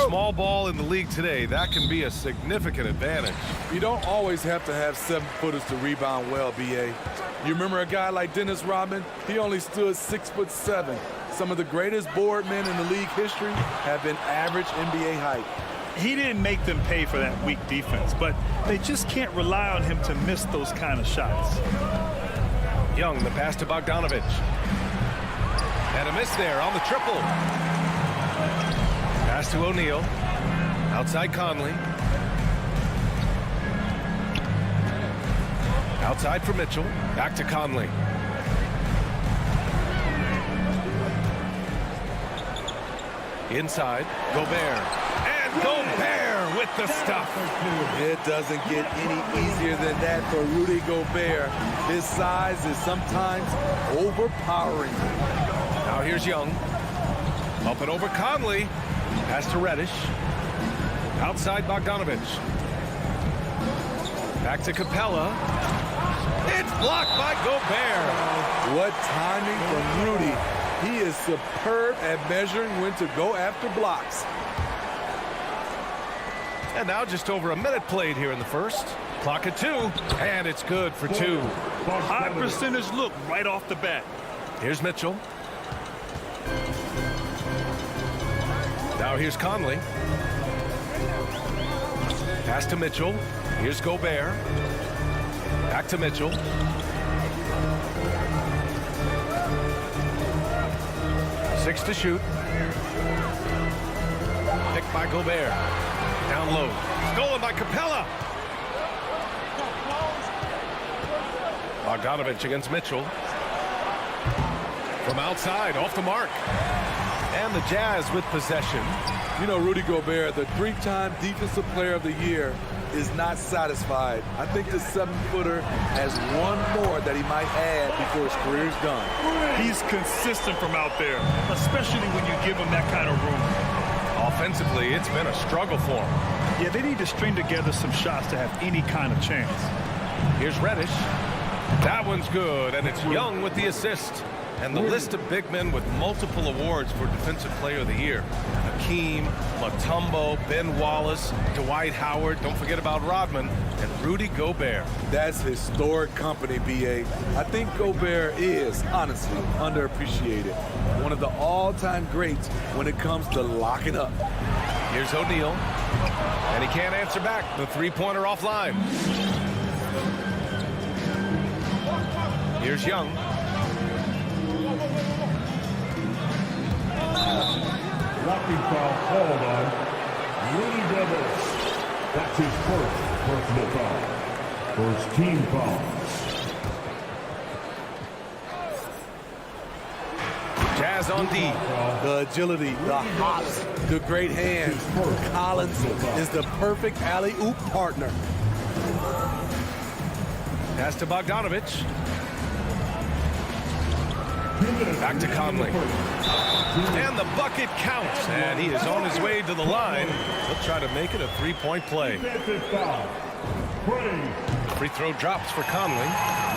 small ball in the league today, that can be a significant advantage. You don't always have to have 7-footers to rebound well, B.A. You remember a guy like Dennis Rodman? He only stood 6'7". Some of the greatest board men in the league history have been average NBA height. He didn't make them pay for that weak defense, but they just can't rely on him to miss those kind of shots. Young, the pass to Bogdanovich. And a miss there on the triple. Pass to O'Neal. Outside Conley. Outside for Mitchell. Back to Conley. Inside, Gobert. And Gobert with the stuff. It doesn't get any easier than that for Rudy Gobert. His size is sometimes overpowering. Now here's Young. Up and over Conley. Pass to Reddish. Outside Bogdanovich. Back to Capella. It's blocked by Gobert. What timing from Rudy. He is superb at measuring when to go after blocks. And now just over a minute played here in the first. Clock at 2, and it's good for 2. High percentage look right off the bat. Here's Mitchell. Now here's Conley. Pass to Mitchell. Here's Gobert. Back to Mitchell. Six to shoot. Picked by Gobert. Down low. Stolen by Capella. Bogdanovich against Mitchell. From outside, off the mark. And the Jazz with possession. You know, Rudy Gobert, the 3-time Defensive Player of the Year, is not satisfied. I think the 7-footer has one more that he might add before his career is done. He's consistent from out there, especially when you give him that kind of room. Offensively, it's been a struggle for him. Yeah, they need to string together some shots to have any kind of chance. Here's Reddish. That one's good, and it's Young with the assist. And the list of big men with multiple awards for Defensive Player of the Year. Hakeem, Mutombo, Ben Wallace, Dwight Howard, don't forget about Rodman, and Rudy Gobert. That's historic company, B.A. I think Gobert is, honestly, underappreciated. One of the all-time greats when it comes to locking up. Here's O'Neal, and he can't answer back. The three-pointer offline. Here's Young. Blocking foul called on Rudy Gobert. That's his first personal foul. First team foul. Jazz on D. The agility, the hops, the great hands. Collins is the perfect alley-oop partner. Pass to Bogdanovich. Back to Conley. And the bucket counts. And he is on his way to the line. He'll try to make it a three-point play. Free throw drops for Conley.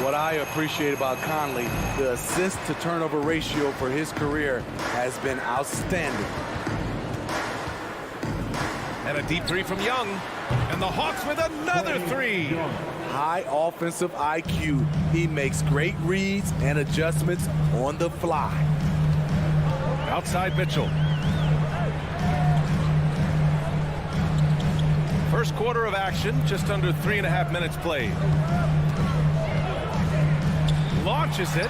What I appreciate about Conley, the assist-to-turnover ratio for his career has been outstanding. And a deep three from Young. And the Hawks with another three. High offensive IQ. He makes great reads and adjustments on the fly. Outside Mitchell. First quarter of action, just under 3.5 minutes played. Launches it.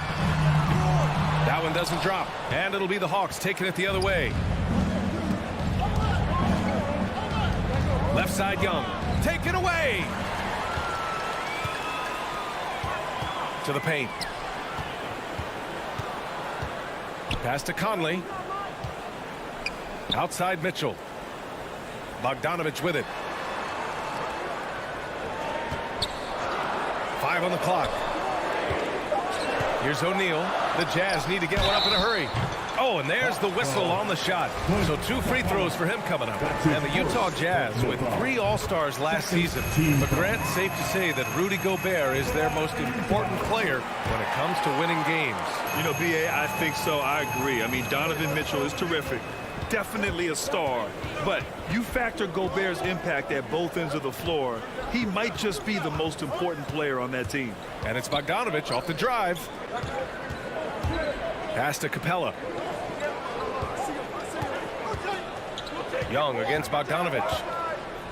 That one doesn't drop. And it'll be the Hawks taking it the other way. Left side Young. Taken away. To the paint. Pass to Conley. Outside Mitchell. Bogdanovich with it. 5 on the clock. Here's O'Neal. The Jazz need to get one up in a hurry. Oh, and there's the whistle on the shot. So 2 free throws for him coming up. And the Utah Jazz with 3 All-Stars last season. But Grant, safe to say that Rudy Gobert is their most important player when it comes to winning games. You know, B.A., I think so. I agree. I mean, Donovan Mitchell is terrific. definitely a star. But you factor Gobert's impact at both ends of the floor, he might just be the most important player on that team. And it's Bogdanovich off the drive. Pass to Capella. Young against Bogdanovich.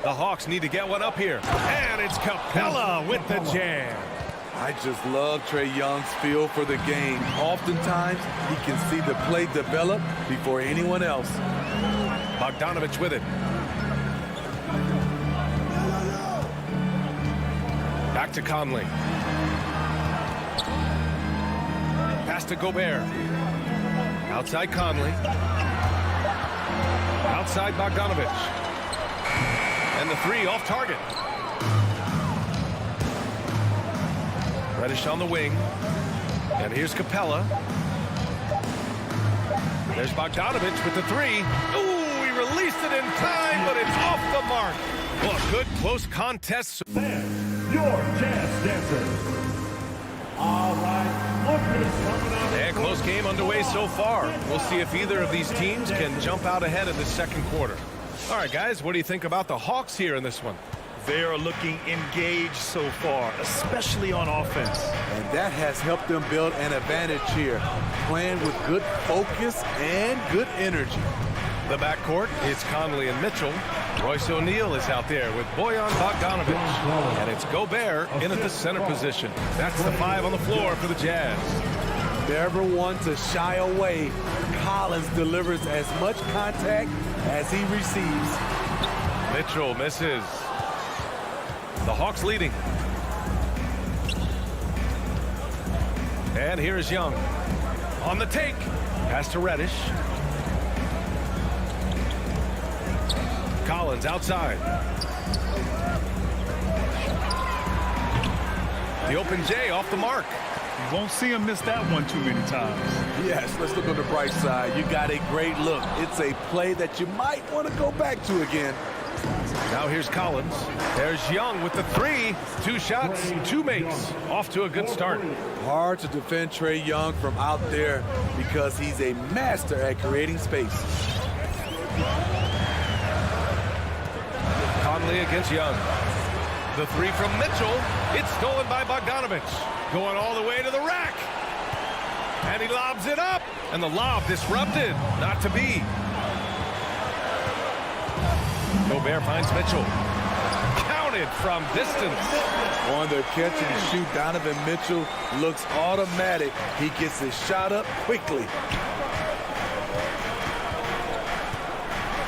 The Hawks need to get one up here. And it's Capella with the jam. I just love Trae Young's feel for the game. Oftentimes, he can see the play develop before anyone else. Bogdanovich with it. Back to Conley. Pass to Gobert. Outside Conley. Outside Bogdanovich. And the three off target. Reddish on the wing. And here's Capella. There's Bogdanovich with the three. Ooh, he released it in time, but it's off the mark. Well, a good close contest. Fans, your jazz dancers. All right, look who's coming out. And close game underway so far. We'll see if either of these teams can jump out ahead in the second quarter. All right, guys, what do you think about the Hawks here in this one? They are looking engaged so far, especially on offense. And that has helped them build an advantage here, playing with good focus and good energy. The backcourt is Conley and Mitchell. Royce O'Neal is out there with Bojan Bogdanovich. And it's Gobert in at the center position. That's the five on the floor for the Jazz. Never one to shy away. Collins delivers as much contact as he receives. Mitchell misses. The Hawks leading. And here's Young. On the take. Pass to Reddish. Collins outside. The open J off the mark. You won't see him miss that one too many times. Yes, let's look on the bright side. You got a great look. It's a play that you might want to go back to again. Now here's Collins. There's Young with the three. Two shots, two makes. Off to a good start. Hard to defend Trae Young from out there because he's a master at creating space. Conley against Young. The three from Mitchell. It's stolen by Bogdanovich. Going all the way to the rack. And he lobs it up. And the lob disrupted. Not to be. Gobert finds Mitchell. Counted from distance. On the catch and shoot, Donovan Mitchell looks automatic. He gets his shot up quickly.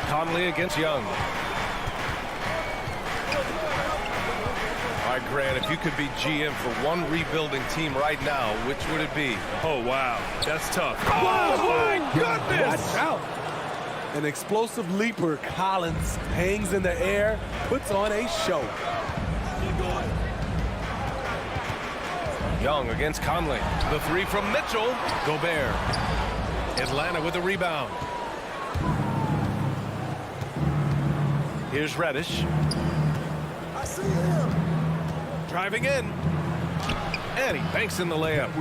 Conley against Young. All right, Grant, if you could be GM for one rebuilding team right now, which would it be? Oh, wow. That's tough. Oh, my goodness! Watch out. An explosive leaper, Collins hangs in the air, puts on a show. Young against Conley. The three from Mitchell. Gobert. Atlanta with the rebound. Here's Reddish. I see him. Driving in. And he banks in the layup.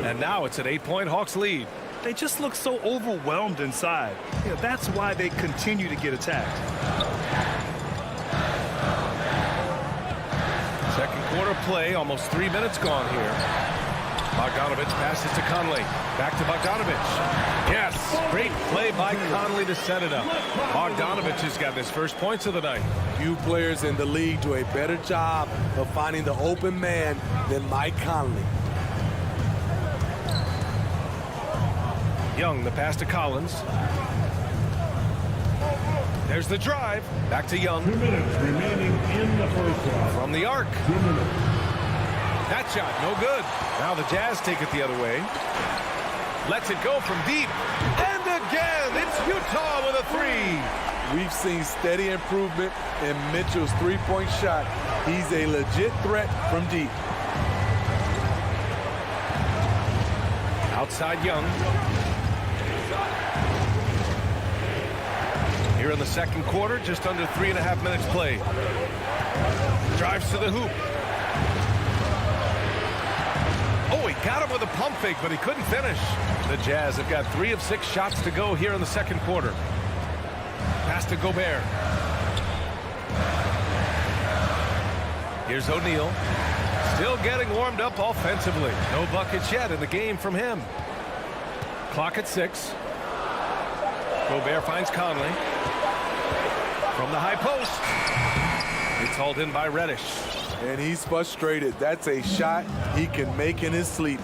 And now it's an 8-point Hawks lead. They just look so overwhelmed inside. Yeah, that's why they continue to get attacked. Second quarter play, almost 3 minutes gone here. Bogdanovich passes to Conley. Back to Bogdanovich. Yes, great play by Conley to set it up. Bogdanovich has got his first points of the night. Few players in the league do a better job of finding the open man than Mike Conley. Young, the pass to Collins. There's the drive. Back to Young. 2 minutes remaining in the first half. From the arc. 2 minutes. That shot, no good. Now the Jazz take it the other way. Lets it go from deep. And again, it's Utah with a three. We've seen steady improvement in Mitchell's three-point shot. He's a legit threat from deep. Outside Young. Here in the second quarter, just under 3.5 minutes played. Drives to the hoop. Oh, he got him with a pump fake, but he couldn't finish. The Jazz have got 3 of 6 shots to go here in the second quarter. Pass to Gobert. Here's O'Neal. Still getting warmed up offensively. No buckets yet in the game from him. Clock at 6. Gobert finds Conley. From the high post. It's hauled in by Reddish. And he's frustrated. That's a shot he can make in his sleep.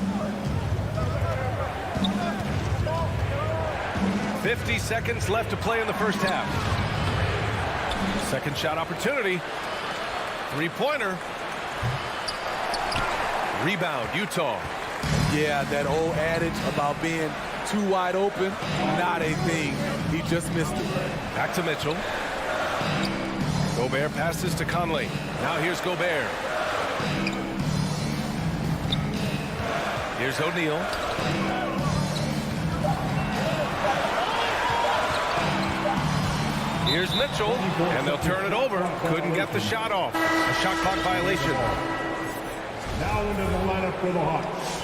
50 seconds left to play in the first half. Second shot opportunity. Three-pointer. Rebound, Utah. Yeah, that old adage about being too wide open, not a thing. He just missed it. Back to Mitchell. Gobert passes to Conley. Now here's Gobert. Here's O'Neal. Here's Mitchell, and they'll turn it over. Couldn't get the shot off. A shot clock violation. Now into the lineup for the Hawks.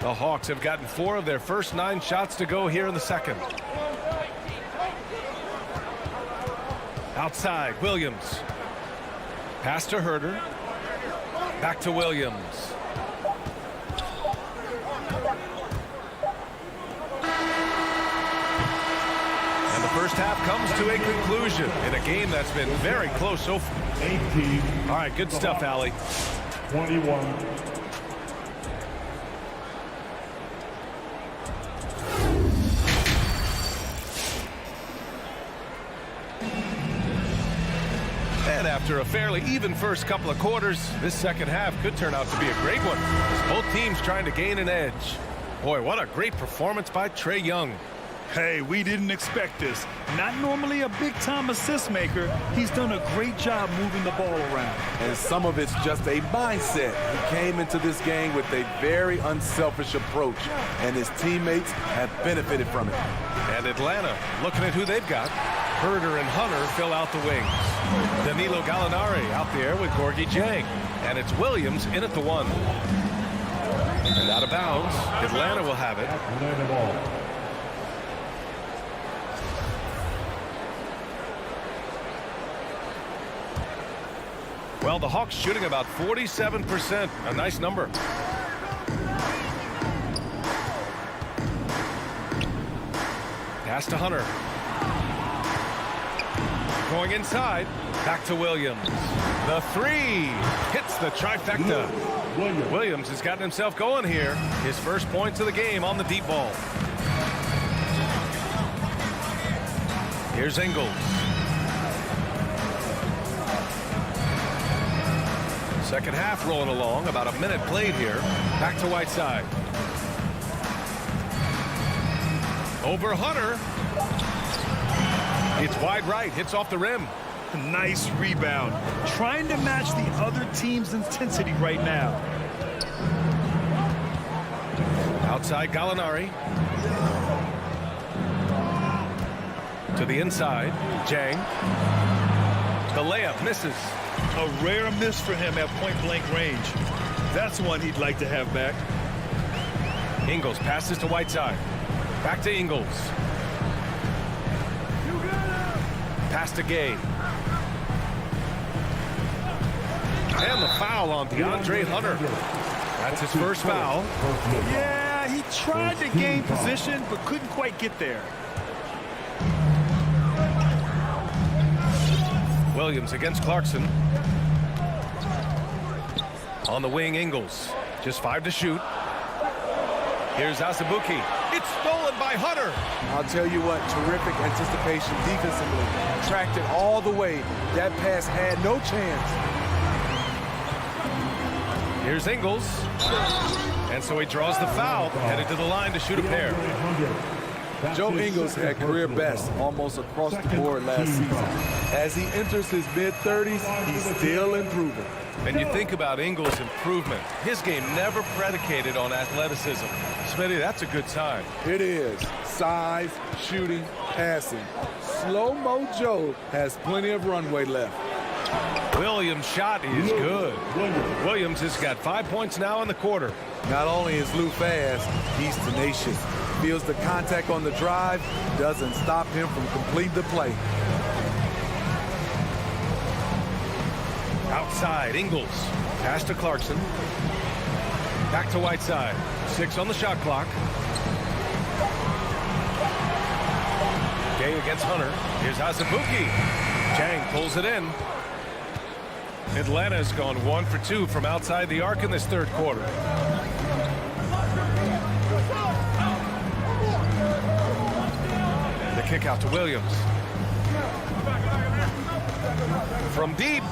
The Hawks have gotten 4 of their first 9 shots to go here in the second. Outside, Williams. Pass to Herter. Back to Williams. And the first half comes to a conclusion in a game that's been very close so far. 18. All right, good stuff, Allie. 21. And after a fairly even first couple of quarters, this second half could turn out to be a great one, as both teams trying to gain an edge. Boy, what a great performance by Trae Young. Hey, we didn't expect this. Not normally a big-time assist maker. He's done a great job moving the ball around. And some of it's just a mindset. He came into this game with a very unselfish approach, and his teammates have benefited from it. And Atlanta, looking at who they've got. Herter and Hunter fill out the wings. Danilo Gallinari out there with Gorgie Jang. And it's Williams in at the 1. And out of bounds, Atlanta will have it. Atlanta ball. Well, the Hawks shooting about 47%. A nice number. Pass to Hunter. Going inside. Back to Williams. The 3 hits the trifecta. Williams has gotten himself going here. His first points of the game on the deep ball. Here's Ingles. Second half rolling along. About a minute played here. Back to Whiteside. Over Hunter. It's wide right. Hits off the rim. Nice rebound. Trying to match the other team's intensity right now. Outside Gallinari. To the inside. Jang. The layup misses. A rare miss for him at point-blank range. That's one he'd like to have back. Ingles passes to Whiteside. Back to Ingles. Pass to Gay. And the foul on DeAndre Hunter. That's his first foul. Yeah, he tried to gain position, but couldn't quite get there. Williams against Clarkson. On the wing, Ingles. Just 5 to shoot. Here's Azubuike. It's stolen by Hunter. I'll tell you what, terrific anticipation defensively. Tracked it all the way. That pass had no chance. Here's Ingles. And so he draws the foul, headed to the line to shoot a pair. Joe Ingles had career best almost across the board last season. As he enters his mid-30s, he's still improving. And you think about Ingles' improvement. His game never predicated on athleticism. Smitty, that's a good sign. It is. Size, shooting, passing. Slow-mo Joe has plenty of runway left. Williams' shot is good. Williams has got 5 points now in the quarter. Not only is Lou fast, he's tenacious. Feels the contact on the drive, doesn't stop him from completing the play. Outside, Ingles. Pass to Clarkson. Back to Whiteside. 6 on the shot clock. Gay against Hunter. Here's Hasabuki. Chang pulls it in. Atlanta's gone 1 for 2 from outside the arc in this third quarter. The kick out to Williams. From deep.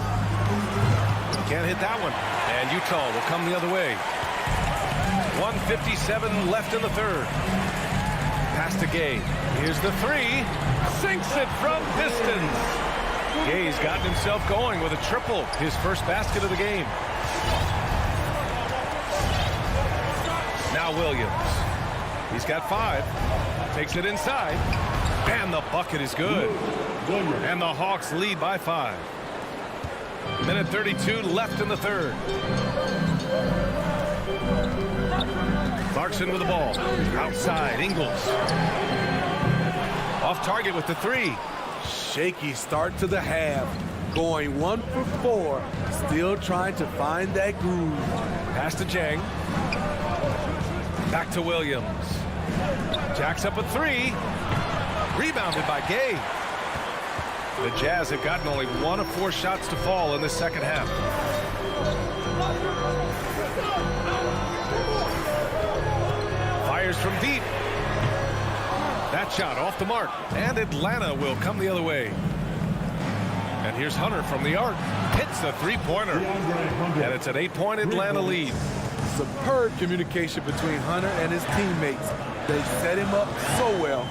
Can't hit that one. And Utah will come the other way. 1:57 left in the third. Pass to Gay. Here's the three. Sinks it from distance. Gay's gotten himself going with a triple. His first basket of the game. Now Williams. He's got 5. Takes it inside. And the bucket is good. And the Hawks lead by 5. Minute 32 left in the third. Clarkson with the ball. Outside, Ingles. Off target with the 3. Shaky start to the half. Going 1 for 4. Still trying to find that groove. Pass to Jang. Back to Williams. Jacks up a 3. Rebounded by Gay. The Jazz have gotten only 1 of 4 shots to fall in the second half. Fires from deep. That shot off the mark. And Atlanta will come the other way. And here's Hunter from the arc. Hits the three-pointer. And it's an 8-point Atlanta lead. Superb communication between Hunter and his teammates. They set him up so well.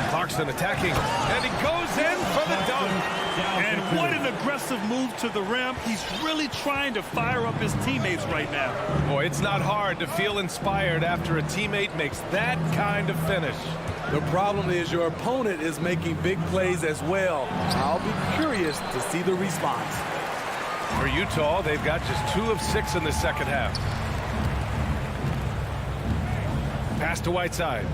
Clarkson attacking, and he goes in for the dunk. And what an aggressive move to the rim. He's really trying to fire up his teammates right now. Boy, it's not hard to feel inspired after a teammate makes that kind of finish. The problem is your opponent is making big plays as well. I'll be curious to see the response. For Utah, they've got just 2 of 6 in the second half. Pass to Whiteside.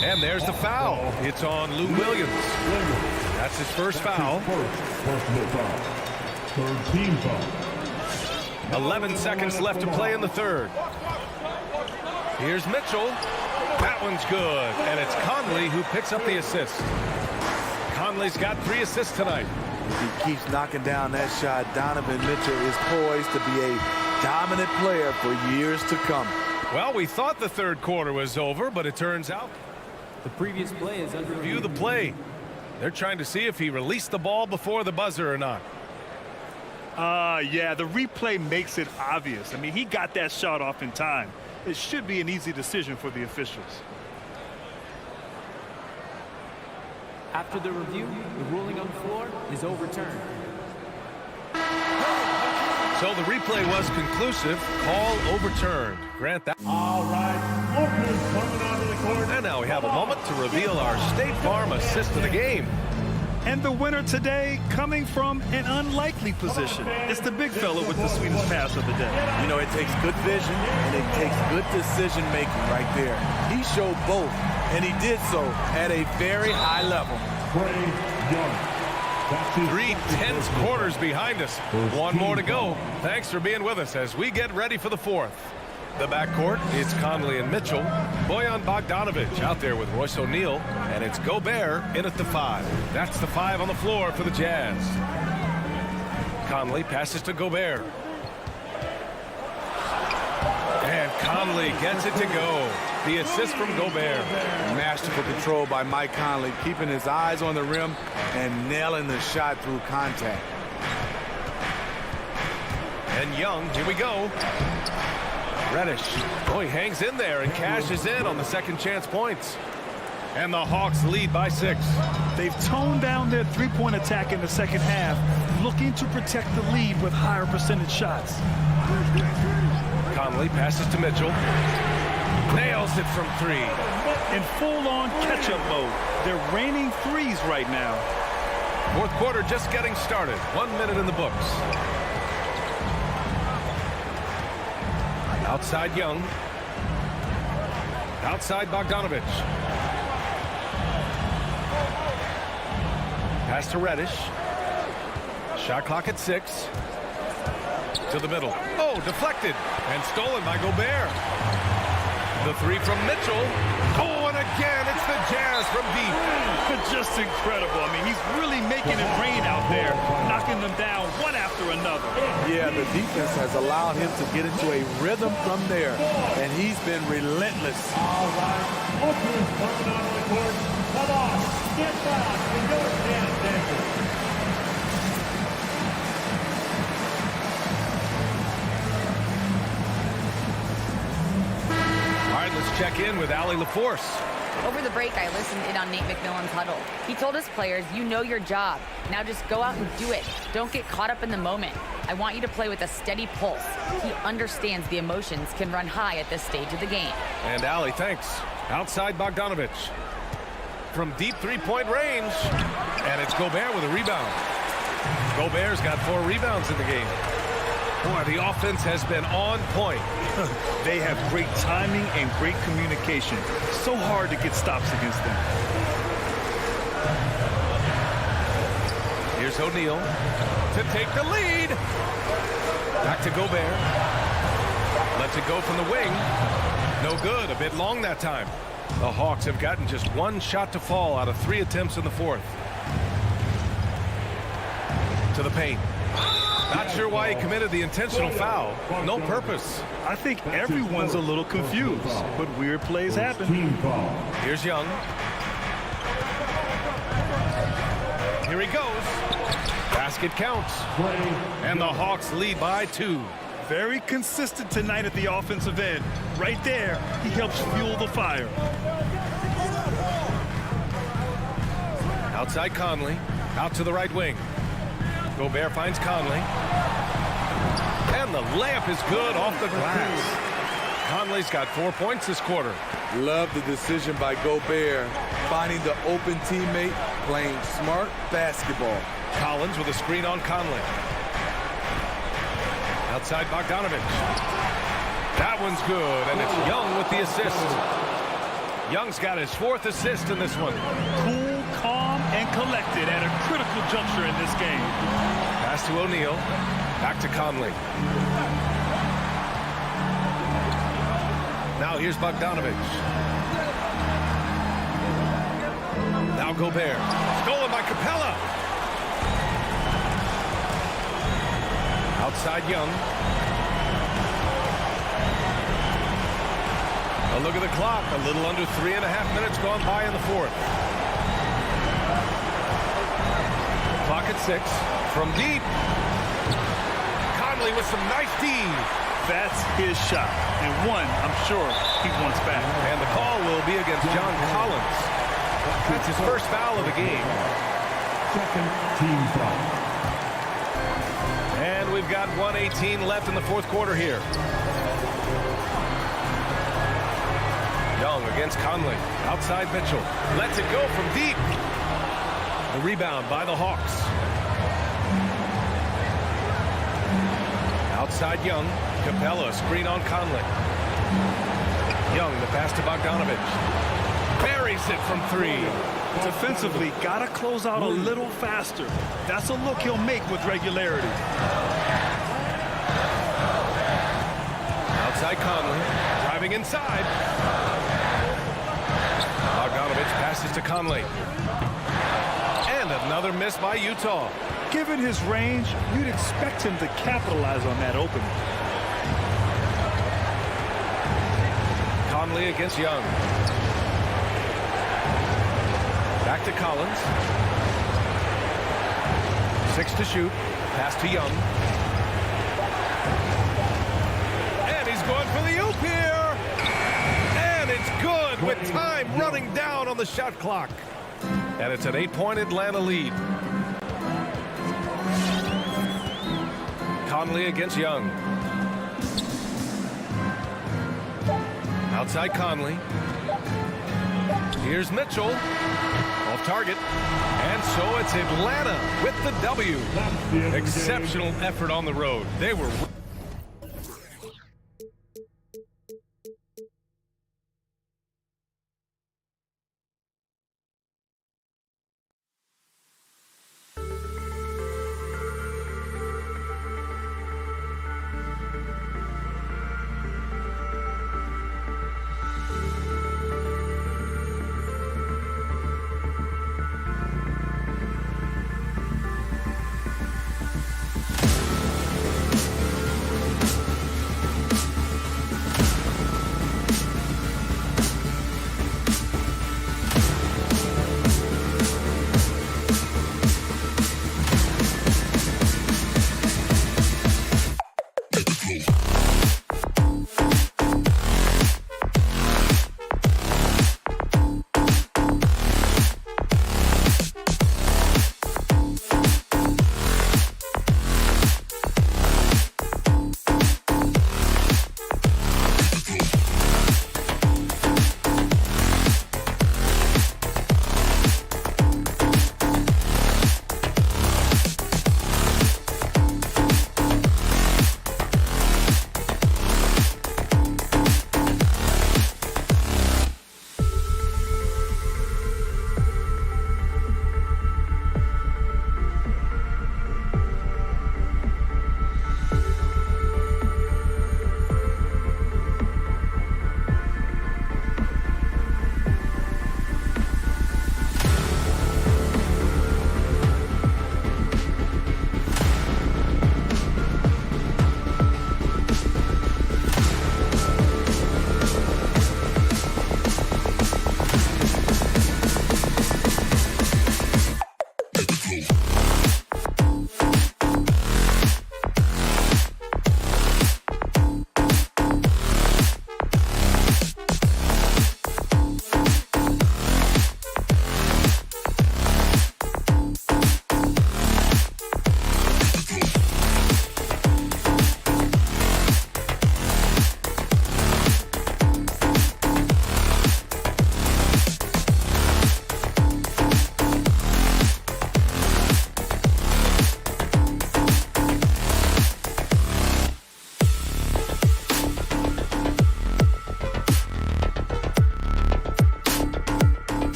And there's the foul. It's on Lou Williams. That's his first foul. Third team foul. 11 seconds left to play in the third. Here's Mitchell. That one's good. And it's Conley who picks up the assist. Conley's got 3 assists tonight. If he keeps knocking down that shot, Donovan Mitchell is poised to be a dominant player for years to come. Well, we thought the third quarter was over, but it turns out the previous play is under review. The play. They're trying to see if he released the ball before the buzzer or not. Yeah, the replay makes it obvious. I mean, he got that shot off in time. It should be an easy decision for the officials. After the review, the ruling on the floor is overturned. So the replay was conclusive. Call overturned. Grant that. All right, Lucas coming onto the court. And now we have a moment to reveal our State Farm assist of the game. And the winner today coming from an unlikely position. It's the big fella with the sweetest pass of the day. You know, it takes good vision and it takes good decision making right there. He showed both, and he did so at a very high level. Trey Young. 3 tense quarters behind us. 1 more to go. Thanks for being with us as we get ready for the fourth. The backcourt, it's Conley and Mitchell. Bojan Bogdanovic out there with Royce O'Neal. And it's Gobert in at the 5. That's the 5 on the floor for the Jazz. Conley passes to Gobert. And Conley gets it to go. The assist from Gobert. Masterful control by Mike Conley, keeping his eyes on the rim and nailing the shot through contact. And Young, here we go. Reddish. Oh, he hangs in there and cashes in on the second chance points. And the Hawks lead by 6. They've toned down their three-point attack in the second half, looking to protect the lead with higher percentage shots. Conley passes to Mitchell. Nails it from 3. In full-on catch-up mode. They're raining threes right now. Fourth quarter just getting started. 1 minute in the books. Outside Young. Outside Bogdanovich. Pass to Reddish. Shot clock at 6. To the middle. Oh, deflected. And stolen by Gobert. The three from Mitchell. Oh, and again, it's the Jazz from deep. Just incredible. I mean, he's really making it rain out there, knocking them down one after another. Yeah, the defense has allowed him to get into a rhythm from there, and he's been relentless. All right. Offense coming out of the court. Come on. Get back and go dance, dancers. All right, let's check in with Allie LaForce. Over the break, I listened in on Nate McMillan's huddle. He told his players, you know your job. Now just go out and do it. Don't get caught up in the moment. I want you to play with a steady pulse. He understands the emotions can run high at this stage of the game. And Allie, thanks. Outside Bogdanovich. From deep three-point range. And it's Gobert with a rebound. Gobert's got 4 rebounds in the game. Boy, the offense has been on point. They have great timing and great communication. So hard to get stops against them. Here's O'Neal to take the lead. Back to Gobert. Lets it go from the wing. No good. A bit long that time. The Hawks have gotten just 1 shot to fall out of 3 attempts in the 4th. To the paint. Not sure why he committed the intentional foul. No purpose. I think everyone's a little confused, but weird plays happen. Here's Young. Here he goes. Basket counts. And the Hawks lead by 2. Very consistent tonight at the offensive end. Right there, he helps fuel the fire. Outside Conley. Out to the right wing. Gobert finds Conley. And the layup is good off the glass. Conley's got 4 points this quarter. Love the decision by Gobert, finding the open teammate, playing smart basketball. Collins with a screen on Conley. Outside Bogdanovich. That one's good, and it's Young with the assist. Young's got his 4th assist in this one. Cool, calm, and collected at a critical juncture in this game. Pass to O'Neal. Back to Conley. Now here's Bogdanovich. Now Gobert. Stolen by Capella. Outside Young. A look at the clock. A little under 3.5 minutes gone by in the 4th. Clock at 6. From deep. Conley with some nice D. That's his shot, and one I'm sure he wants back. And the call will be against John Collins. That's his first foul of the game. Second team foul. And we've got 1:18 left in the 4th quarter here. Young against Conley. Outside Mitchell. Lets it go from deep. The rebound by the Hawks. Outside Young. Capella, screen on Conley. Young, the pass to Bogdanovich. Buries it from 3. Defensively, got to close out a little faster. That's a look he'll make with regularity. Outside Conley. Driving inside. Bogdanovich passes to Conley. And another miss by Utah. Given his range, you'd expect him to capitalize on that opening. Conley against Young. Back to Collins. 6 to shoot. Pass to Young. And he's going for the oop here. And it's good with time running down on the shot clock. And it's an 8-point Atlanta lead. Conley against Young. Outside Conley. Here's Mitchell. Off target. And so it's Atlanta with the W. Exceptional effort on the road. They were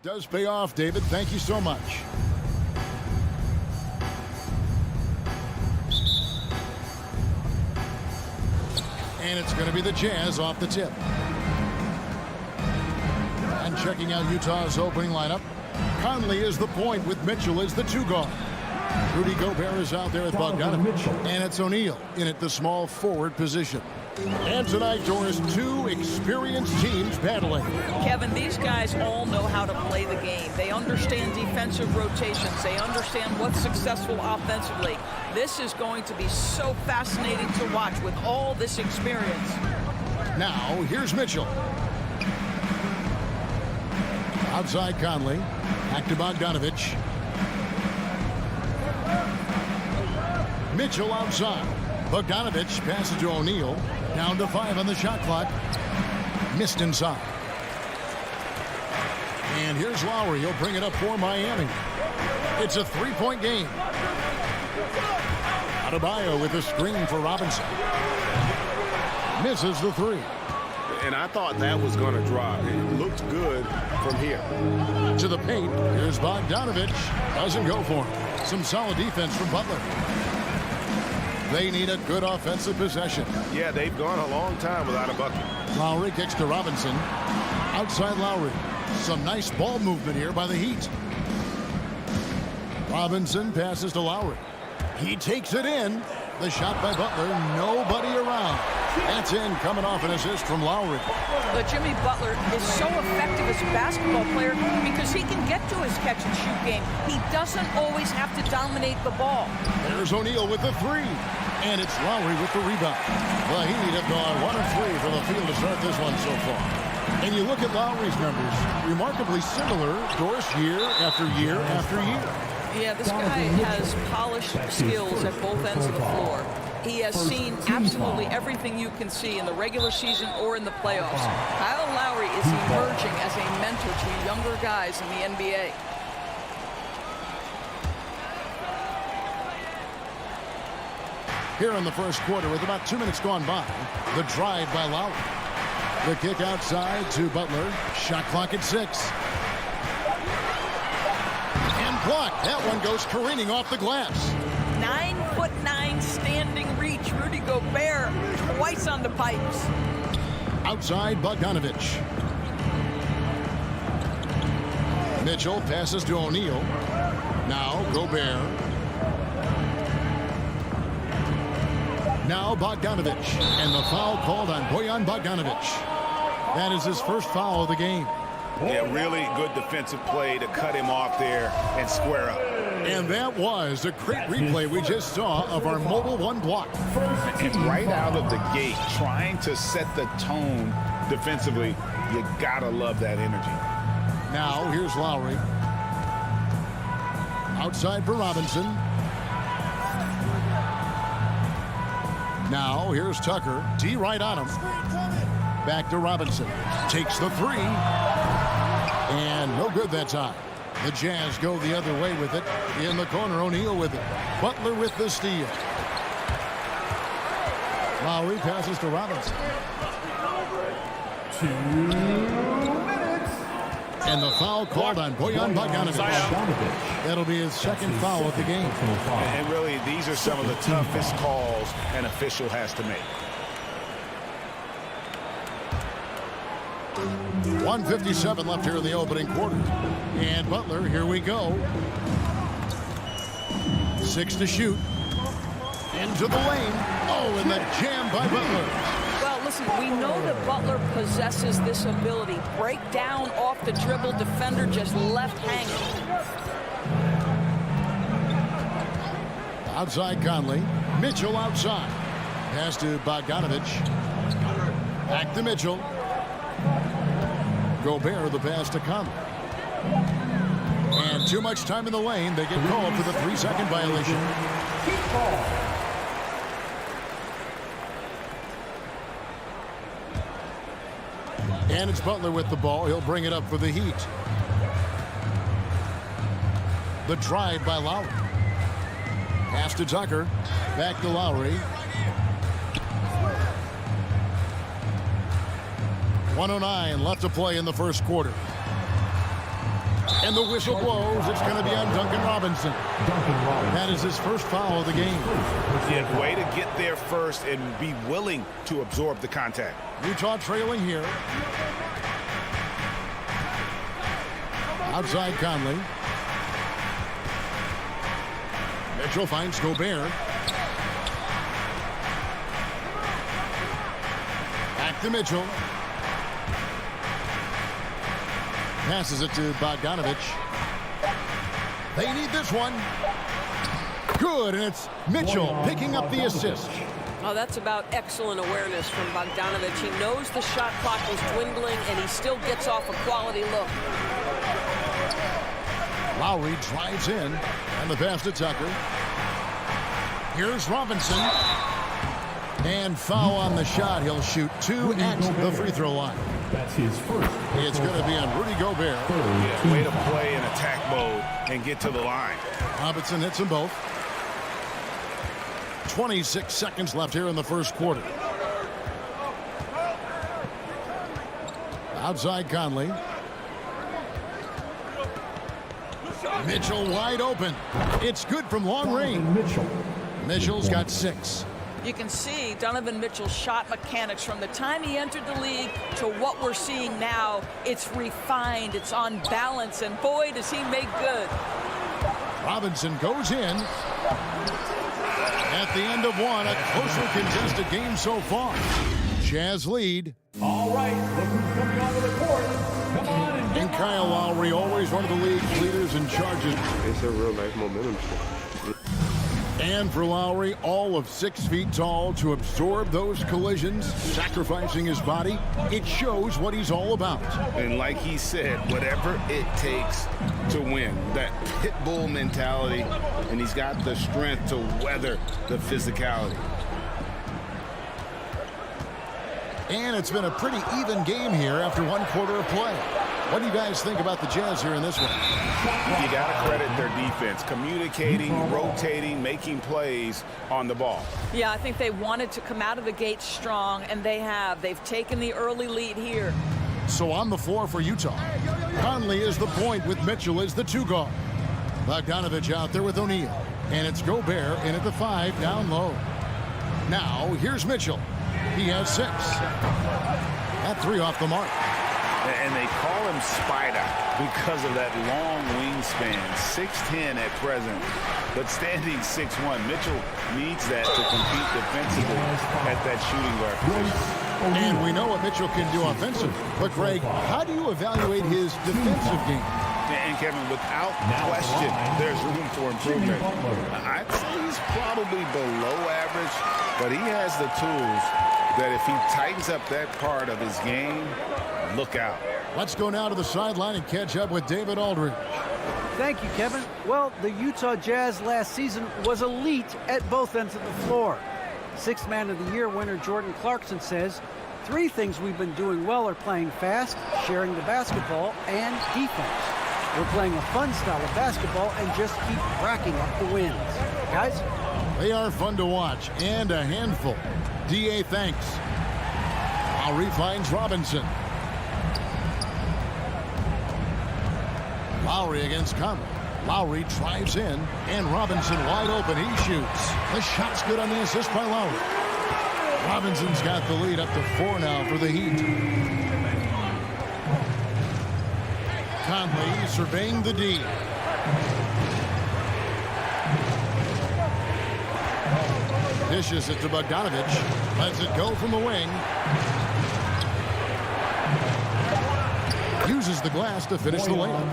Does pay off, David. Thank you so much. And it's going to be the Jazz off the tip. And checking out Utah's opening lineup, Conley is the point with Mitchell as the 2 guard. Rudy Gobert is out there with Bogdanovich. And it's O'Neal in at the small forward position. And tonight, Doris, 2 experienced teams battling. Kevin, these guys all know how to play the game. They understand defensive rotations. They understand what's successful offensively. This is going to be so fascinating to watch with all this experience. Now, here's Mitchell. Outside Conley. Back to Bogdanovich. Mitchell outside. Bogdanovich passes to O'Neal. Down to 5 on the shot clock. Missed inside. And here's Lowry. He'll bring it up for Miami. It's a 3-point game. Adebayo with a screen for Robinson. Misses the 3. And I thought that was going to drop. It looked good from here. To the paint. Here's Bogdanovich. Doesn't go for him. Some solid defense from Butler. They need a good offensive possession. Yeah, they've gone a long time without a bucket. Lowry kicks to Robinson. Outside Lowry. Some nice ball movement here by the Heat. Robinson passes to Lowry. He takes it in. The shot by Butler. Nobody around. That's in, coming off an assist from Lowry. But Jimmy Butler is so effective as a basketball player because he can get to his catch-and-shoot game. He doesn't always have to dominate the ball. There's O'Neal with the 3. And it's Lowry with the rebound. The Heat have gone 1 of 3 from the field to start this one so far. And you look at Lowry's numbers, remarkably similar, Doris, year after year after year. Yeah, this guy has polished skills at both ends of the floor. He has seen absolutely everything you can see in the regular season or in the playoffs. Kyle Lowry is emerging as a mentor to younger guys in the NBA. Here in the first quarter with about 2 minutes gone by, the drive by Lowry. The kick outside to Butler. Shot clock at 6. And blocked. That one goes careening off the glass. 9'9" standing reach. Rudy Gobert twice on the pipes. Outside Bogdanovich. Mitchell passes to O'Neal. Now Gobert. Now Bogdanovich. And the foul called on Bojan Bogdanovich. That is his first foul of the game. Yeah, really good defensive play to cut him off there and square up. And that was a great replay we just saw of our mobile 1 block. And right out of the gate, trying to set the tone defensively, you gotta love that energy. Now here's Lowry. Outside for Robinson. Now here's Tucker. D right on him. Back to Robinson. Takes the 3. And no good that time. The Jazz go the other way with it. In the corner, O'Neal with it. Butler with the steal. Lowry passes to Robinson. 2 minutes. And the foul called on Bojan Bogdanovich. That'll be his second foul of the game. And really, these are some of the toughest calls an official has to make. 1:57 left here in the opening quarter. And Butler, here we go. 6 to shoot. Into the lane. Oh, and the jam by Butler. Well, listen, we know that Butler possesses this ability. Break down off the dribble, defender just left hanging. Outside Conley. Mitchell outside. Pass to Bogdanovich. Back to Mitchell. Gobert the pass to Conley. And too much time in the lane. They get called for the 3-second violation. And it's Butler with the ball. He'll bring it up for the Heat. The drive by Lowry. Pass to Tucker. Back to Lowry. 1:09 left to play in the first quarter. And the whistle blows. It's going to be on Duncan Robinson. That is his first foul of the game. Yeah, way to get there first and be willing to absorb the contact. Utah trailing here. Outside Conley. Mitchell finds Gobert. Back to Mitchell. Passes it to Bogdanovich. They need this one. Good, and it's Mitchell picking up the assist. Oh, that's about excellent awareness from Bogdanovich. He knows the shot clock is dwindling, and he still gets off a quality look. Lowry drives in, and the pass to Tucker. Here's Robinson. And foul on the shot. He'll shoot 2 at the free throw line. That's his first. It's going to be on Rudy Gobert. Yeah, way to play in attack mode and get to the line. Robinson hits them both. 26 seconds left here in the first quarter. Outside Conley. Mitchell wide open. It's good from long range. Mitchell's got 6. You can see Donovan Mitchell's shot mechanics from the time he entered the league to what we're seeing now. It's refined, it's on balance, and boy, does he make good. Robinson goes in. At the end of one, a closely contested game so far. Jazz lead. All right, look who's coming onto the court. Come on And Kyle Lowry, always one of the league's leaders in charges. It's a real nice momentum shift. And for Lowry, all of 6 feet tall to absorb those collisions, sacrificing his body, it shows what he's all about. And like he said, whatever it takes to win, that pit bull mentality, and he's got the strength to weather the physicality. And it's been a pretty even game here after 1 quarter of play. What do you guys think about the Jazz here in this one? You got to credit their defense, communicating, rotating, making plays on the ball. Yeah, I think they wanted to come out of the gate strong, and they have. They've taken the early lead here. So on the floor for Utah, Conley is the point with Mitchell as the 2 guard. Bogdanovich out there with O'Neal. And it's Gobert in at the 5 down low. Now here's Mitchell. He has 6. That 3 off the mark. And they call him Spider because of that long wingspan, 6'10" at present, but standing 6'1". Mitchell needs that to compete defensively at that shooting guard position. And we know what Mitchell can do offensively. But, Greg, how do you evaluate his defensive game? And, Kevin, without question, there's room for improvement. I'd say he's probably below average, but he has the tools that if he tightens up that part of his game, look out. Let's go now to the sideline and catch up with David Aldridge. Thank you, Kevin. Well, the Utah Jazz last season was elite at both ends of the floor. 6th Man of the Year winner Jordan Clarkson says, 3 things we've been doing well are playing fast, sharing the basketball, and defense. We're playing a fun style of basketball and just keep racking up the wins. Guys? They are fun to watch and a handful. D.A. thanks. Lowry finds Robinson. Lowry against Conley. Lowry drives in, and Robinson wide open. He shoots. The shot's good on the assist by Lowry. Robinson's got the lead up to 4 now for the Heat. Conley surveying the D. Dishes it to Bogdanovich. Lets it go from the wing. Uses the glass to finish the layup.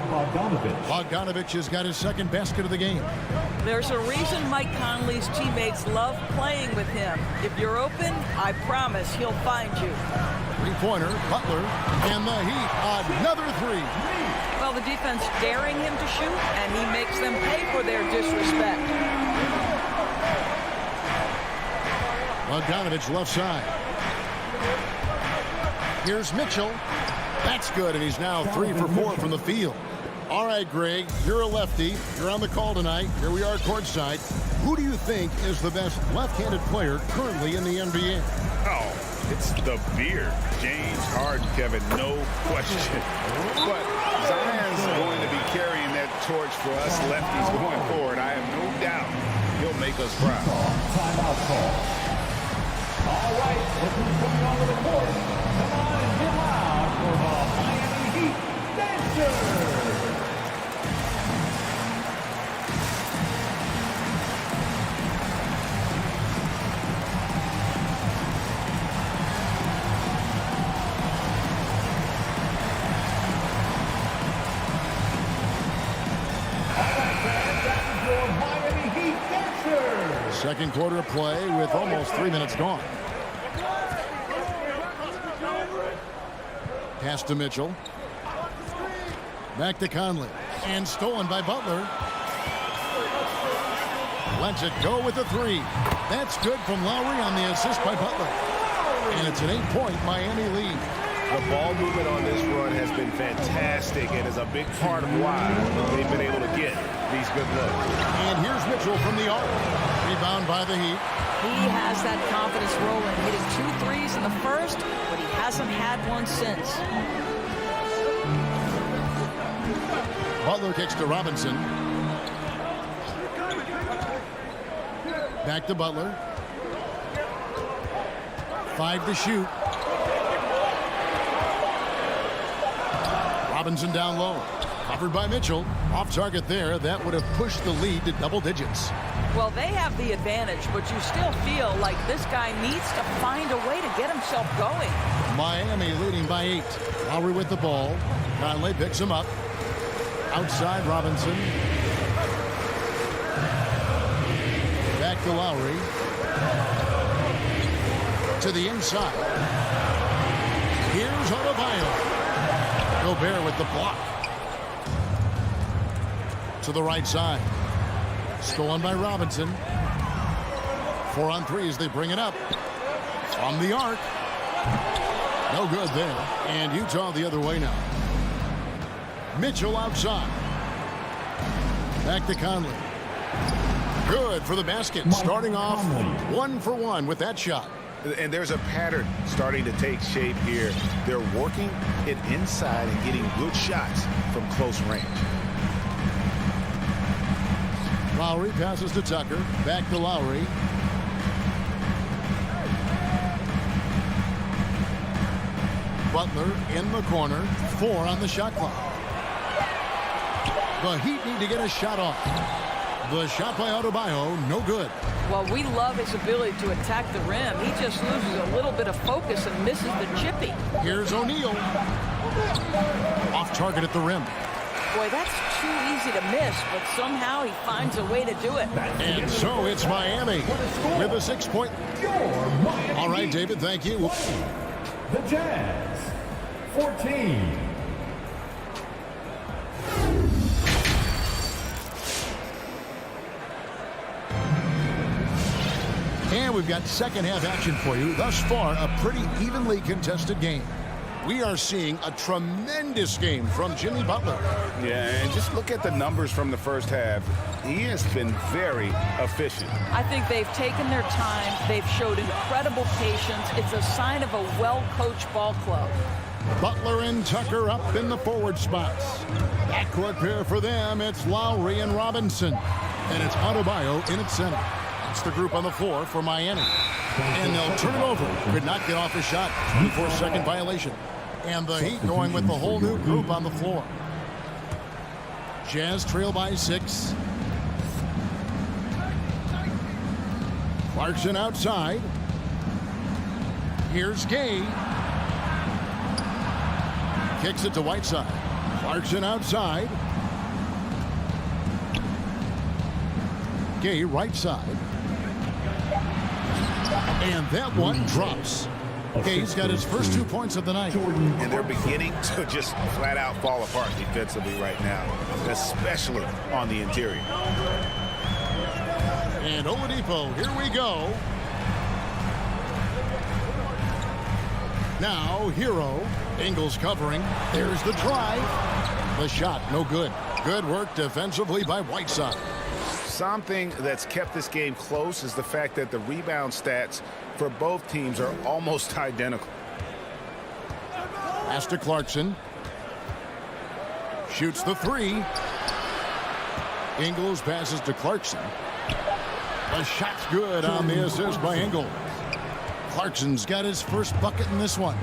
Bogdanovich has got his second basket of the game. There's a reason Mike Conley's teammates love playing with him. If you're open, I promise he'll find you. Three-pointer, Butler, and the Heat, another three. Well, the defense daring him to shoot, and he makes them pay for their disrespect. Bogdanovich left side. Here's Mitchell. That's good, and he's now 3 for 4 from the field. All right, Greg, you're a lefty. You're on the call tonight. Here we are courtside. Who do you think is the best left-handed player currently in the NBA? Oh, it's the beard. James Harden, Kevin, no question. But Zion's going to be carrying that torch for us lefties going forward. I have no doubt he'll make us proud. Timeout call. All right, look who's coming onto the court. Come on and get loud for the Miami Heat Dancers. Second quarter of play with almost 3 minutes gone. Pass to Mitchell. Back to Conley. And stolen by Butler. Lets it go with the three. That's good from Lowry on the assist by Butler. And it's an 8-point Miami lead. The ball movement on this run has been fantastic and is a big part of why they've been able to get these good looks. And here's Mitchell from the arc. Rebound by the Heat. He has that confidence rolling, hitting 2 threes in the first, but he hasn't had one since. Butler kicks to Robinson. Back to Butler. 5 to shoot. Robinson down low. Covered by Mitchell. Off target there. That would have pushed the lead to double digits. Well, they have the advantage, but you still feel like this guy needs to find a way to get himself going. Miami leading by 8. Lowry with the ball. Conley picks him up. Outside Robinson. Back to Lowry. To the inside. Here's Adebayo. Gobert with the block. To the right side. Stolen by Robinson. 4 on 3 as they bring it up. From the arc. No good there. And Utah the other way now. Mitchell outside. Back to Conley. Good for the basket. Starting off 1 for 1 with that shot. And there's a pattern starting to take shape here. They're working it inside and getting good shots from close range. Lowry passes to Tucker. Back to Lowry. Butler in the corner. 4 on the shot clock. The Heat need to get a shot off. The shot by Adebayo, no good. Well, we love his ability to attack the rim. He just loses a little bit of focus and misses the chippy. Here's O'Neal. Off target at the rim. Boy, that's too easy to miss, but somehow he finds a way to do it. And so it's Miami with a 6-point. All right, David, thank you. The Jazz, 14. And we've got second half action for you. Thus far, a pretty evenly contested game. We are seeing a tremendous game from Jimmy Butler. Yeah, and just look at the numbers from the first half. He has been very efficient. I think they've taken their time. They've showed incredible patience. It's a sign of a well-coached ball club. Butler and Tucker up in the forward spots. Backcourt pair for them. It's Lowry and Robinson. And it's Adebayo in its center. It's the group on the floor for Miami. And they'll turn it over. Could not get off a shot. 24-second violation. And the Heat going with the whole new group on the floor. Jazz trail by 6. Clarkson outside. Here's Gay. Kicks it to Whiteside. Clarkson outside. Gay right side. And that one drops. Gay's got his first 2 points of the night. And they're beginning to just flat out fall apart defensively right now, especially on the interior. And Oladipo, here we go. Now, Hero. Ingles covering. There's the drive. The shot, no good. Good work defensively by Whiteside. Something that's kept this game close is the fact that the rebound stats for both teams are almost identical. Pass to Clarkson. Shoots the three. Ingles passes to Clarkson. The shot's good on the assist by Ingles. Clarkson's got his first bucket in this one.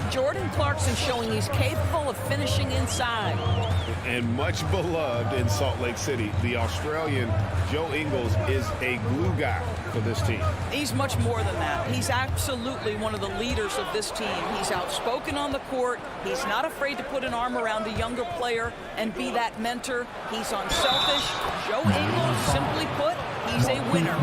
Jordan Clarkson showing he's capable of finishing inside. And much beloved in Salt Lake City, the Australian Joe Ingles is a glue guy for this team. He's much more than that. He's absolutely one of the leaders of this team. He's outspoken on the court. He's not afraid to put an arm around a younger player and be that mentor. He's unselfish. Joe Ingles, simply put, he's a winner.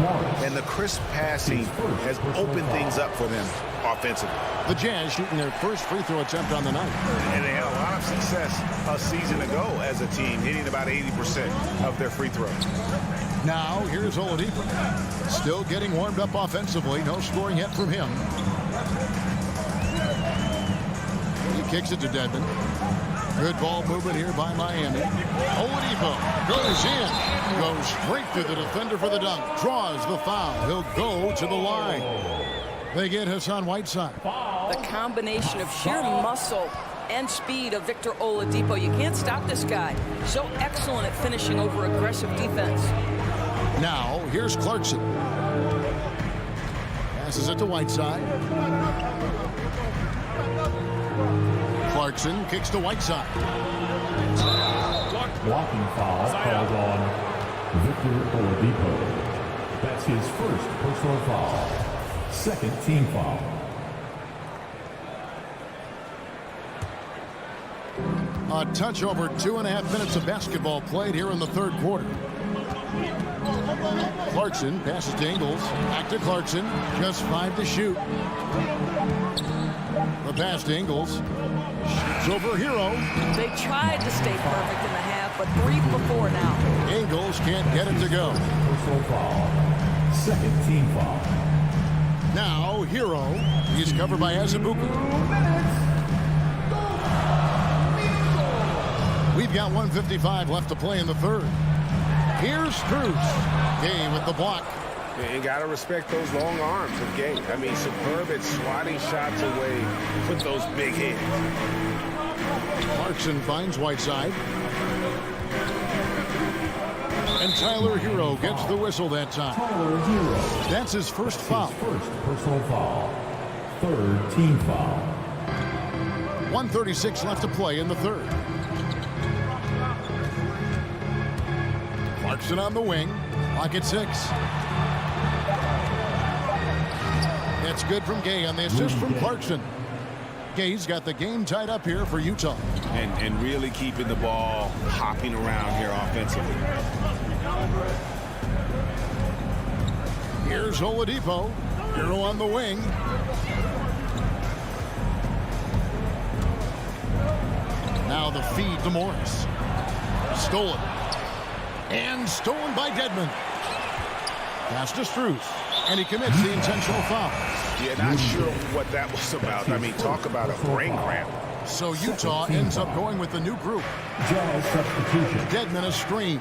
And the crisp passing has opened things up for them offensively. The Jazz shooting their first free throw attempt on the night. And they had a lot of success a season ago as a team, hitting about 80% of their free throws. Now, here's Oladipo. Still getting warmed up offensively. No scoring yet from him. He kicks it to Dedmon. Good ball movement here by Miami. Oladipo goes in. Goes straight through the defender for the dunk. Draws the foul. He'll go to the line. They get Hassan Whiteside. The combination of sheer muscle and speed of Victor Oladipo. You can't stop this guy. So excellent at finishing over aggressive defense. Now, here's Clarkson. Passes it to Whiteside. Clarkson kicks to Whiteside. Blocking foul called on Victor Oladipo. That's his first personal foul. Second team foul. A touch over 2.5 minutes of basketball played here in the third quarter. Clarkson passes to Ingles. Back to Clarkson. Just 5 to shoot. The pass to Ingles. Shoots over Hero. They tried to stay perfect in the half, but 3 before now. Ingles can't get it to go. Personal foul. Second team foul. Now, Hero. He's covered by Azubuike. We've got 1:55 left to play in the third. Here's Strus. Gay with the block. You got to respect those long arms of Gay. I mean, superb at swatting shots away. Put those big hands. Clarkson finds Whiteside. And Tyler Hero gets the whistle that time. That's his first foul. First personal foul. Third team foul. 1:36 left to play in the third. Clarkson on the wing. Clock at 6. That's good from Gay on the assist from Clarkson. Gay's got the game tied up here for Utah. And really keeping the ball hopping around here offensively. Here's Oladipo. Hero on the wing. Now the feed to Morris. Stolen. And stolen by Dedmon. Pass to Strus. And he commits the intentional foul. Yeah, not sure what that was about. I mean, talk about a brain cramp. So Utah ends up going with the new group. Jazz substitution. Dedmon a screen.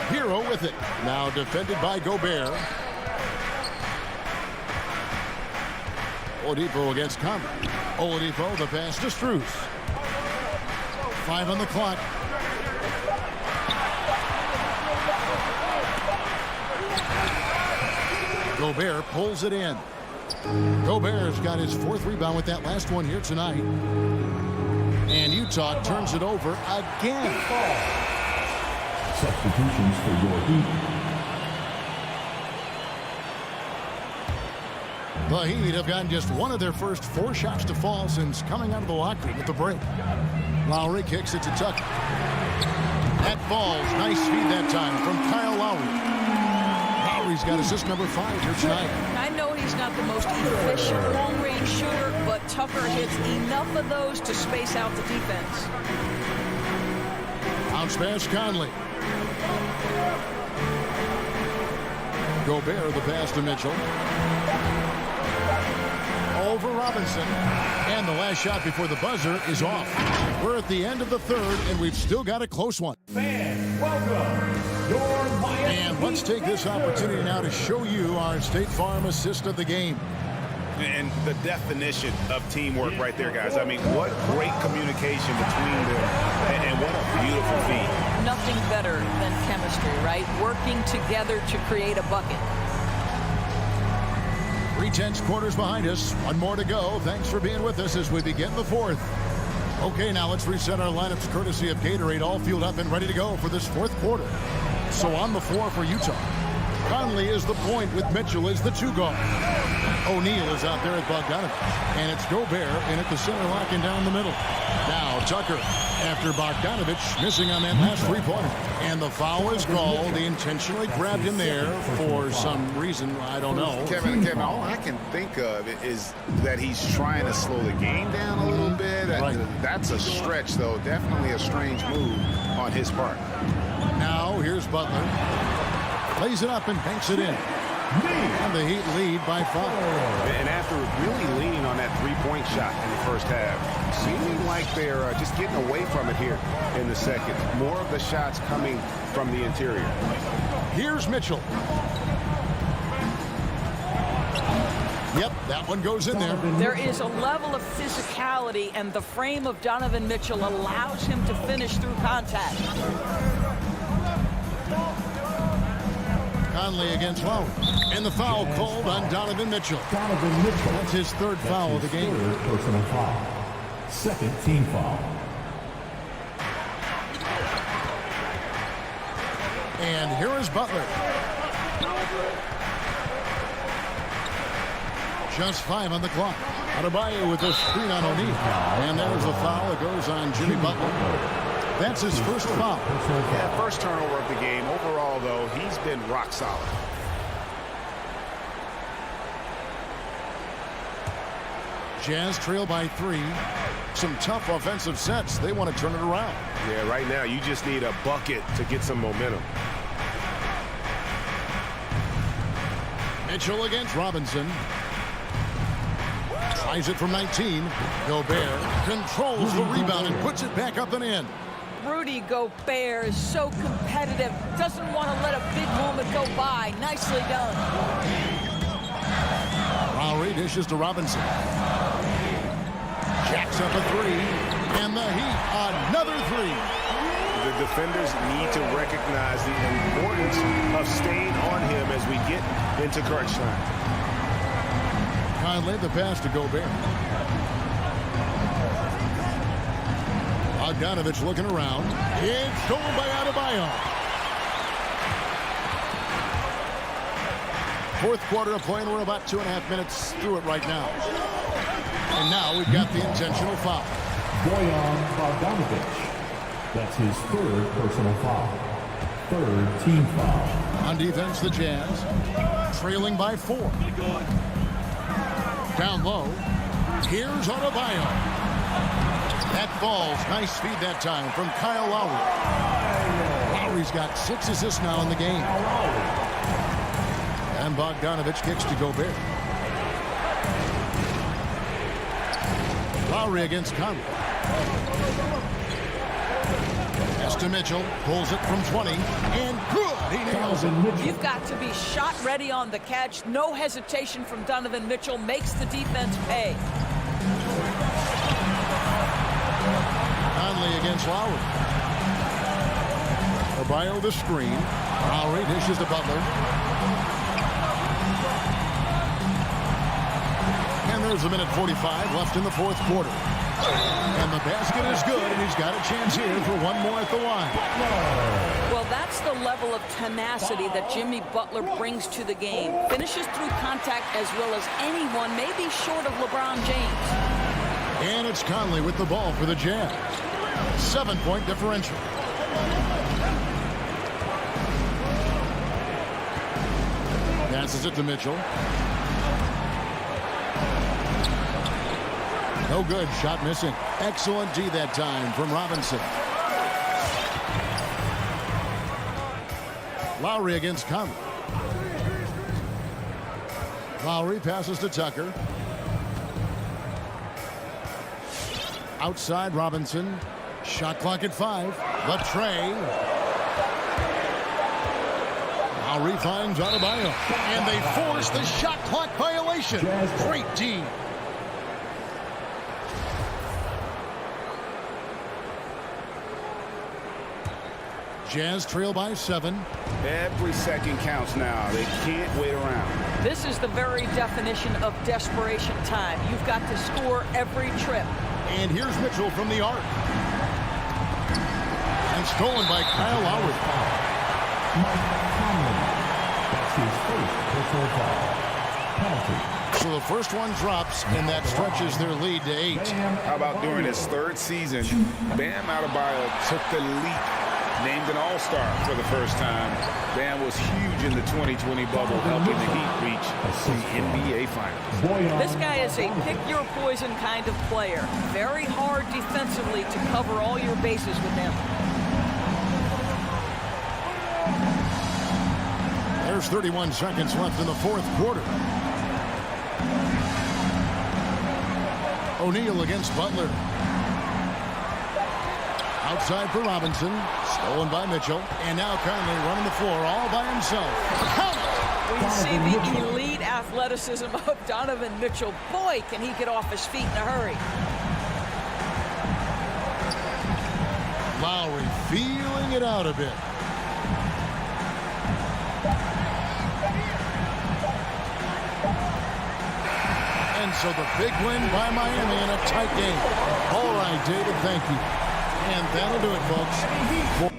Hero with it. Now defended by Gobert. Oladipo against Conley. Oladipo, the pass to Strus. 5 on the clock. Gobert pulls it in. Gobert's got his 4th rebound with that last one here tonight. And Utah turns it over again. Substitutions for your Heat. The Heat have gotten just one of their first 4 shots to fall since coming out of the locker room at the break. Lowry kicks it to Tucker. That falls. Nice feed that time from Kyle Lowry. Lowry's got assist number 5 here tonight. I know he's not the most efficient long-range shooter, but Tucker hits enough of those to space out the defense. Bounce pass Conley. Gobert the pass to Mitchell. Over Robinson. And the last shot before the buzzer is off. We're at the end of the third, and we've still got a close one. Fans, welcome your Miami. And let's take this opportunity now to show you our State Farm assist of the game. And the definition of teamwork right there, guys. I mean, what great communication between them, and what a beautiful feat. Nothing better than chemistry, right? Working together to create a bucket. 3/10 quarters behind us. One more to go. Thanks for being with us as we begin the fourth. Okay, now let's reset our lineups courtesy of Gatorade, all fueled up and ready to go for this fourth quarter. So on the floor for Utah, Conley is the point with Mitchell as the 2 guard. O'Neal is out there at Bogdanovich. And it's Gobert in at the center, locking down the middle. Now Tucker after Bogdanovich missing on that last 3-pointer. And the foul is called. He intentionally grabbed him there for some reason. I don't know. Kevin, all I can think of is that he's trying to slow the game down a little bit. Right. That's a stretch, though. Definitely a strange move on his part. Now here's Butler. Lays it up and banks it in. And the Heat lead by 5. And after really leaning on that 3-point shot in the first half, seeming like they're just getting away from it here in the second. More of the shots coming from the interior. Here's Mitchell. Yep, that one goes in there. There is a level of physicality, and the frame of Donovan Mitchell allows him to finish through contact. Conley against Lowry. And the foul called on Donovan Mitchell. That's his 3rd foul of the game. Personal foul. 2nd team foul. And here is Butler. Just 5 on the clock. Adebayo with a screen on O'Neal. And there's the foul. It goes on Jimmy Butler. That's his first foul. Yeah, first turnover of the game. Overall, though, he's been rock solid. Jazz trail by 3. Some tough offensive sets. They want to turn it around. Yeah, right now you just need a bucket to get some momentum. Mitchell against Robinson. Tries it from 19. Gobert controls the rebound and puts it back up and in. Rudy Gobert is so competitive, doesn't want to let a big moment go by. Nicely done. Lowry dishes to Robinson. Jacks up a 3. And the Heat, another 3. The defenders need to recognize the importance of staying on him as we get into crunch time. Conley the pass to Gobert. Bogdanovich looking around. It's stolen by Adebayo. 4th quarter of play, and we're about 2.5 minutes through it right now. And now we've got the intentional foul. Bojan Bogdanovich. That's his 3rd personal foul. 3rd team foul. On defense, the Jazz trailing by 4. Down low. Here's Adebayo. That falls. Nice feed that time from Kyle Lowry. Lowry's got 6 assists now in the game. And Bogdanovich kicks to Gobert. Lowry against Conley. Pass to Mitchell. Pulls it from 20. And good. He nails it. You've got to be shot ready on the catch. No hesitation from Donovan Mitchell. Makes the defense pay. Conley against Lowry. Adebayo the screen. Lowry dishes to Butler. And there's a minute 45 left in the 4th quarter. And the basket is good, and he's got a chance here for one more at the line. Well, that's the level of tenacity that Jimmy Butler brings to the game. Finishes through contact as well as anyone, maybe short of LeBron James. And it's Conley with the ball for the Jazz. 7-point differential. Passes it to Mitchell. No good. Shot missing. Excellent D that time from Robinson. Lowry against Conley. Lowry passes to Tucker. Outside Robinson. Shot clock at 5. The tray. Lowry finds Adebayo. And they force the shot clock violation. Great D. Jazz trail by 7. Every second counts now. They can't wait around. This is the very definition of desperation time. You've got to score every trip. And here's Mitchell from the arc. And stolen by Kyle Lowry. That's his first personal foul. Penalty. So the first one drops, and that stretches their lead to 8. How about during his 3rd season, Bam Adebayo took the leap. Named an all-star for the first time. Bam was huge in the 2020 bubble, helping the Heat reach the NBA Finals. This guy is a pick-your-poison kind of player. Very hard defensively to cover all your bases with him. There's 31 seconds left in the 4th quarter. O'Neal against Butler. Outside for Robinson. Stolen by Mitchell. And now Conley running the floor all by himself. We see the elite athleticism of Donovan Mitchell. Boy, can he get off his feet in a hurry. Lowry feeling it out a bit. And so the big win by Miami in a tight game. All right, David, thank you. And that'll do it, folks.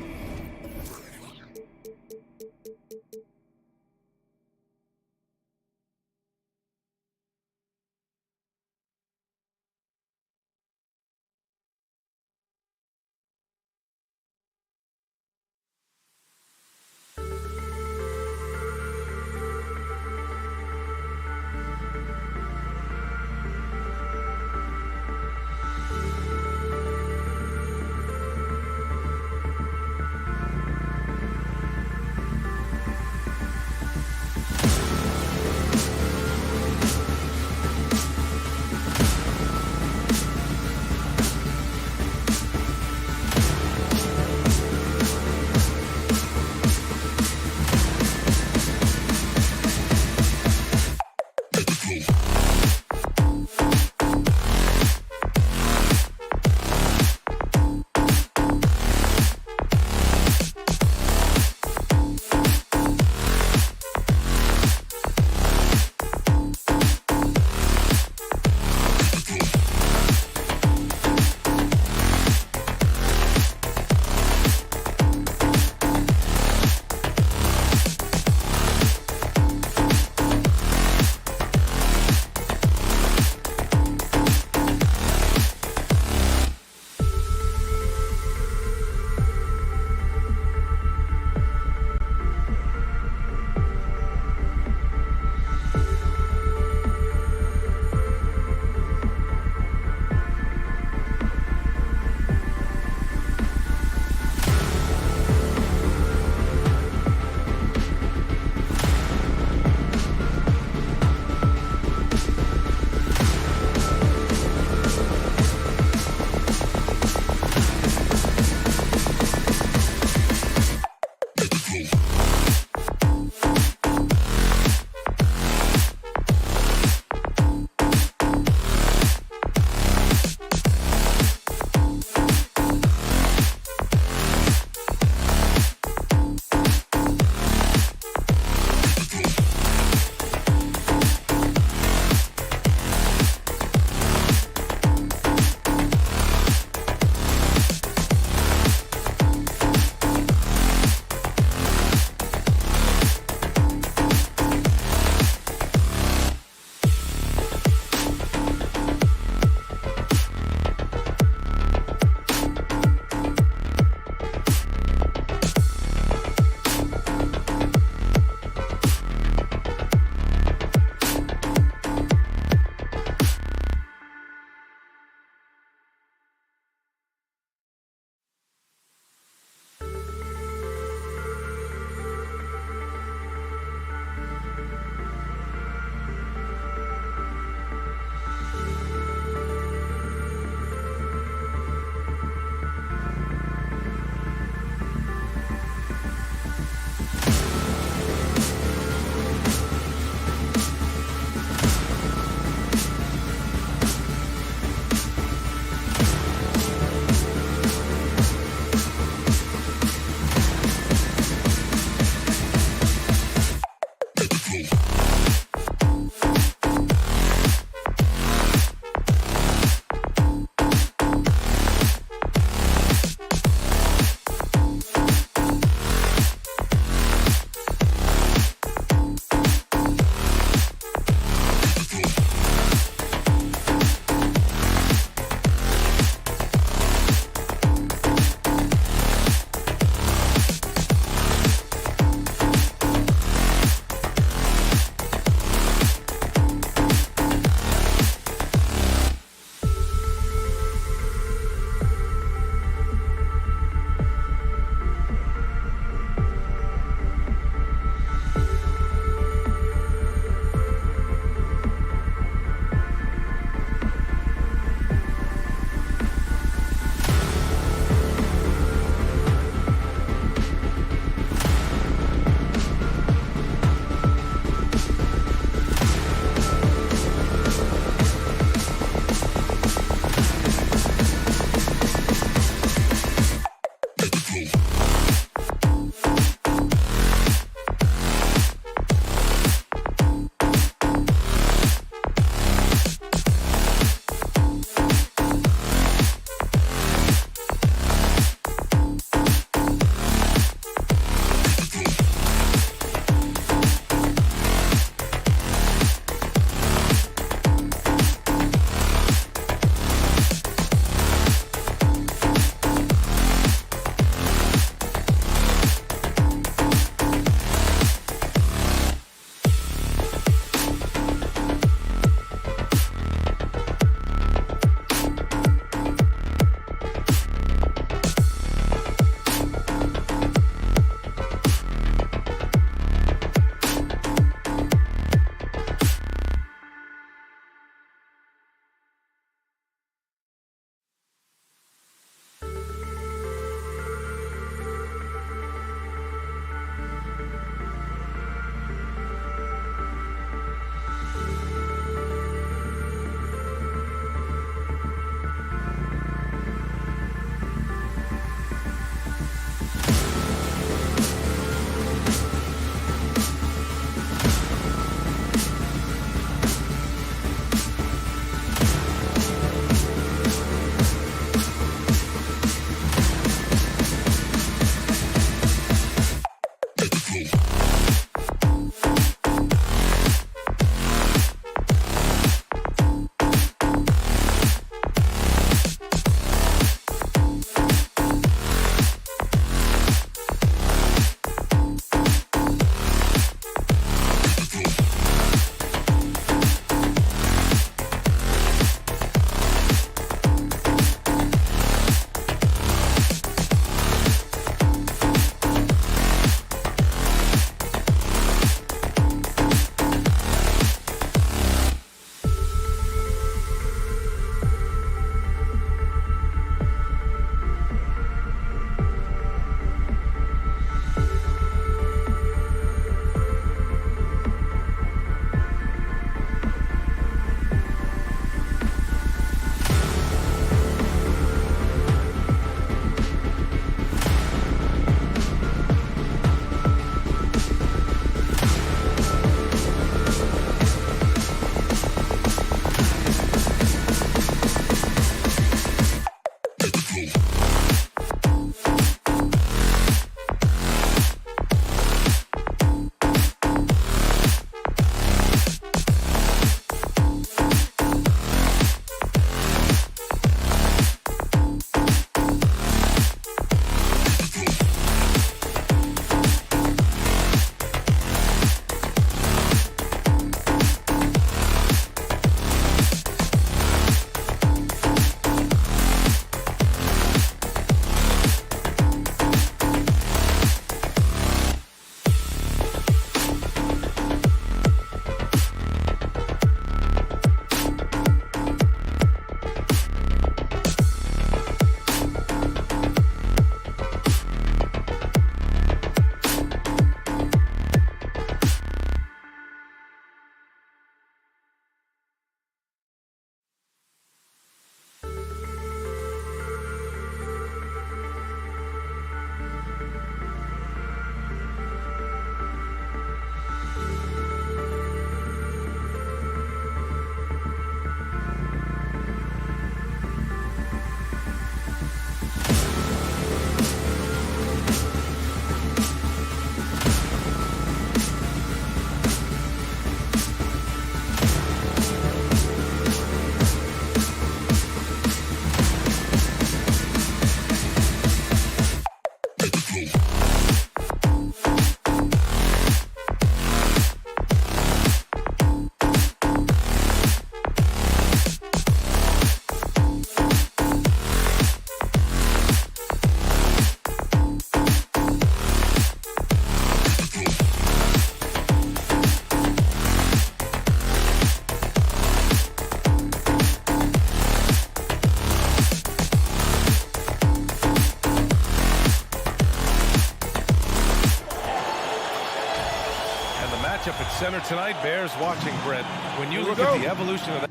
center tonight bears watching, Brent. When you look at the evolution of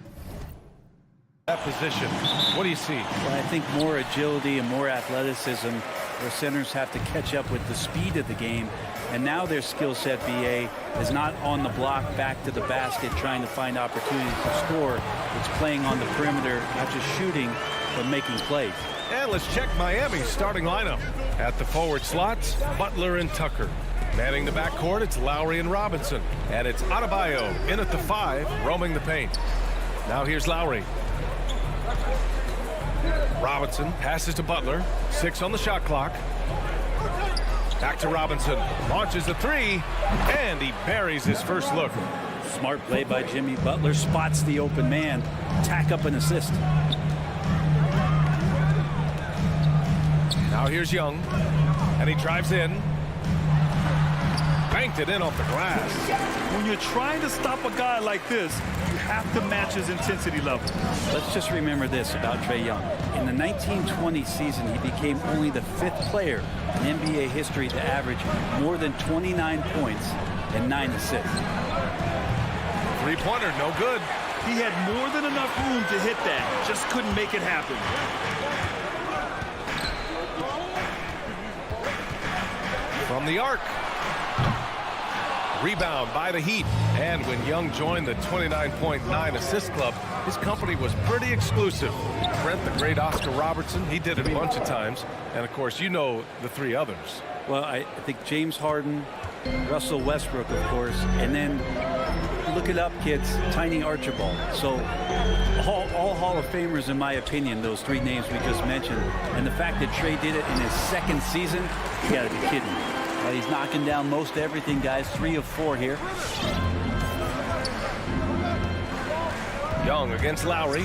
that position, what do you see? Well, I think more agility and more athleticism where centers have to catch up with the speed of the game. And now their skill set, BA, is not on the block back to the basket trying to find opportunities to score. It's playing on the perimeter, not just shooting, but making plays. And let's check Miami's starting lineup. At the forward slots, Butler and Tucker. Manning the backcourt, it's Lowry and Robinson. And it's Adebayo in at the 5, roaming the paint. Now here's Lowry. Robinson passes to Butler. 6 on the shot clock. Back to Robinson. Launches a 3, and he buries his first look. Smart play by Jimmy. Butler spots the open man. Tack up an assist. Now here's Young, and he drives in. Banked it in off the glass. When you're trying to stop a guy like this, you have to match his intensity level. Let's just remember this about Trae Young. In the 1920 season, he became only the 5th player in NBA history to average more than 29 points and 9 assists. Three-pointer, no good. He had more than enough room to hit that, just couldn't make it happen. From the arc. Rebound by the Heat. And when Young joined the 29.9 assist club, his company was pretty exclusive. Brent, the great Oscar Robertson, he did it a bunch of times. And, of course, you know the 3 others. Well, I think James Harden, Russell Westbrook, of course, and then look it up, kids, Tiny Archibald. So all Hall of Famers, in my opinion, those 3 names we just mentioned. And the fact that Trae did it in his 2nd season, you got to be kidding me. He's knocking down most everything, guys. 3 of 4 here. Young against Lowry.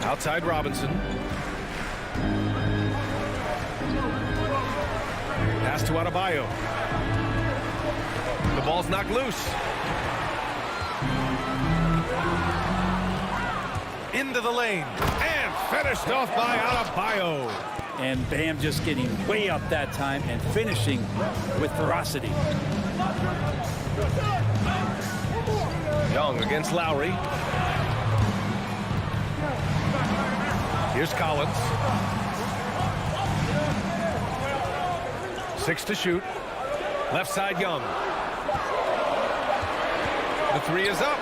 Outside Robinson. Pass to Adebayo. The ball's knocked loose. Into the lane. And finished off by Adebayo. And Bam just getting way up that time and finishing with ferocity. Young against Lowry. Here's Collins. 6 to shoot. Left side Young. The 3 is up.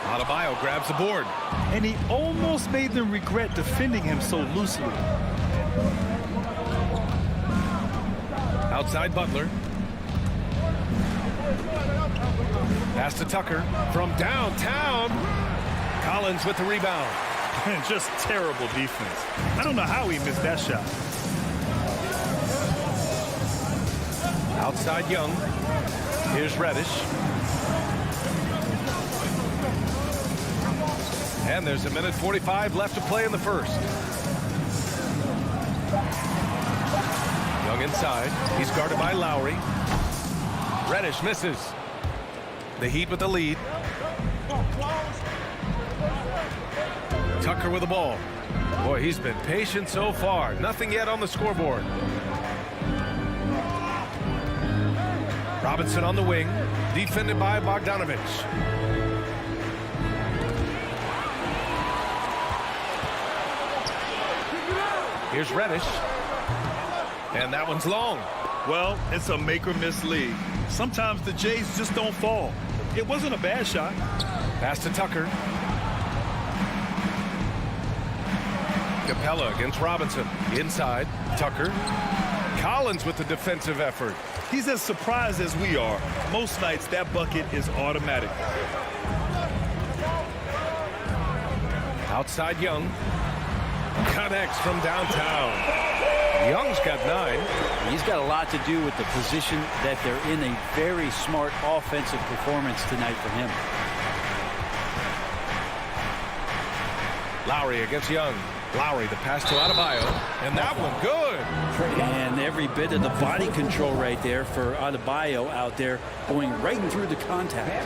Adebayo grabs the board. And he almost made them regret defending him so loosely. Outside Butler. Pass to Tucker from downtown. Collins with the rebound. Just terrible defense. I don't know how he missed that shot. Outside Young. Here's Reddish. And there's 1:45 left to play in the first. Young inside. He's guarded by Lowry. Reddish misses. The Heat with the lead. Tucker with the ball. Boy, he's been patient so far. Nothing yet on the scoreboard. Robinson on the wing. Defended by Bogdanovich. Here's Reddish. And that one's long. Well, it's a make-or-miss league. Sometimes the Jays just don't fall. It wasn't a bad shot. Pass to Tucker. Capella against Robinson. Inside. Tucker. Collins with the defensive effort. He's as surprised as we are. Most nights, that bucket is automatic. Outside Young. Connects from downtown. Young's got 9. He's got a lot to do with the position that they're in. A very smart offensive performance tonight for him. Lowry against Young. Lowry, the pass to Adebayo. And that one good. And every bit of the body control right there for Adebayo out there, going right through the contact.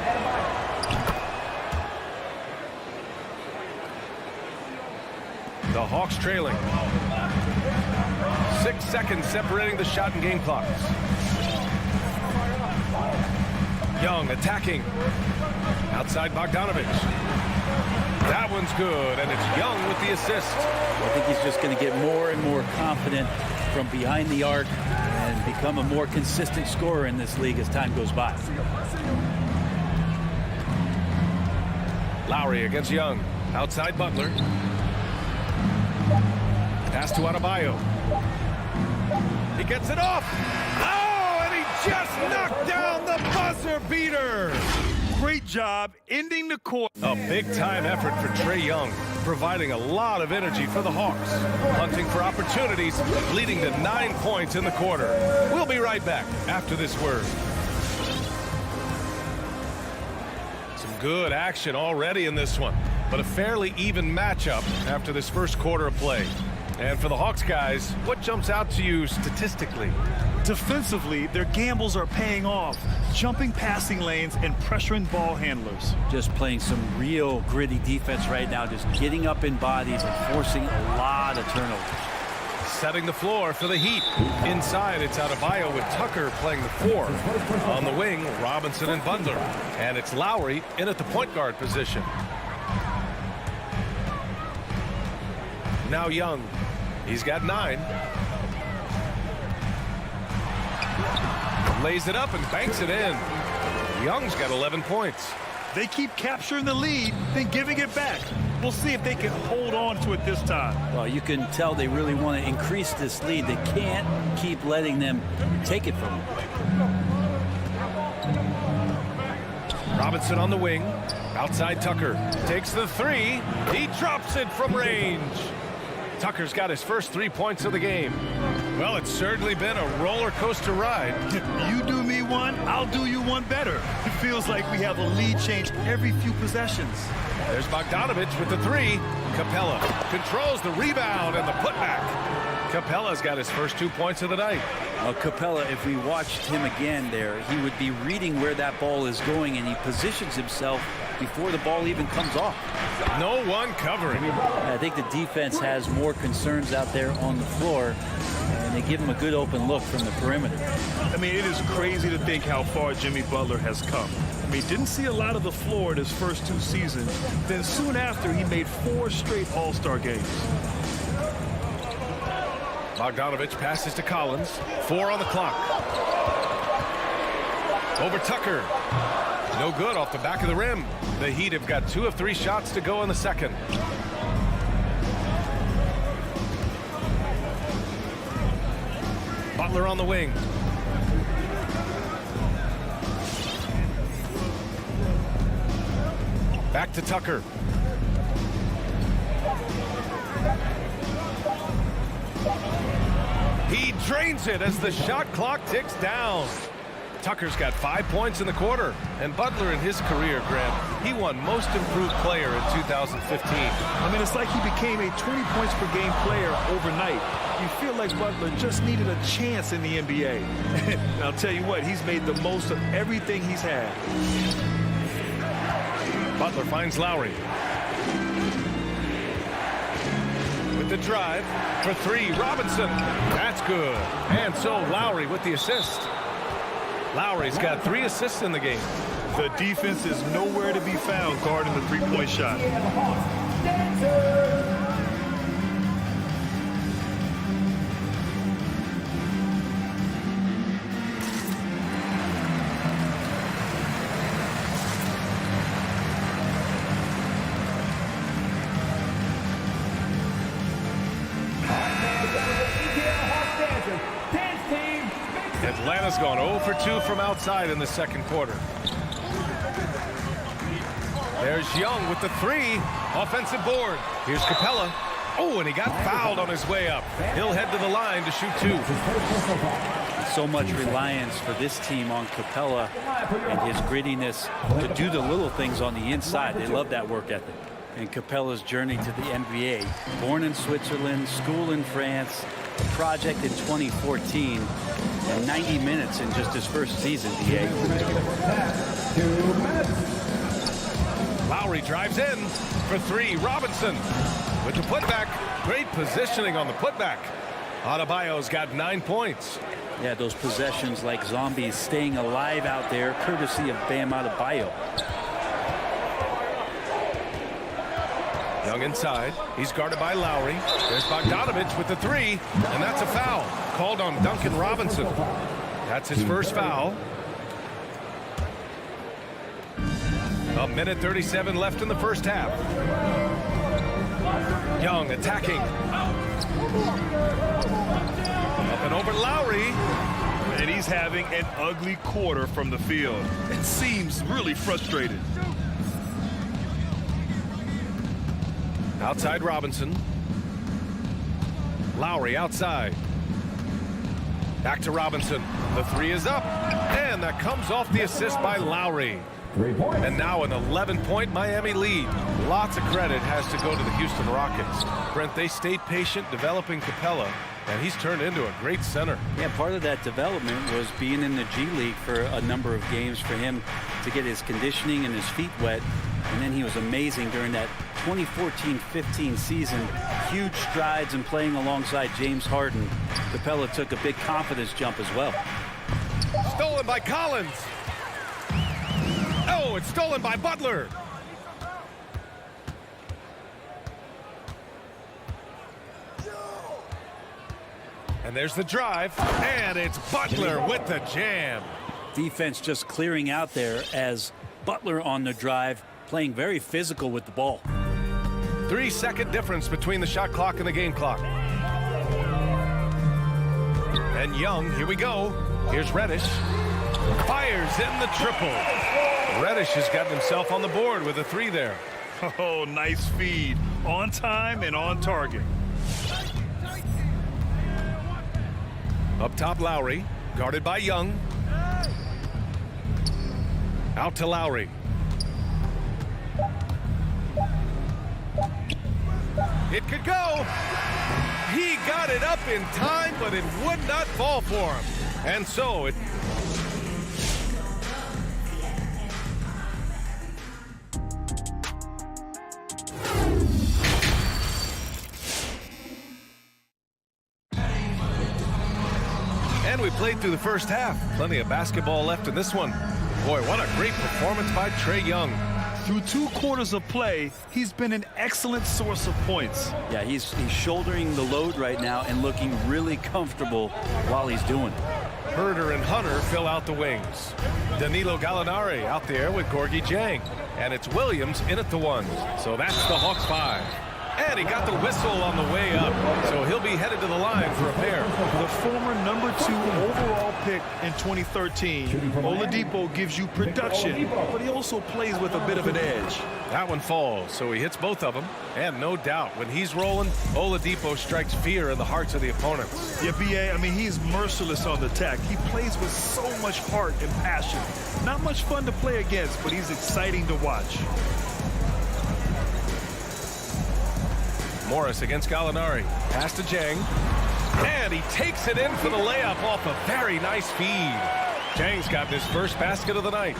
The Hawks trailing. 6 seconds separating the shot and game clocks. Young attacking. Outside Bogdanovich. That one's good, and it's Young with the assist. I think he's just going to get more and more confident from behind the arc and become a more consistent scorer in this league as time goes by. Lowry against Young. Outside Butler. Pass to Adebayo. He gets it off. Oh, and he just knocked down the buzzer beater. Great job ending the quarter. A big-time effort for Trae Young, providing a lot of energy for the Hawks. Hunting for opportunities, leading to 9 points in the quarter. We'll be right back after this word. Some good action already in this one, but a fairly even matchup after this first quarter of play. And for the Hawks guys, what jumps out to you statistically? Defensively, their gambles are paying off. Jumping passing lanes and pressuring ball handlers. Just playing some real gritty defense right now, just getting up in bodies and forcing a lot of turnovers. Setting the floor for the Heat. Inside, it's Adebayo with Tucker playing the 4. On the wing, Robinson and Butler. And it's Lowry in at the point guard position. Now Young. He's got 9. Lays it up and banks it in. Young's got 11 points. They keep capturing the lead, then giving it back. We'll see if they can hold on to it this time. Well, you can tell they really want to increase this lead. They can't keep letting them take it from them. Robinson on the wing. Outside Tucker. Takes the 3. He drops it from range. Tucker's got his first 3 points of the game. Well, it's certainly been a roller coaster ride. You do me one, I'll do you one better. It feels like we have a lead change every few possessions. There's Bogdanovich with the 3. Capella controls the rebound and the putback. Capella's got his first 2 points of the night. Capella, if we watched him again there, he would be reading where that ball is going, and he positions himself before the ball even comes off. No one covering. I think the defense has more concerns out there on the floor, and they give him a good open look from the perimeter. I mean, it is crazy to think how far Jimmy Butler has come. I mean, didn't see a lot of the floor in his first 2 seasons. Then soon after, he made 4 straight All-Star games. Bogdanovich passes to Collins. 4 on the clock. Over Tucker. No good off the back of the rim. The Heat have got 2 of 3 shots to go in the second. Butler on the wing. Back to Tucker. He drains it as the shot clock ticks down. Tucker's got 5 points in the quarter. And Butler in his career, Grant, he won Most Improved Player in 2015. I mean, it's like he became a 20 points per game player overnight. You feel like Butler just needed a chance in the NBA. And I'll tell you what, he's made the most of everything he's had. Butler finds Lowry. With the drive for 3, Robinson. That's good. And so Lowry with the assist. Lowry's got 3 assists in the game. The defense is nowhere to be found guarding the three-point shot. Atlanta's gone 0 for 2 from outside in the second quarter. There's Young with the 3. Offensive board. Here's Capella. Oh, and he got fouled on his way up. He'll head to the line to shoot 2. So much reliance for this team on Capella and his grittiness to do the little things on the inside. They love that work ethic. And Capella's journey to the NBA. Born in Switzerland, school in France, a project in 2014, and 90 minutes in just his first season, DA. Lowry drives in for 3. Robinson with the putback. Great positioning on the putback. Adebayo's got 9 points. Yeah, those possessions like zombies staying alive out there, courtesy of Bam Adebayo. Young inside. He's guarded by Lowry. There's Bogdanovich with the three, and that's a foul. Called on Duncan Robinson. That's his first foul. A minute 37 left in the first half. Young attacking. Up and over Lowry. And he's having an ugly quarter from the field. It seems really frustrated. Outside Robinson. Lowry outside. Back to Robinson. The three is up. And that comes off the assist by Lowry. And now an 11-point Miami lead. Lots of credit has to go to the Houston Rockets. Brent, they stayed patient developing Capella, and he's turned into a great center. Yeah, part of that development was being in the G League for a number of games for him to get his conditioning and his feet wet. And then he was amazing during that 2014-15 season. Huge strides in playing alongside James Harden. Capella took a big confidence jump as well. Stolen by Collins. Oh, it's stolen by Butler. And there's the drive, and it's Butler with the jam. Defense just clearing out there as Butler on the drive, playing very physical with the ball. 3-second difference between the shot clock and the game clock. And Young, here we go. Here's Reddish. Fires in the triple. Reddish has gotten himself on the board with a three there. Oh, nice feed. On time and on target. Up top, Lowry. Guarded by Young. Out to Lowry. It could go. He got it up in time, but it would not fall for him. And so it... And we played through the first half. Plenty of basketball left in this one. Boy, what a great performance by Trae Young. Through 2 quarters of play, he's been an excellent source of points. Yeah, he's shouldering the load right now and looking really comfortable while he's doing it. Herder and Hunter fill out the wings. Danilo Gallinari out there with Gorgie Jang. And it's Williams in at the one. So that's the Hawks 5. And he got the whistle on the way up. So he'll be headed to the line for a pair. The former number 2 overall pick in 2013, Oladipo gives you production, but he also plays with a bit of an edge. That one falls, so he hits both of them. And no doubt, when he's rolling, Oladipo strikes fear in the hearts of the opponents. Yeah, B.A., I mean, he's merciless on the attack. He plays with so much heart and passion. Not much fun to play against, but he's exciting to watch. Morris against Gallinari. Pass to Jang. And he takes it in for the layup off a very nice feed. Jang's got his first basket of the night.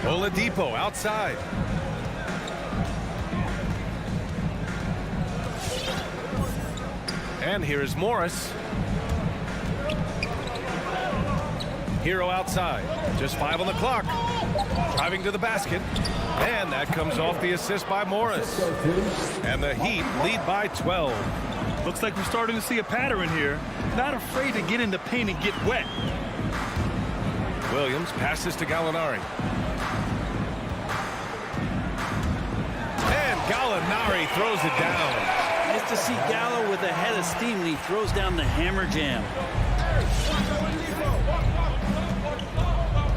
Oladipo outside. And here is Morris. Hero outside. Just 5 on the clock. Driving to the basket. And that comes off the assist by Morris. And the Heat lead by 12. Looks like we're starting to see a pattern here. Not afraid to get in the paint and get wet. Williams passes to Gallinari. And Gallinari throws it down. Nice to see Gallo with a head of steam. He throws down the hammer jam.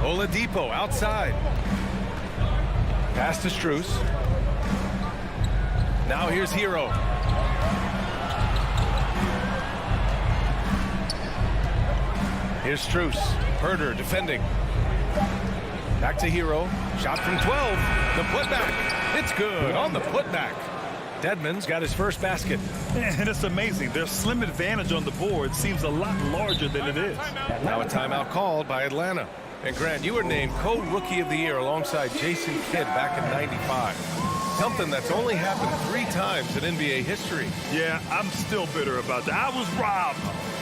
Oladipo outside. Pass to Strus. Now here's Hero. Here's Strus. Herder defending. Back to Hero. Shot from 12. The putback. It's good on the putback. Dedmon's got his first basket. And it's amazing. Their slim advantage on the board seems a lot larger than it is. Now a timeout called by Atlanta. And Grant, you were named co-rookie of the year alongside Jason Kidd back in '95. Something that's only happened 3 times in NBA history. Yeah, I'm still bitter about that. I was robbed.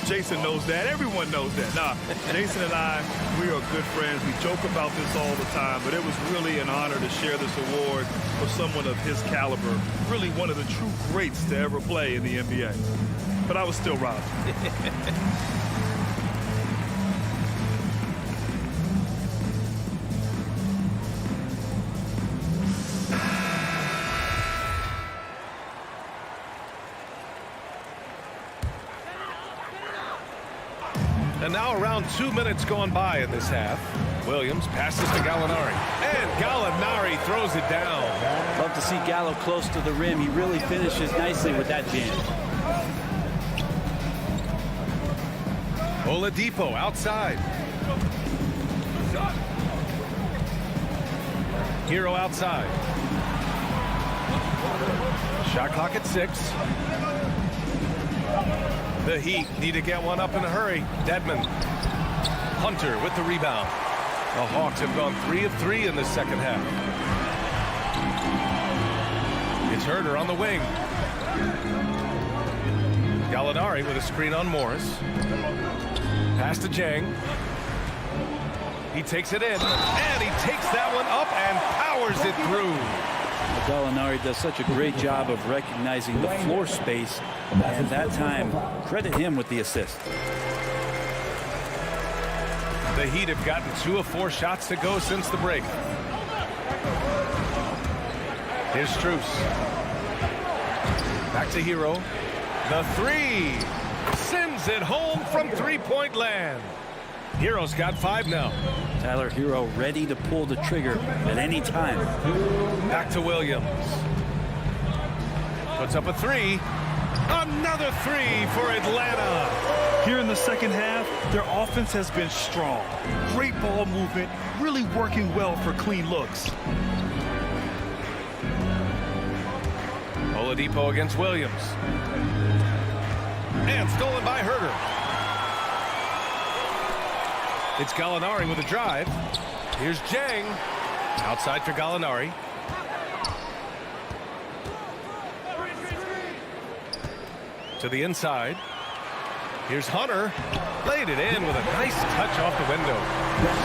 Jason knows that. Everyone knows that. Nah, Jason and I, we are good friends. We joke about this all the time, but it was really an honor to share this award with someone of his caliber. Really one of the true greats to ever play in the NBA. But I was still robbed. And now around 2 minutes gone by in this half. Williams passes to Gallinari. And Gallinari throws it down. Love to see Gallo close to the rim. He really finishes nicely with that jam. Oladipo outside. Hero outside. Shot clock at 6. The Heat need to get one up in a hurry. Dedmon. Hunter with the rebound. The Hawks have gone 3 of 3 in this second half. It's Herder on the wing. Gallinari with a screen on Morris. Pass to Jang. He takes it in, and he takes that one up and powers it through. Gallinari does such a great job of recognizing the floor space, and that time, credit him with the assist. The Heat have gotten 2 of 4 shots to go since the break. Here's Strus. Back to Hero. The 3. Sends it home from three-point land. Hero's got 5 now. Tyler Hero ready to pull the trigger at any time. Back to Williams. Puts up a 3. Another 3 for Atlanta. Here in the second half, their offense has been strong. Great ball movement, really working well for clean looks. Oladipo against Williams. And stolen by Herder. It's Gallinari with a drive. Here's Jang. Outside for Gallinari. To the inside. Here's Hunter. Laid it in with a nice touch off the window.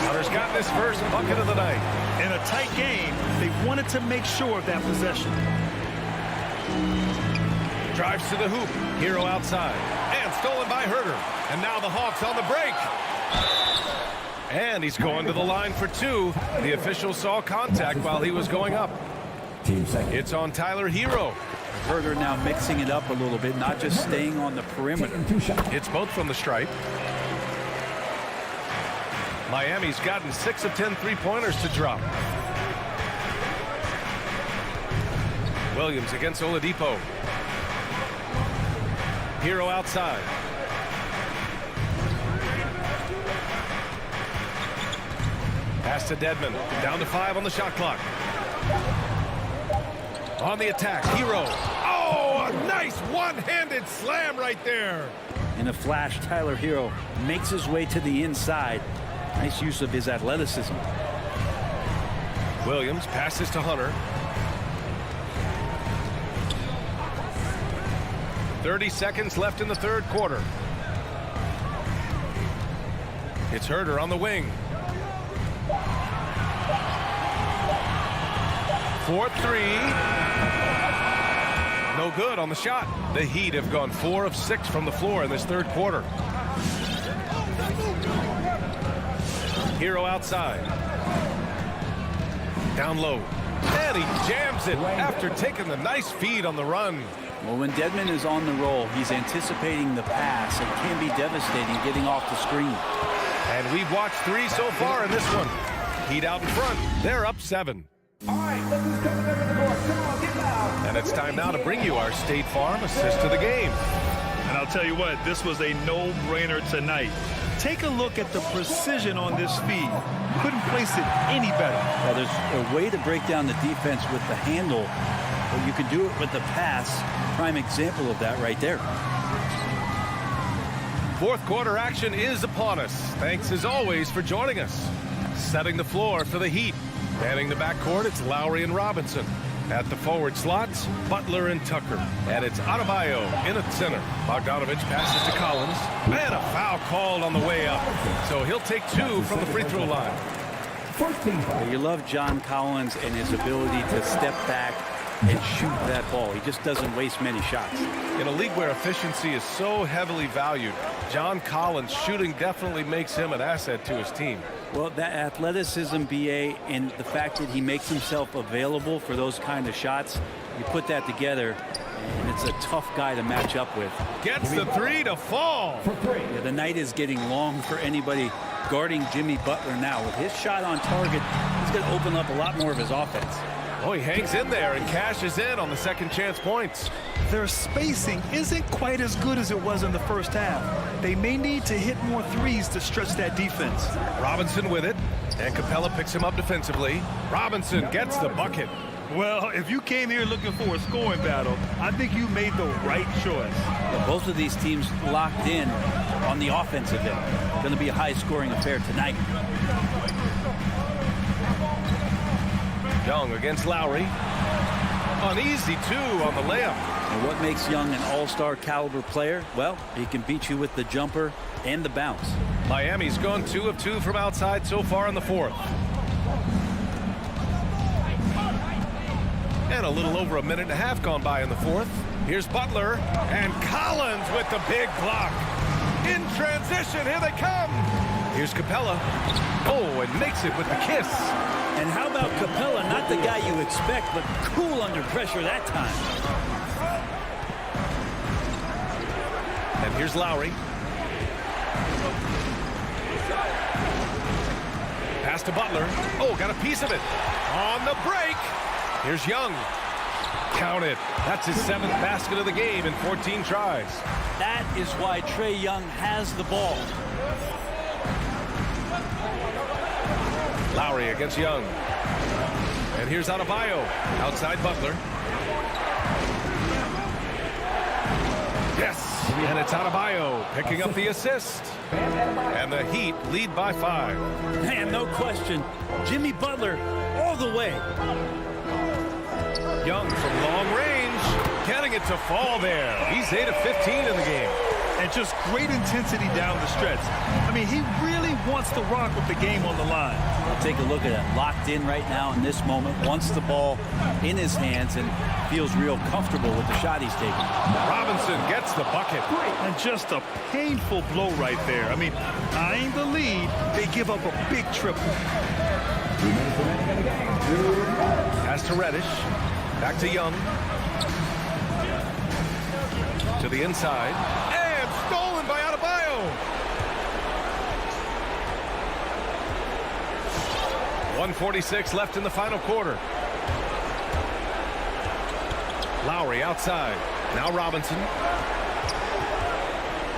Hunter's got this first bucket of the night. In a tight game, they wanted to make sure of that possession. Drives to the hoop. Hero outside. And stolen by Herder. And now the Hawks on the break. And he's going to the line for 2. The official saw contact while he was going up. It's on Tyler Hero. Herder now mixing it up a little bit, not just staying on the perimeter. It's both from the stripe. Miami's gotten 6 of 10 three-pointers to drop. Williams against Oladipo. Hero outside. Pass to Dedmon. Down to 5 on the shot clock. On the attack, Hero. Oh, a nice one-handed slam right there. In a flash, Tyler Hero makes his way to the inside. Nice use of his athleticism. Williams passes to Hunter. 30 seconds left in the third quarter. It's Herder on the wing. 4-3. No good on the shot. The Heat have gone 4 of 6 from the floor in this third quarter. Hero outside. Down low. And he jams it after taking the nice feed on the run. Well, when Dedmon is on the roll, he's anticipating the pass. It can be devastating getting off the screen. And we've watched 3 so far in this one. Heat out in front. They're up 7. All right, look who's coming over the court. Come on, get loud. And it's time now to bring you our State Farm assist to the game. And I'll tell you what, this was a no-brainer tonight. Take a look at the precision on this feed. Couldn't place it any better. Well, there's a way to break down the defense with the handle, but you can do it with the pass. Prime example of that right there. Fourth quarter action is upon us. Thanks as always for joining us. Setting the floor for the Heat. Manning the backcourt, it's Lowry and Robinson. At the forward slots, Butler and Tucker. And it's Adebayo in at center. Bogdanovich passes to Collins. And a foul called on the way up. So he'll take 2 from the free throw line. You love John Collins and his ability to step back and shoot that ball. He just doesn't waste many shots. In a league where efficiency is so heavily valued, John Collins shooting definitely makes him an asset to his team. Well, that athleticism, BA, and the fact that he makes himself available for those kind of shots, you put that together, and it's a tough guy to match up with. Gets the 3 to fall. Yeah, the night is getting long for anybody guarding Jimmy Butler now. With his shot on target, he's going to open up a lot more of his offense. Oh, he hangs in there and cashes in on the second chance points. Their spacing isn't quite as good as it was in the first half. They may need to hit more threes to stretch that defense. Robinson with it, and Capella picks him up defensively. Robinson gets the bucket. Well, if you came here looking for a scoring battle, I think you made the right choice. Well, both of these teams locked in on the offensive end. Going to be a high-scoring affair tonight. Young against Lowry. An easy 2 on the layup. And what makes Young an all-star caliber player? Well, he can beat you with the jumper and the bounce. Miami's gone 2 of 2 from outside so far in the 4th. And a little over a minute and a half gone by in the 4th. Here's Butler and Collins with the big block. In transition, here they come. Here's Capella. Oh, and makes it with the kiss. And how about Capella, not the guy you expect, but cool under pressure that time. And here's Lowry. Pass to Butler. Oh, got a piece of it. On the break. Here's Young. Count it. That's his 7th basket of the game in 14 tries. That is why Trae Young has the ball. Lowry against Young. And here's Adebayo. Outside Butler. Yes. And it's Adebayo picking up the assist. And the Heat lead by 5. Man, no question. Jimmy Butler all the way. Young from long range. Getting it to fall there. He's 8 of 15 in the game. And just great intensity down the stretch. I mean, he really wants to rock with the game on the line. I'll take a look at it. Locked in right now in this moment. Wants the ball in his hands and feels real comfortable with the shot he's taking. Robinson gets the bucket. And just a painful blow right there. I mean, eyeing the lead, they give up a big triple. Pass to Reddish. Back to Young. To the inside. And stolen by Adebayo. 1:46 left in the final quarter. Lowry outside. Now Robinson.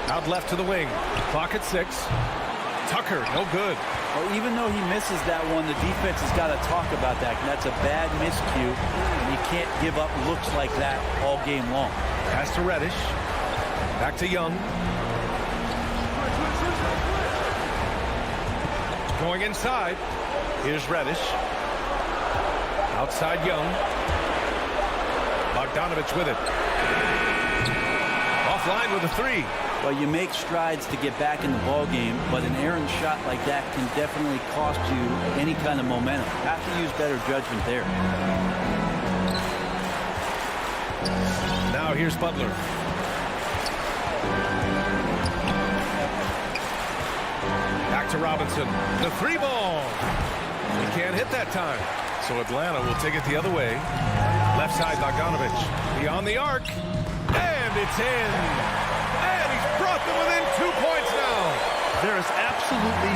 Out left to the wing. Clock at 6. Tucker, no good. Well, even though he misses that one, the defense has got to talk about that. And that's a bad miscue. And you can't give up looks like that all game long. Pass to Reddish. Back to Young. Going inside. Here's Reddish. Outside Young. Bogdanovich with it. Offline with a 3. Well, you make strides to get back in the ball game, but an errant shot like that can definitely cost you any kind of momentum. Have to use better judgment there. Now here's Butler. Back to Robinson. The 3 ball. He can't hit that time. So Atlanta will take it the other way. Left side, Bogdanovich. Beyond the arc. And it's in. And he's brought them within 2 points now. There is absolutely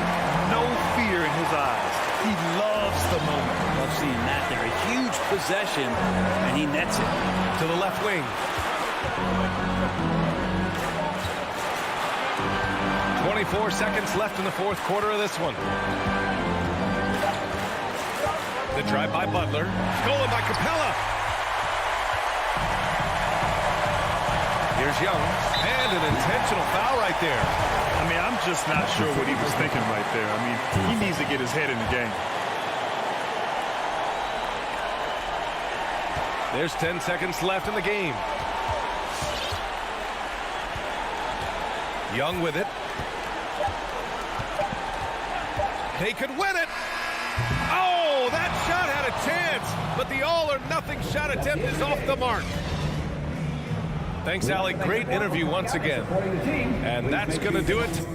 no fear in his eyes. He loves the moment. Love seeing that there. A huge possession, and he nets it. To the left wing. 24 seconds left in the 4th quarter of this one. The drive by Butler. Stolen by Capella. Here's Young. And an intentional foul right there. I mean, I'm just not sure what he was thinking right there. I mean, he needs to get his head in the game. There's 10 seconds left in the game. Young with it. They could win it. Oh, that shot had a chance, but the all-or-nothing shot attempt is off the mark. Thanks, Allie. Great interview once again. And that's going to do it.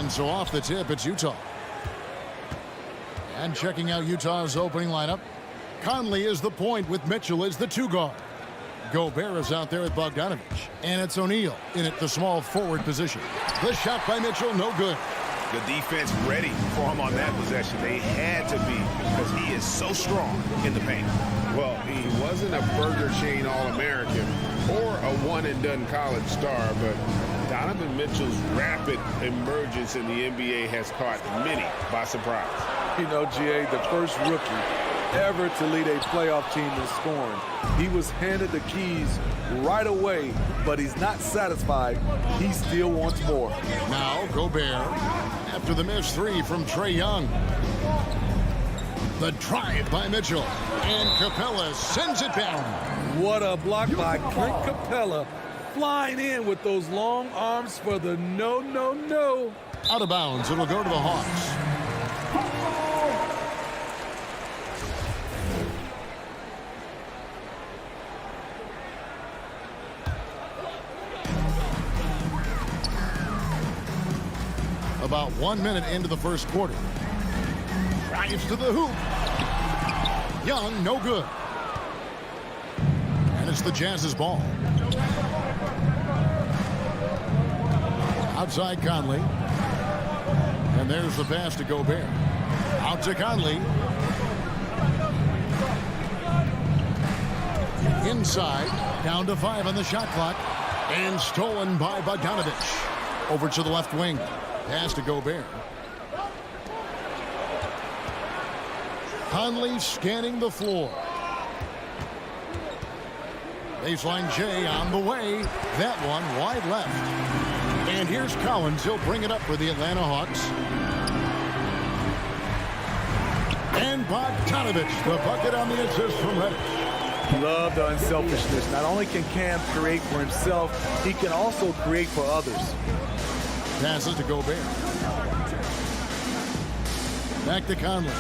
And so off the tip, it's Utah. And checking out Utah's opening lineup, Conley is the point with Mitchell as the 2 guard. Gobert is out there with Bogdanovich. And it's O'Neal in at the small forward position. The shot by Mitchell, no good. The defense ready for him on that possession. They had to be because he is so strong in the paint. Well, he wasn't a Burger Chain All-American or a one-and-done college star, but Donovan Mitchell's rapid emergence in the NBA has caught many by surprise. You know, GA, the first rookie ever to lead a playoff team in scoring. He was handed the keys right away, but he's not satisfied. He still wants more. Now Gobert after the missed 3 from Trae Young. The drive by Mitchell. And Capella sends it down. What a block by Clint Capella. Flying in with those long arms for the no. Out of bounds. It'll go to the Hawks. About 1 minute into the first quarter. Drives to the hoop. Young, no good. And it's the Jazz's ball. Outside Conley. And there's the pass to Gobert. Out to Conley. Inside. Down to 5 on the shot clock. And stolen by Bogdanovich. Over to the left wing. Pass to Gobert. Conley scanning the floor. Baseline J on the way. That one wide left. And here's Collins. He'll bring it up for the Atlanta Hawks. And Bogdanovich, the bucket on the assist from Reddish. Love the unselfishness. Not only can Cam create for himself, he can also create for others. Passes to Gobert. Back to Conley.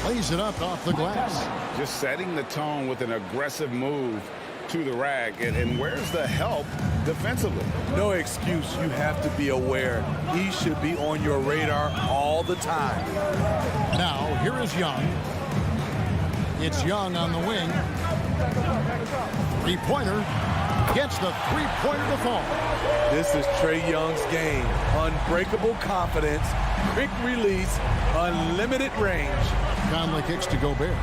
Plays it up off the glass. Just setting the tone with an aggressive move to the rack. And where's the help defensively? No excuse. You have to be aware. He should be on your radar all the time. Now, here is Young. It's Young on the wing. Three-pointer. Gets the three-pointer to fall. This is Trae Young's game. Unbreakable confidence, quick release, unlimited range. Conley kicks to Gobert.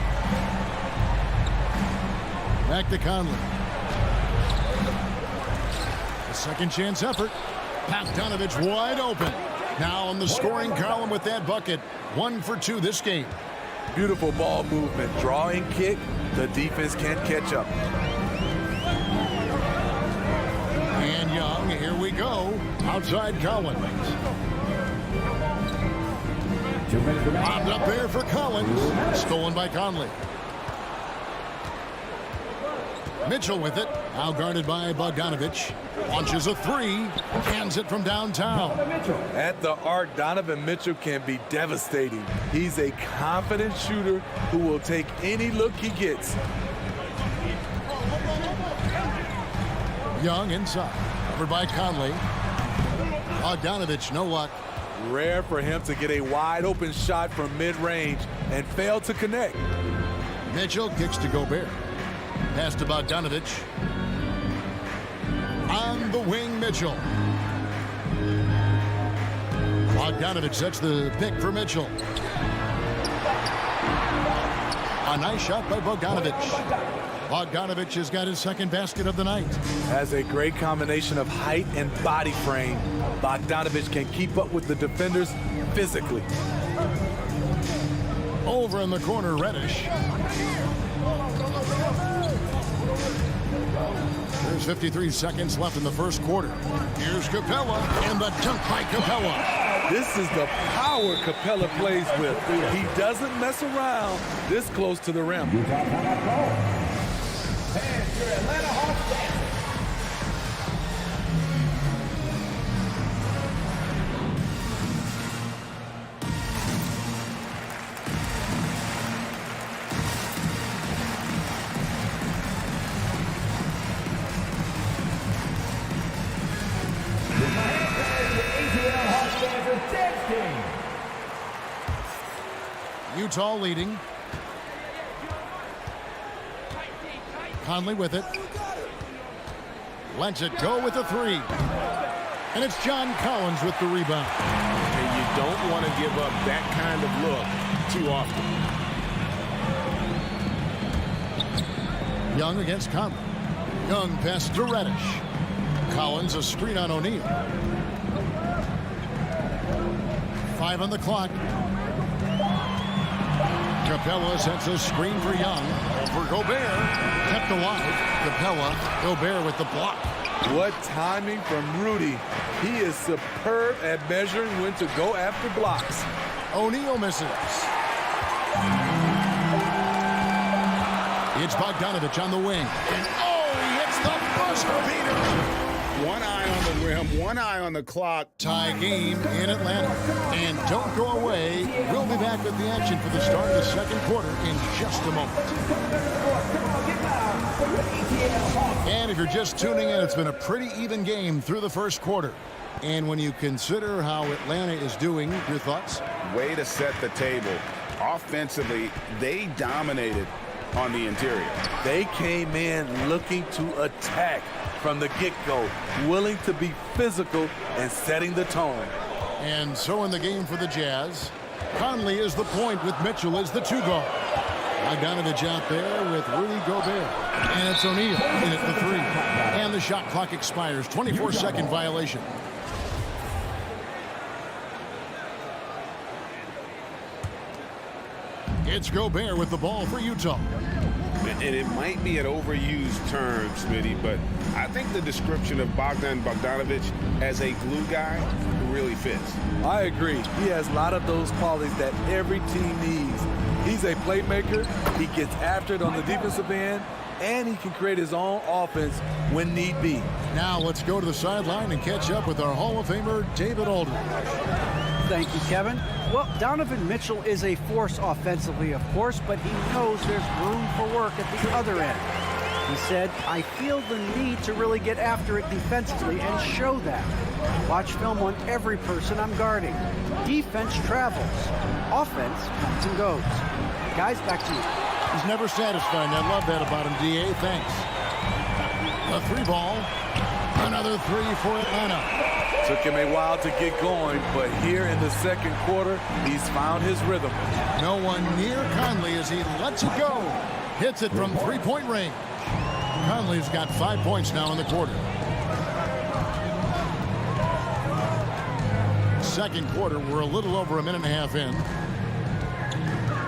Back to Conley. A second chance effort. Bogdanovich wide open. Now on the scoring column with that bucket. 1 for 2 this game. Beautiful ball movement. Drawing kick. The defense can't catch up. And Young, here we go. Outside Collins. Bobbed up there for Collins. Stolen by Conley. Mitchell with it. Now guarded by Bogdanovich. Launches a 3. Hands it from downtown. At the arc, Donovan Mitchell can be devastating. He's a confident shooter who will take any look he gets. Young inside. Covered by Conley. Bogdanovich, no luck. Rare for him to get a wide open shot from mid-range and fail to connect. Mitchell kicks to Gobert. Pass to Bogdanovich. On the wing, Mitchell. Bogdanovich sets the pick for Mitchell. A nice shot by Bogdanovich. Bogdanovich has got his second basket of the night. Has a great combination of height and body frame. Bogdanovich can keep up with the defenders physically. Over in the corner, Reddish. There's 53 seconds left in the first quarter. Here's Capella, and the dunk by Capella. This is the power Capella plays with. He doesn't mess around this close to the rim. And your Atlanta Hawks dancing. Utah leading. Conley with it. Lets it go with a three. And it's John Collins with the rebound. And you don't want to give up that kind of look too often. Young against Conley. Young passes to Reddish. Collins a screen on O'Neal. 5 on the clock. Capella sets a screen for Young. For Gobert. Kept alive. Capella. Gobert with the block. What timing from Rudy. He is superb at measuring when to go after blocks. O'Neal misses. It's Bogdanovich on the wing. And he hits the buzzer beater. One eye on the rim, one eye on the clock. Tie game in Atlanta. And don't go away. We'll be back with the action for the start of the second quarter in just a moment. And if you're just tuning in, it's been a pretty even game through the first quarter. And when you consider how Atlanta is doing, your thoughts? Way to set the table. Offensively, they dominated on the interior. They came in looking to attack from the get-go, willing to be physical and setting the tone. And so in the game for the Jazz, Conley is the point with Mitchell as the 2-guard. Bogdanovich out there with Rudy Gobert. And it's O'Neal in at the 3. And the shot clock expires. 24-second violation. It's Gobert with the ball for Utah. And it might be an overused term, Smitty, but I think the description of Bogdanovich as a glue guy really fits. I agree. He has a lot of those qualities that every team needs. He's a playmaker. He gets after it on the defensive end, and he can create his own offense when need be. Now let's go to the sideline and catch up with our Hall of Famer, David Aldridge. Thank you, Kevin. Well, Donovan Mitchell is a force offensively, of course, but he knows there's room for work at the other end. He said, I feel the need to really get after it defensively and show that. Watch film on every person I'm guarding. Defense travels. Offense comes and goes. Guys, back to you. He's never satisfied, and I love that about him, D.A. Thanks. A 3-ball. Another 3 for Atlanta. Took him a while to get going, but here in the second quarter, he's found his rhythm. No one near Conley as he lets it go. Hits it from 3-point range. Conley's got 5 points now in the quarter. Second quarter, we're a little over a minute and a half in.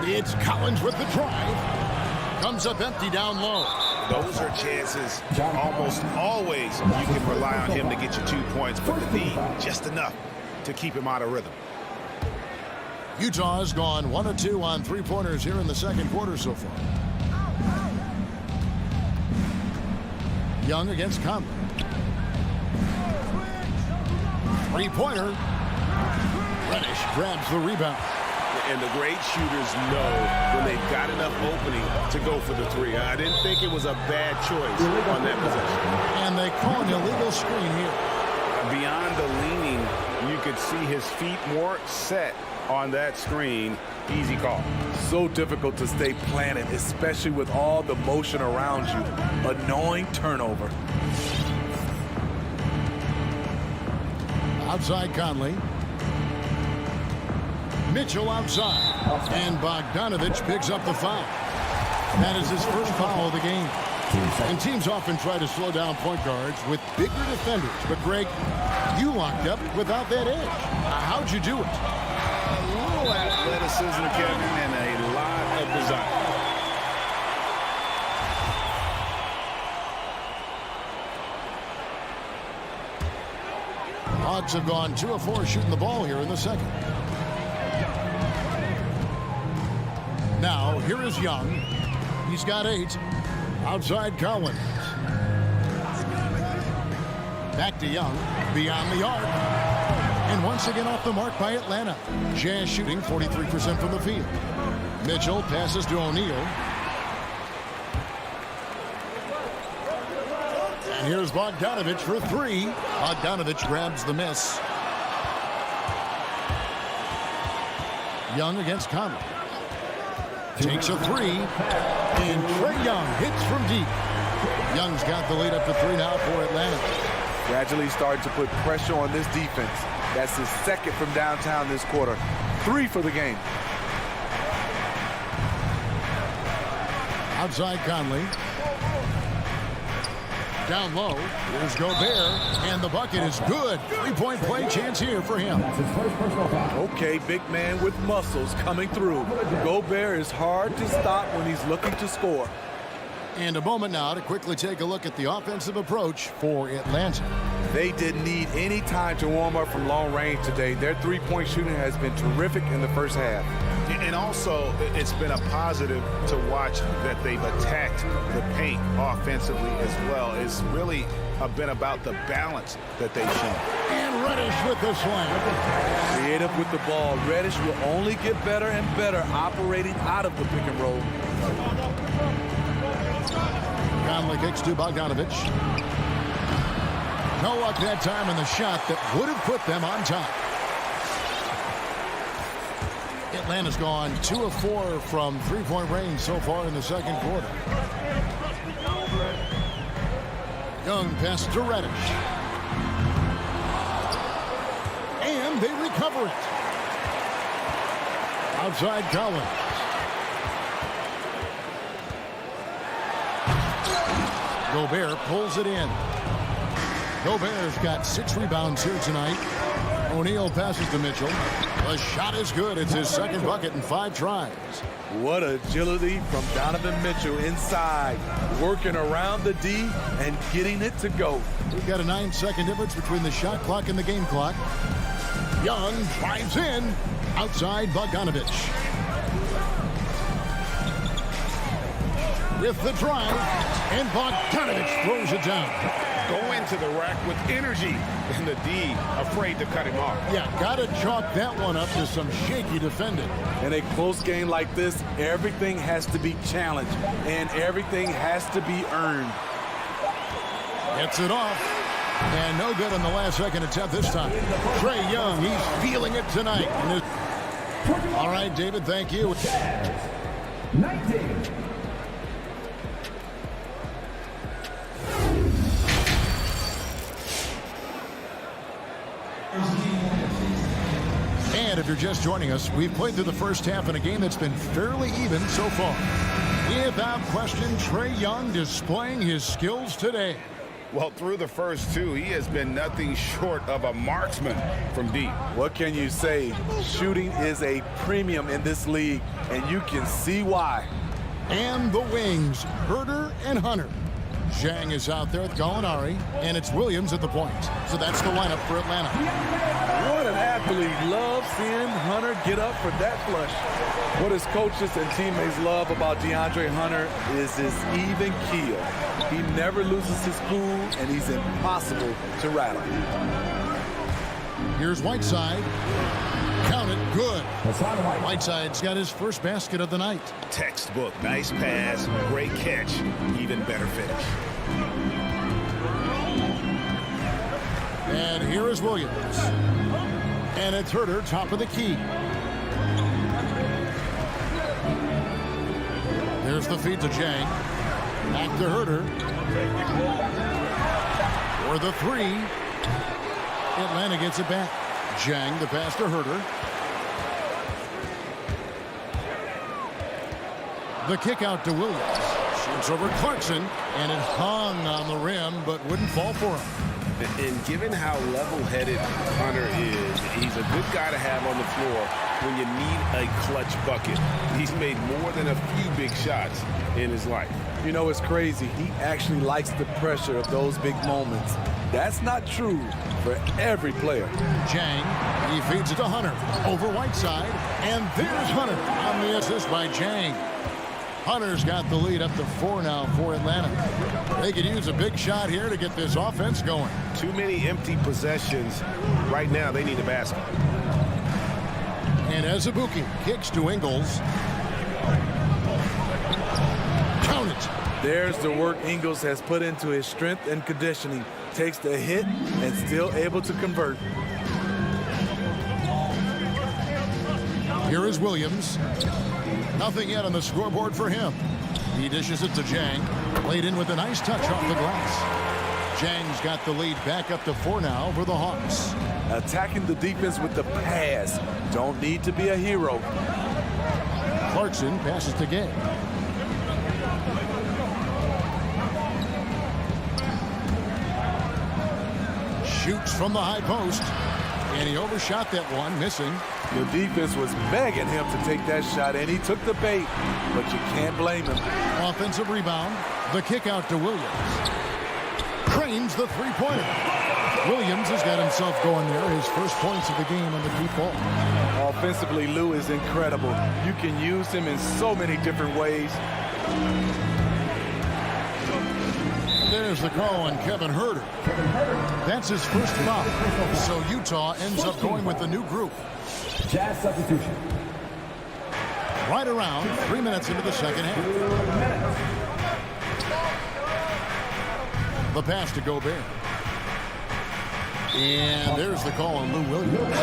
It's Collins with the drive. Comes up empty down low. Those are chances almost always you can rely on him to get you 2 points, but the need just enough to keep him out of rhythm. Utah has gone 1 of 2 on 3-pointers here in the second quarter so far. Young against Conley. 3-pointer. Reddish grabs the rebound. And the great shooters know when they've got enough opening to go for the 3. I didn't think it was a bad choice on that possession. And they call an illegal screen here. Beyond the leaning, you could see his feet more set on that screen. Easy call. So difficult to stay planted, especially with all the motion around you. Annoying turnover. Outside Conley. Mitchell outside. And Bogdanovich picks up the foul. That is his first foul of the game. And teams often try to slow down point guards with bigger defenders. But, Greg, you locked up without that edge. How'd you do it? A little athleticism, Kevin, and a lot of desire. Hawks have gone 2 of 4 shooting the ball here in the second. Now, here is Young. He's got 8. Outside Collins. Back to Young. Beyond the arc. And once again off the mark by Atlanta. Jazz shooting 43% from the field. Mitchell passes to O'Neal. And here's Bogdanovich for 3. Bogdanovich grabs the miss. Young against Conley. Takes a three. And Trae Young hits from deep. Young's got the lead up to 3 now for Atlanta. Gradually starting to put pressure on this defense. That's his second from downtown this quarter. 3 for the game. Outside Conley. Down low. Here's Gobert. And the bucket is good. 3-point play chance here for him. Okay, big man with muscles coming through. Gobert is hard to stop when he's looking to score. And a moment now to quickly take a look at the offensive approach for Atlanta. They didn't need any time to warm up from long range today. Their three-point shooting has been terrific in the first half. And also, it's been a positive to watch that they've attacked the paint offensively as well. It's really been about the balance that they've shown. And Reddish with the slam. Creative with the ball. Reddish will only get better and better operating out of the pick and roll. Conley kicks to Bogdanovich. No luck that time in the shot that would have put them on top. Atlanta's gone 2 of 4 from 3-point range so far in the second quarter. Young pass to Reddish. And they recover it. Outside Collins. Gobert pulls it in. Gobert's got 6 rebounds here tonight. O'Neal passes to Mitchell. The shot is good. It's his second bucket in 5 tries. What agility from Donovan Mitchell inside, working around the D and getting it to go. We've got a 9-second difference between the shot clock and the game clock. Young drives in. Outside Bogdanovich. With the drive, and Bogdanovich throws it down. Go into the rack with energy, and the D afraid to cut him off. Yeah, got to chalk that one up to some shaky defending. In a close game like this, everything has to be challenged, and everything has to be earned. Gets it off, and no good on the last second attempt this time. Trae Young, he's feeling it tonight. All right, David, thank you. 19. And if you're just joining us, we've played through the first half in a game that's been fairly even so far. Without question, Trae Young displaying his skills today. Well, through the first 2, he has been nothing short of a marksman from deep. What can you say? Shooting is a premium in this league, and you can see why. And the wings, Herter and Hunter. Zhang is out there with Gallinari, and it's Williams at the point. So that's the lineup for Atlanta. What an athlete. Love seeing Hunter get up for that flush. What his coaches and teammates love about DeAndre Hunter is his even keel. He never loses his cool, and he's impossible to rattle. Here's Whiteside. Count it, good. Whiteside's got his first basket of the night. Textbook, nice pass, great catch, even better finish. And here is Williams. And it's Herter, top of the key. There's the feed to Zhang. Back to Herter. For the 3. Atlanta gets it back. Zhang, the pass to Herter. The kick out to Williams. Shoots over Clarkson, and it hung on the rim, but wouldn't fall for him. And given how level-headed Hunter is, he's a good guy to have on the floor when you need a clutch bucket. He's made more than a few big shots in his life. You know, it's crazy. He actually likes the pressure of those big moments. That's not true for every player. Zhang, he feeds it to Hunter. Over Whiteside, and there's Hunter on the assist by Zhang. Hunter's got the lead up to 4 now for Atlanta. They could use a big shot here to get this offense going. Too many empty possessions. Right now, they need a basket. And Azubuike kicks to Ingles. Count it. There's the work Ingles has put into his strength and conditioning. Takes the hit and still able to convert. Here is Williams. Nothing yet on the scoreboard for him. He dishes it to Jang. Played in with a nice touch off the glass. Jang's got the lead back up to 4 now for the Hawks. Attacking the defense with the pass. Don't need to be a hero. Clarkson passes to Gay. Shoots from the high post. And he overshot that one, missing. The defense was begging him to take that shot, and he took the bait. But you can't blame him. Offensive rebound. The kick out to Williams. Cranes the three-pointer. Williams has got himself going there. His first points of the game on the deep ball. Offensively, Lou is incredible. You can use him in so many different ways. There's the call on Kevin Huerter. That's his first foul. So Utah ends up going with the new group. Jazz substitution. Right around 3 minutes into the second half. The pass to Gobert. And there's the call on Lou Williams.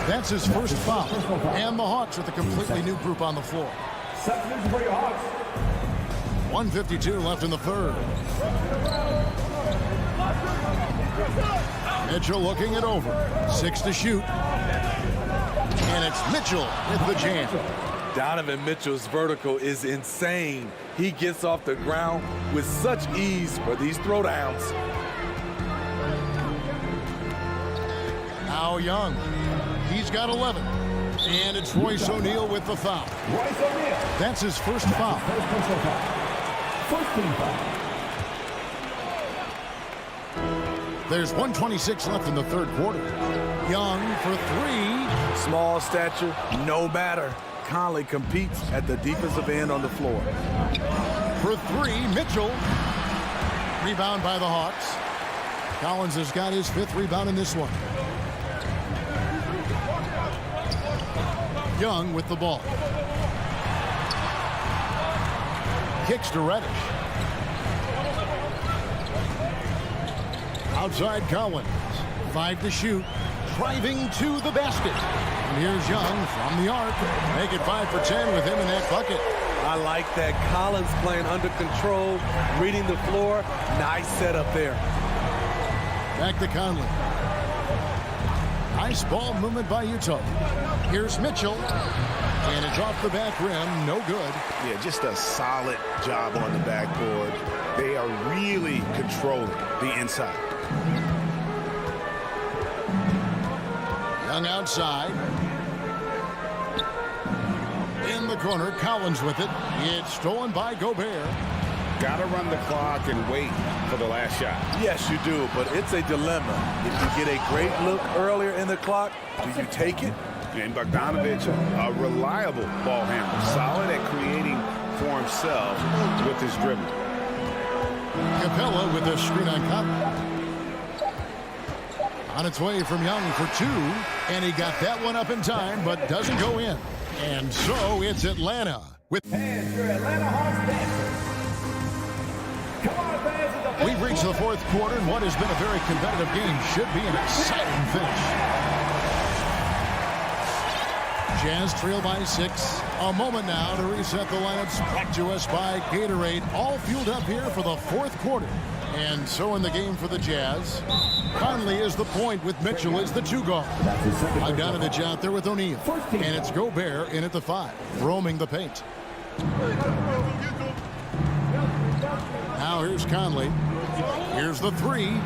That's his first foul. And the Hawks with a completely new group on the floor. Substitution for your Hawks. 1:52 left in the third. Mitchell looking it over. 6 to shoot. And it's Mitchell with the jam. Donovan Mitchell's vertical is insane. He gets off the ground with such ease for these throwdowns. Now Young. He's got 11. And it's Royce O'Neal with the foul. Royce O'Neal. That's his first foul. First personal foul. First team foul. There's 1:26 left in the third quarter. Young for 3. Small stature, no matter. Conley competes at the defensive end on the floor. For 3, Mitchell. Rebound by the Hawks. Collins has got his 5th rebound in this one. Young with the ball. Kicks to Reddish. Outside Collins. 5 to shoot. Driving to the basket. And here's Young from the arc. Make it 5 for 10 with him in that bucket. I like that. Collins playing under control, reading the floor. Nice setup there. Back to Conley. Nice ball movement by Utah. Here's Mitchell. And it's off the back rim. No good. Yeah, just a solid job on the backboard. They are really controlling the inside. Young outside. In the corner, Collins with it. It's stolen by Gobert. Got to run the clock and wait for the last shot. Yes, you do, but it's a dilemma. If you get a great look earlier in the clock, do you take it? And Bogdanovich, a reliable ball handler, solid at creating for himself with his dribble. Capella with a screen on Conley. On its way from Young for 2, and he got that one up in time, but doesn't go in. And so it's Atlanta with. And your Atlanta Hawks dancers. Come on, fans. We've reached the fourth quarter, and what has been a very competitive game should be an exciting finish. Jazz trail by 6. A moment now to reset the lineups. Brought to us by Gatorade. All fueled up here for the fourth quarter. And so in the game for the Jazz, Conley is the point with Mitchell as the 2 guard. Bogdanovich out there with O'Neal. And it's Gobert in at the 5, roaming the paint. Now here's Conley. Here's the 3.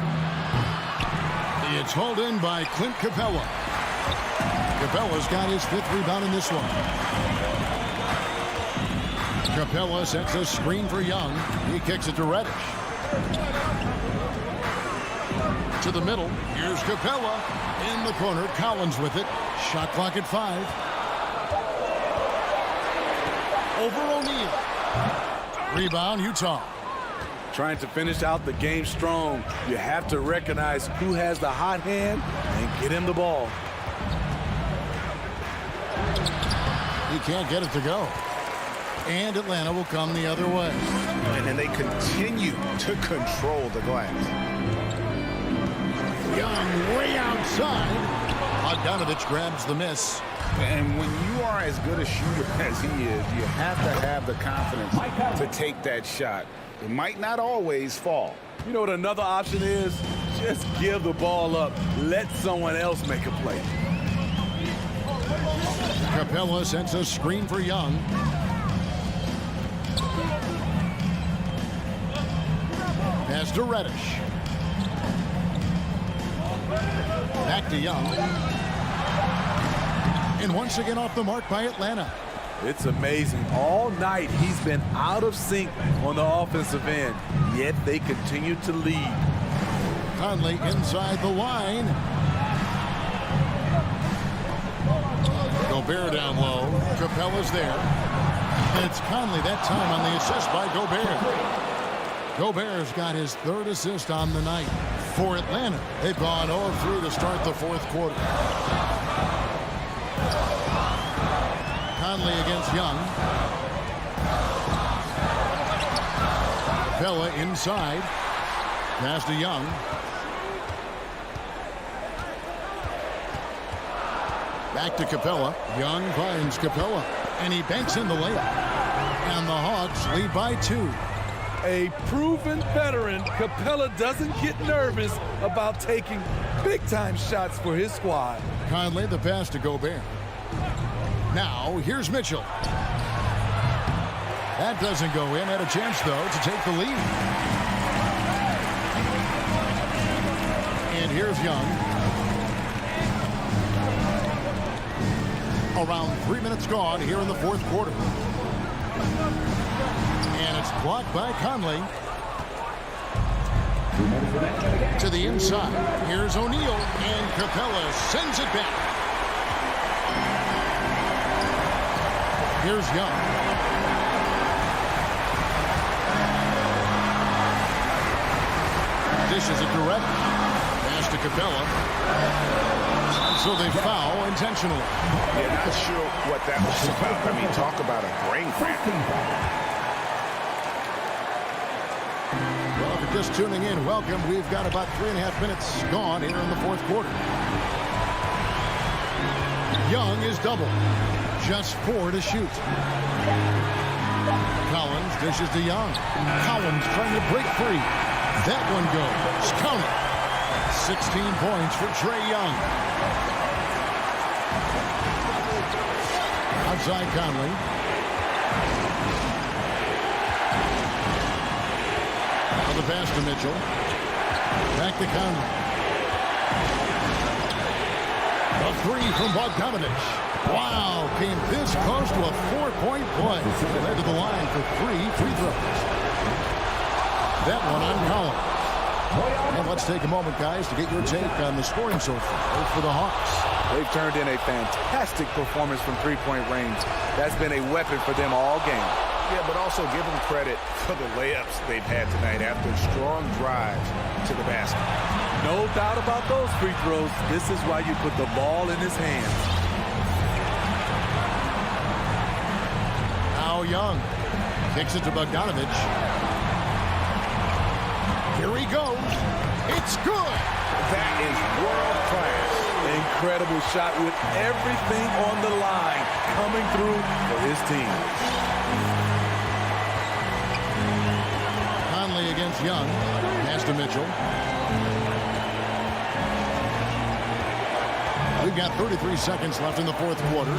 It's hauled in by Clint Capella. Capella's got his 5th rebound in this one. Capella sets a screen for Young. He kicks it to Reddish. To the middle. Here's Capella. In the corner. Collins with it. Shot clock at 5. Over O'Neal. Rebound, Utah. Trying to finish out the game strong. You have to recognize who has the hot hand and get him the ball. He can't get it to go. And Atlanta will come the other way. And then they continue to control the glass. Young way outside. Bogdanovich grabs the miss. And when you are as good a shooter as he is, you have to have the confidence to take that shot. It might not always fall. You know what another option is? Just give the ball up. Let someone else make a play. Capella sends a screen for Young. Pass to Reddish. Back to Young. And once again off the mark by Atlanta. It's amazing. All night he's been out of sync on the offensive end, yet they continue to lead. Conley inside the line. Gobert down low. Capella's there. And it's Conley that time on the assist by Gobert. Gobert's got his third assist on the night. For Atlanta, they've gone 0-3 to start the fourth quarter. Conley against Young. Capella inside. Pass to Young. Back to Capella. Young finds Capella. And he banks in the layup. And the Hawks lead by 2. A proven veteran, Capella doesn't get nervous about taking big-time shots for his squad. Conley, the pass to Gobert. Now, here's Mitchell. That doesn't go in. Had a chance, though, to take the lead. And here's Young. Around 3 minutes gone here in the fourth quarter. And it's blocked by Conley. To the inside. Here's O'Neal. And Capella sends it back. Here's Young. Dishes it to Reddish. Pass to Capella. So they foul intentionally. Yeah, not sure what that was about. I mean, talk about a brain cramp. Well, if you're just tuning in, welcome. We've got about 3.5 minutes gone here in the fourth quarter. Young is double. Just 4 to shoot. Collins dishes to Young. Collins trying to break free. That one goes. Count it. 16 points for Trae Young. Outside Conley. The pass to Mitchell. Back to Conley. A 3 from Bogdanovich. Wow, came this close to a 4-point play. Led to the line for 3 free throws. That one on Collins. And let's take a moment, guys, to get your take on the scoring so far for the Hawks. They've turned in a fantastic performance from three-point range. That's been a weapon for them all game. Yeah, but also give them credit for the layups they've had tonight after strong drives to the basket. No doubt about those free throws. This is why you put the ball in his hands. Now Young kicks it to Bogdanovich. Here he goes. It's good. That is world class. Incredible shot with everything on the line coming through for his team. Conley against Young. Pass to Mitchell. We've got 33 seconds left in the fourth quarter.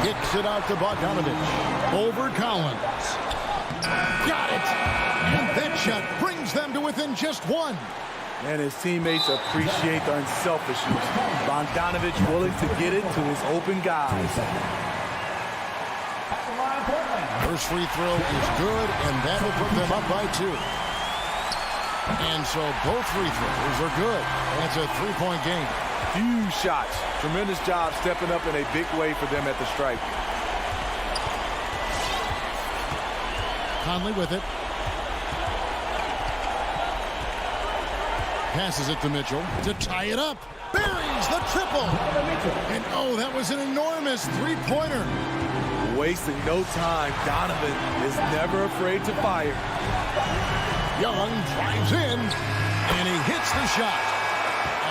Kicks it out to Bogdanovich. Over Collins. Got it! And that shot brings them to within just 1. And his teammates appreciate the unselfishness. Bogdanovich willing to get it to his open guys. First free throw is good, and that will put them up by 2. And so both free throws are good. That's a 3-point game. Huge shots. Tremendous job stepping up in a big way for them at the stripe. Conley with it. Passes it to Mitchell to tie it up. Buries the triple. And oh, that was an enormous three-pointer. Wasting no time. Donovan is never afraid to fire. Young drives in, and he hits the shot.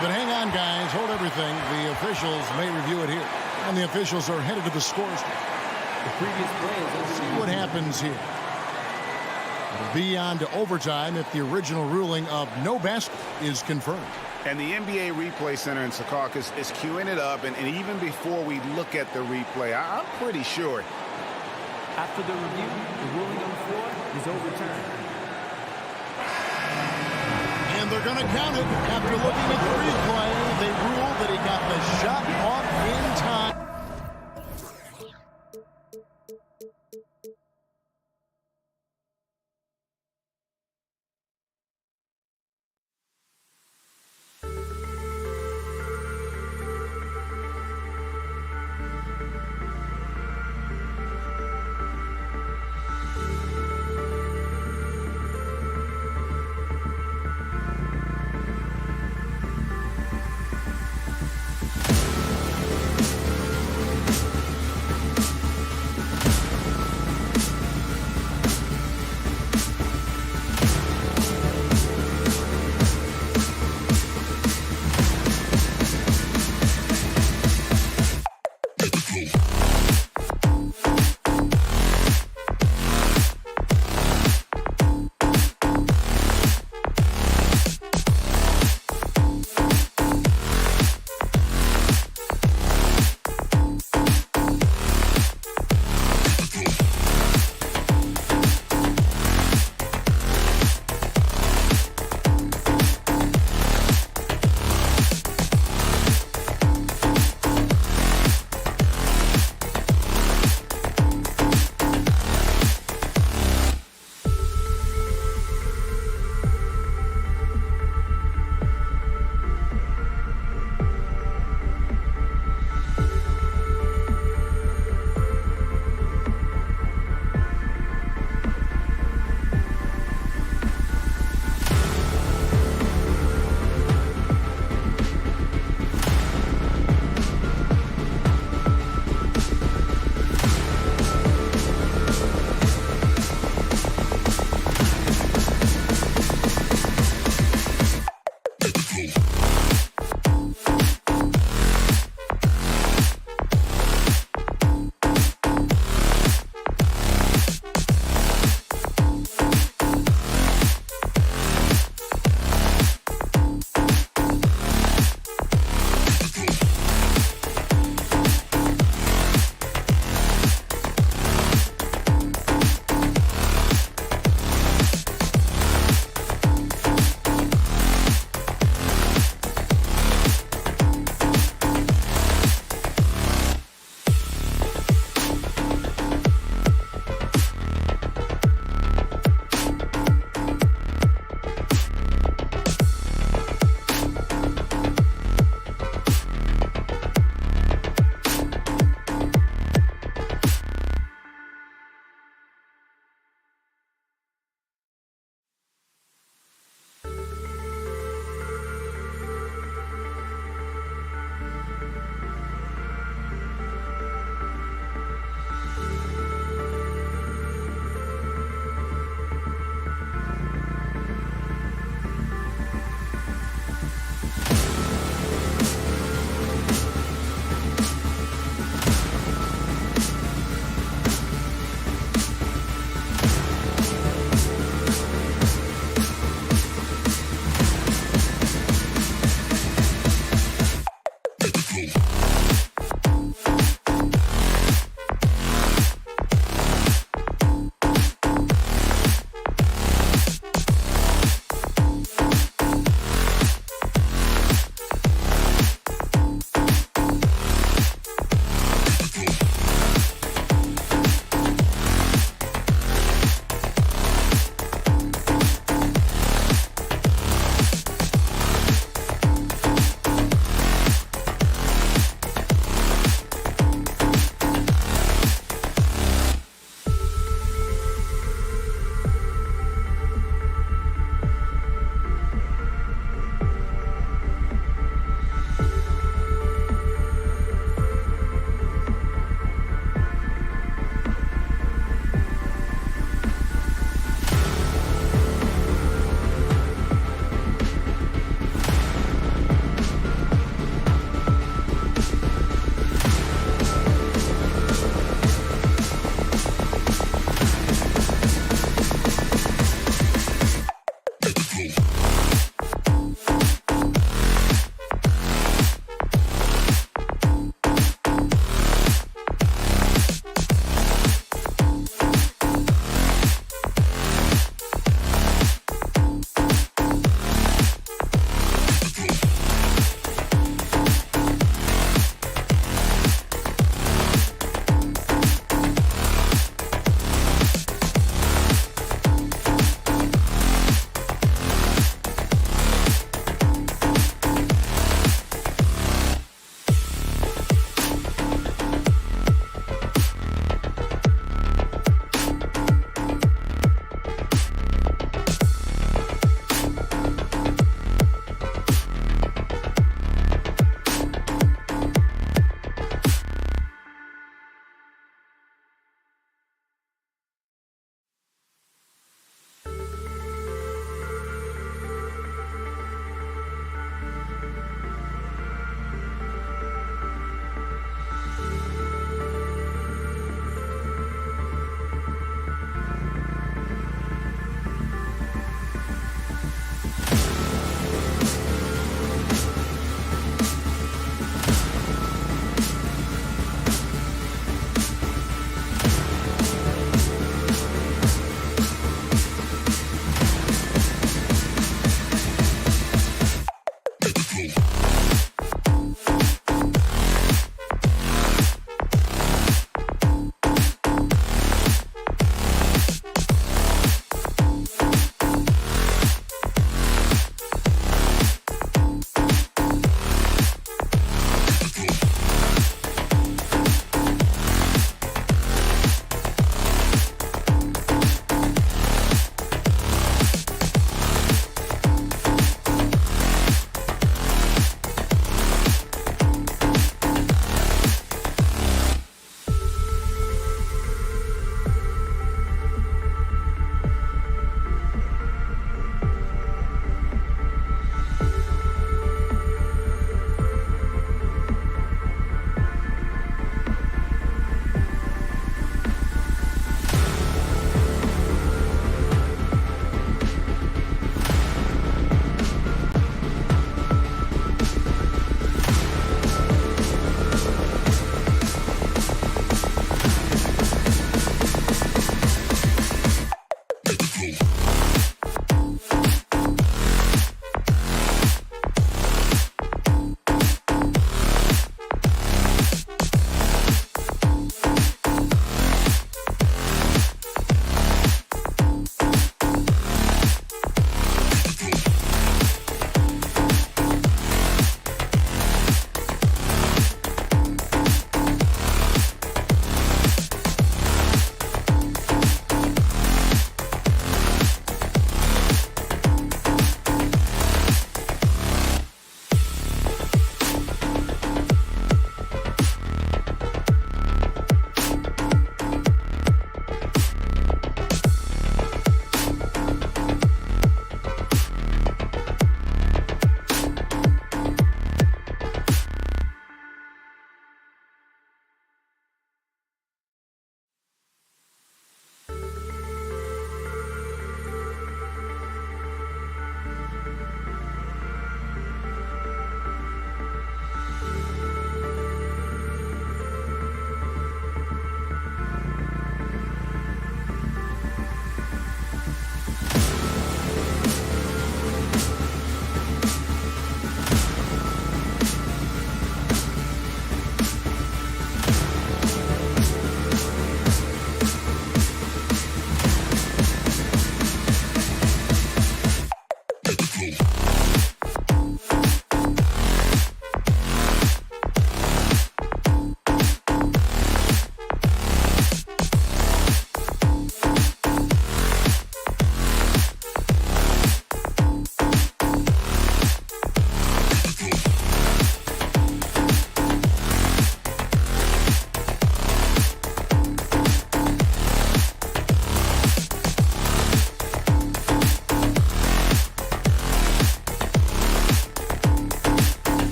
But hang on, guys. Hold everything. The officials may review it here. And the officials are headed to the scores. The previous play is over. See what happens here. It'll be on to overtime if the original ruling of no basket is confirmed. And the NBA Replay Center in Secaucus is queuing it up. And even before we look at the replay, I'm pretty sure. After the review, the ruling on the floor is overturned. And they're going to count it. After looking at the replay, they rule that he got the shot off in time.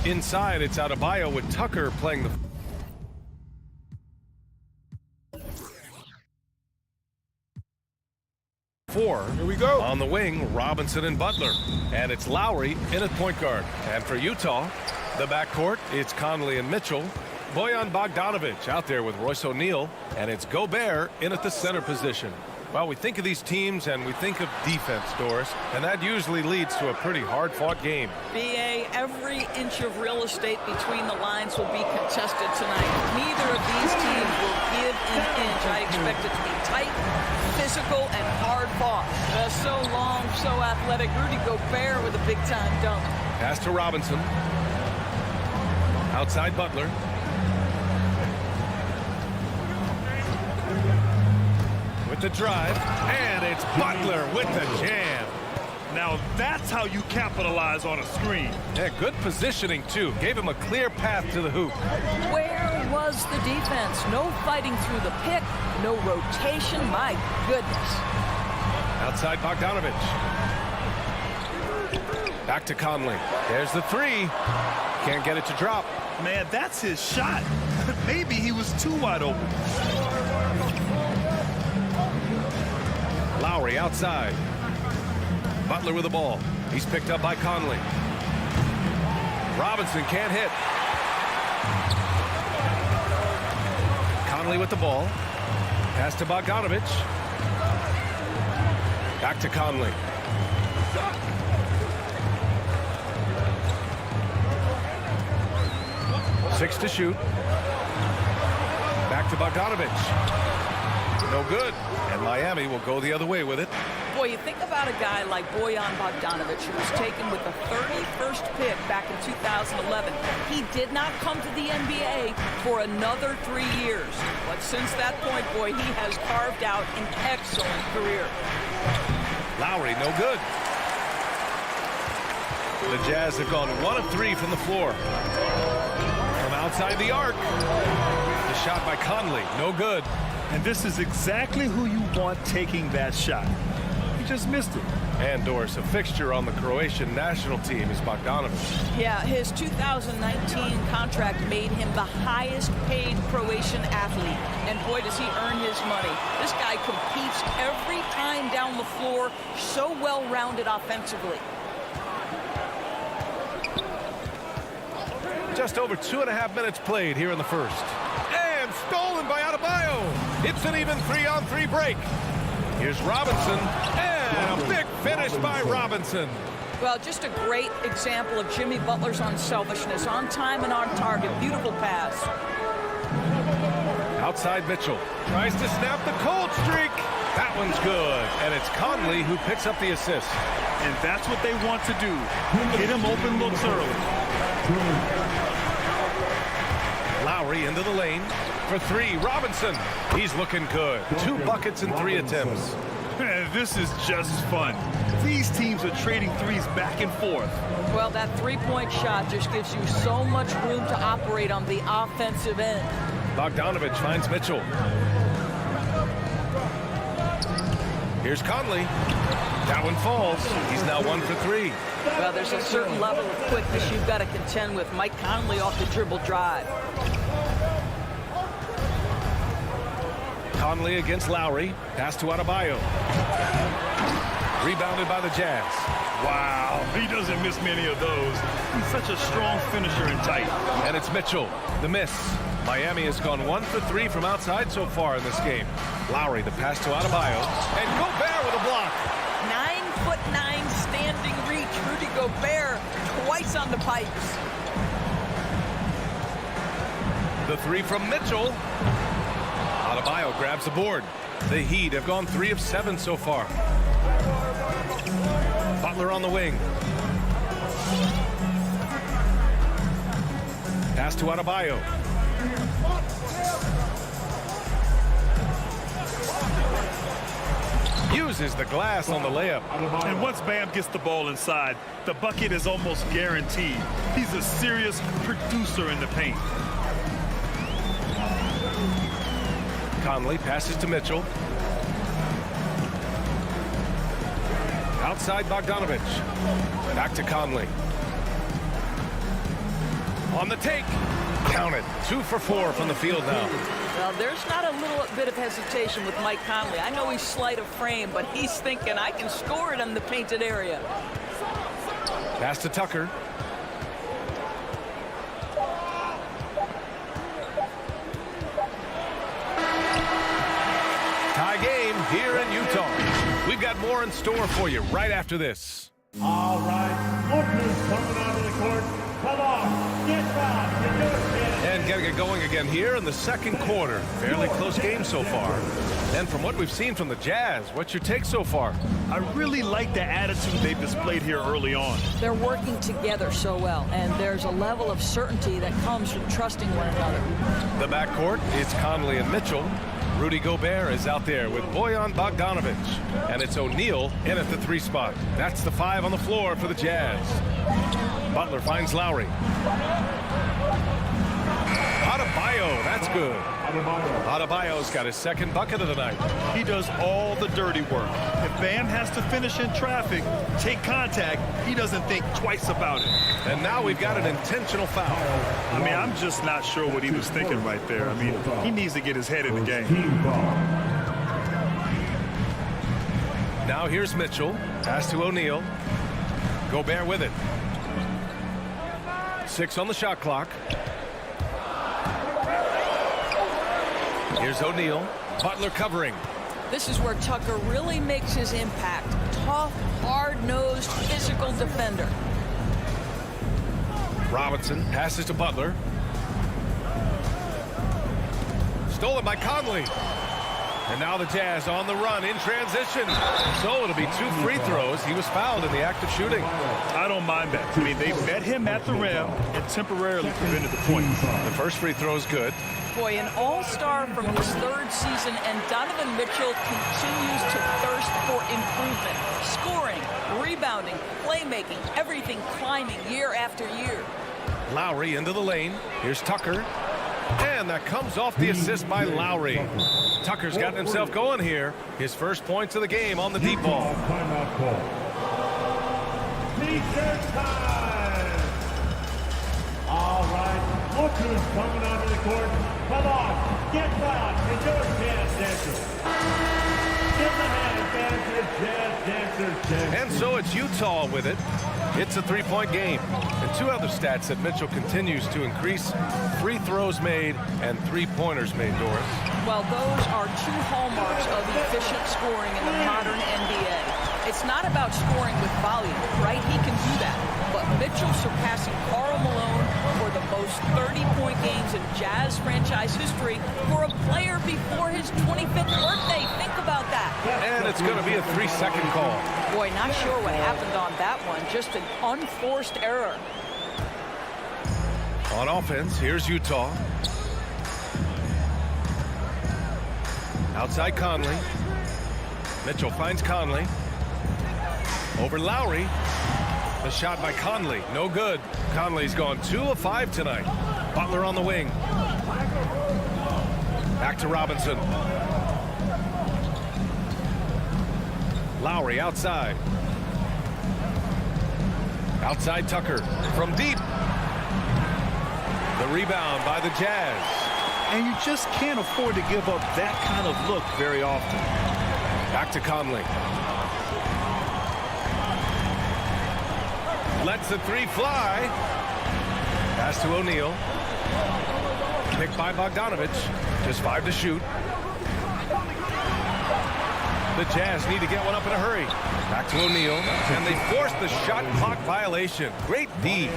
Inside, it's Adebayo with Tucker playing the... Four. Here we go. On the wing, Robinson and Butler. And it's Lowry in at point guard. And for Utah, the backcourt, it's Conley and Mitchell. Bojan Bogdanovic out there with Royce O'Neal. And it's Gobert in at the center position. Well, we think of these teams and we think of defense, Doris, and that usually leads to a pretty hard-fought game. BA, every inch of real estate between the lines will be contested tonight. Neither of these teams will give an inch. I expect it to be tight, physical, and hard-fought. So long, so athletic. Rudy Gobert with a big-time dunk. Pass to Robinson. Outside Butler. With the drive, and it's Butler with the jam. Now that's how you capitalize on a screen. Yeah, good positioning, too. Gave him a clear path to the hoop. Where was the defense? No fighting through the pick, no rotation. My goodness. Outside Bogdanovic. Back to Conley. There's the three. Can't get it to drop. Man, that's his shot. Maybe he was too wide open. Lowry outside. Butler with the ball. He's picked up by Conley. Robinson can't hit. Conley with the ball. Pass to Bogdanovic. Back to Conley. Six to shoot. Back to Bogdanovic. No good. And Miami will go the other way with it. Boy, you think about a guy like Bojan Bogdanovic, who was taken with the 31st pick back in 2011. He did not come to the NBA for another 3 years. But since that point, boy, he has carved out an excellent career. Lowry, no good. The Jazz have gone 1 of 3 from the floor. From outside the arc. The shot by Conley, no good. And this is exactly who you want taking that shot. He just missed it. And Doris, a fixture on the Croatian national team is Bogdanovic. Yeah, his 2019 contract made him the highest paid Croatian athlete. And boy, does he earn his money. This guy competes every time down the floor, so well-rounded offensively. Just over 2.5 minutes played here in the first. And stolen by Adebayo. It's an even 3-on-3 break. Here's Robinson, and a big finish by Robinson. Well, just a great example of Jimmy Butler's unselfishness. On time and on target. Beautiful pass. Outside Mitchell. Tries to snap the cold streak. That one's good. And it's Conley who picks up the assist. And that's what they want to do. Get him open looks early. Lowry into the lane for three. Robinson. He's looking good. 2 buckets in 3 attempts. Man, this is just fun. These teams are trading threes back and forth. Well, that three-point shot just gives you so much room to operate on the offensive end. Bogdanovic finds Mitchell. Here's Conley. That one falls. He's now 1 for 3. Well, there's a certain level of quickness you've got to contend with. Mike Conley off the dribble drive. Conley against Lowry. Pass to Adebayo. Rebounded by the Jazz. Wow, he doesn't miss many of those. He's such a strong finisher and tight. And it's Mitchell. The miss. Miami has gone 1 for 3 from outside so far in this game. Lowry, the pass to Adebayo. And Gobert with a block. 9'9" standing reach. Rudy Gobert twice on the pipes. The 3 from Mitchell. Adebayo grabs the board. The Heat have gone 3 of 7 so far. Butler on the wing. Pass to Adebayo. Uses the glass on the layup. And once Bam gets the ball inside, the bucket is almost guaranteed. He's a serious producer in the paint. Conley passes to Mitchell. Outside Bogdanovic. Back to Conley. On the take. Counted. 2 for 4 from the field now. Well, there's not a little bit of hesitation with Mike Conley. I know he's slight of frame, but he's thinking, I can score it in the painted area. Pass to Tucker. Tie game here in Utah. We've got more in store for you right after this. All right, look who's coming onto the court. Come on, get down, get your chance. And getting it going again here in the second quarter. Fairly close game so far. And from what we've seen from the Jazz, what's your take so far? I really like the attitude they've displayed here early on. They're working together so well, and there's a level of certainty that comes from trusting one another. The backcourt, it's Conley and Mitchell. Rudy Gobert is out there with Bojan Bogdanovic. And it's O'Neal in at the 3 spot. That's the 5 on the floor for the Jazz. Butler finds Lowry. Adebayo, that's good. Adebayo's got his second bucket of the night. He does all the dirty work. If Bam has to finish in traffic, take contact, he doesn't think twice about it. And now we've got an intentional foul. I mean, I'm just not sure what he was thinking right there. I mean, he needs to get his head in the game. Now here's Mitchell. Pass to O'Neal. Gobert with it. 6 on the shot clock. Here's O'Neal. Butler covering. This is where Tucker really makes his impact. Tough, hard-nosed, physical defender. Robinson passes to Butler. Stolen by Conley. And now the Jazz on the run in transition. So it'll be 2 free throws. He was fouled in the act of shooting. I don't mind that. I mean, they met him at the rim and temporarily prevented the point. The first free throw is good. Boy, an all-star from his 3rd season, and Donovan Mitchell continues to thirst for improvement. Scoring, rebounding, playmaking, everything climbing year after year. Lowry into the lane. Here's Tucker. And that comes off the assist by Lowry. Tucker's gotten himself going here. His first points of the game on the deep ball. Timeout call. T-shirt time. All right, look who's coming onto the court. Come on, get down, it's your Jazz Dancers. Give the hand fans your Jazz Dancers. And so it's Utah with it. It's a 3-point game. And 2 other stats that Mitchell continues to increase: free throws made and 3-pointers made, Doris. Well, those are 2 hallmarks of efficient scoring in the modern NBA. It's not about scoring with volume, right? He can do that. But Mitchell surpassing Karl Malone for the most 30-point games in Jazz franchise history for a player before his 25th birthday. Think about that. And it's going to be a 3-second call. Boy, not sure what happened on that one. Just an unforced error. On offense, here's Utah. Outside Conley. Mitchell finds Conley. Over Lowry. The shot by Conley, no good. Conley's gone 2 of 5 tonight. Butler on the wing. Back to Robinson. Lowry outside. Outside Tucker from deep. The rebound by the Jazz. And you just can't afford to give up that kind of look very often. Back to Conley. Lets the 3 fly. Pass to O'Neal. Picked by Bogdanovic. Just 5 to shoot. The Jazz need to get one up in a hurry. Back to O'Neal. And they force the shot clock violation. Great D.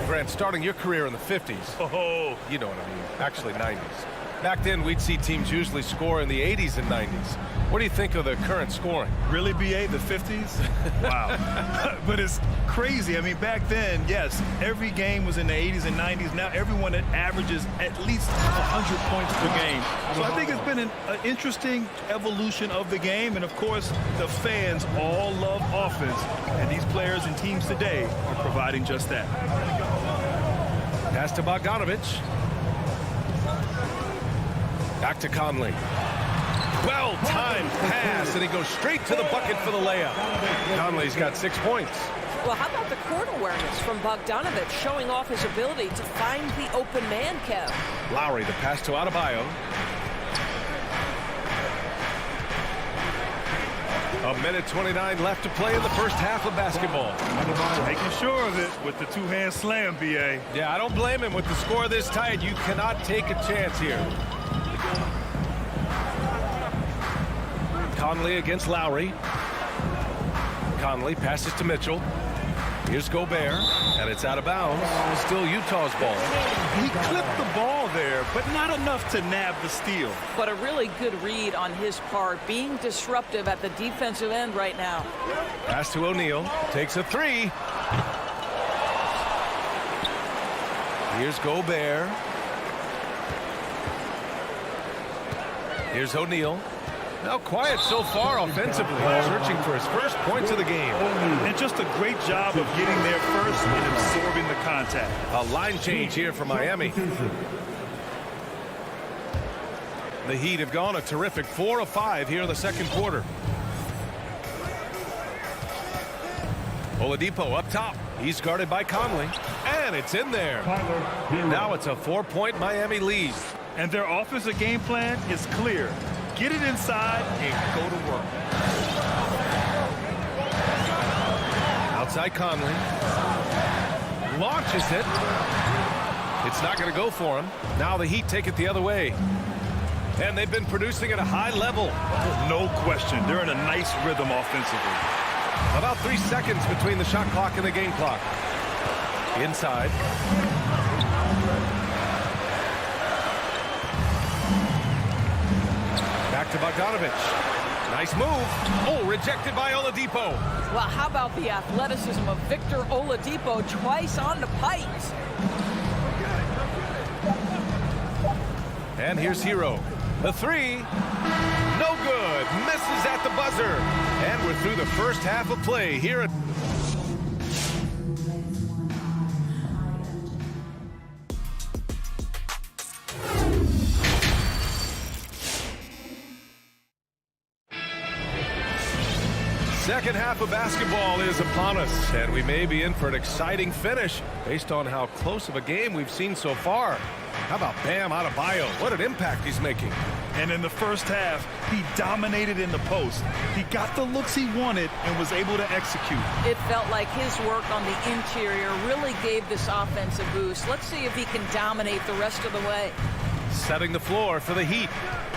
Grant, starting your career in the 50s. Oh, you know what I mean. Actually, 90s. Back then, we'd see teams usually score in the 80s and 90s. What do you think of the current scoring? Really, BA, the 50s? Wow. But it's crazy. I mean, back then, yes, every game was in the 80s and 90s. Now everyone that averages at least 100 points per game. So I think it's been an interesting evolution of the game. And, of course, the fans all love offense. And these players and teams today are providing just that. Pass to Bogdanovic. Back to Conley. Well-timed pass, and he goes straight to the bucket for the layup. Conley's got 6 points. Well, how about the court awareness from Bogdanovich, showing off his ability to find the open man, Kev? Lowry, the pass to Adebayo. A minute 29 left to play in the first half of basketball. Making sure of it with the two-hand slam, B.A. Yeah, I don't blame him with the score this tight. You cannot take a chance here. Conley against Lowry. Conley passes to Mitchell. Here's Gobert, and it's out of bounds. Still Utah's ball. He clipped the ball there, but not enough to nab the steal. But a really good read on his part, being disruptive at the defensive end right now. Pass to O'Neal. Takes a three. Here's Gobert. Here's O'Neal. Now quiet so far offensively, searching for his first points of the game. And just a great job of getting there first and absorbing the contact. A line change here for Miami. The Heat have gone a terrific 4 of 5 here in the second quarter. Oladipo up top. He's guarded by Conley. And it's in there. Now it's a 4-point Miami lead. And their offensive game plan is clear. Get it inside and go to work. Outside Conley. Launches it. It's not going to go for him. Now the Heat take it the other way. And they've been producing at a high level. No question. They're in a nice rhythm offensively. About 3 seconds between the shot clock and the game clock. Inside. Back to Bogdanovich. Nice move. Oh, rejected by Oladipo. Well, how about the athleticism of Victor Oladipo twice on the pipes? And here's Hero. The three. No good. Misses at the buzzer. And we're through the first half of play here at... Second half of basketball is upon us, and we may be in for an exciting finish based on how close of a game we've seen so far. How about Bam Adebayo? What an impact he's making. And in the first half, he dominated in the post. He got the looks he wanted and was able to execute. It felt like his work on the interior really gave this offense a boost. Let's see if he can dominate the rest of the way. Setting the floor for the Heat.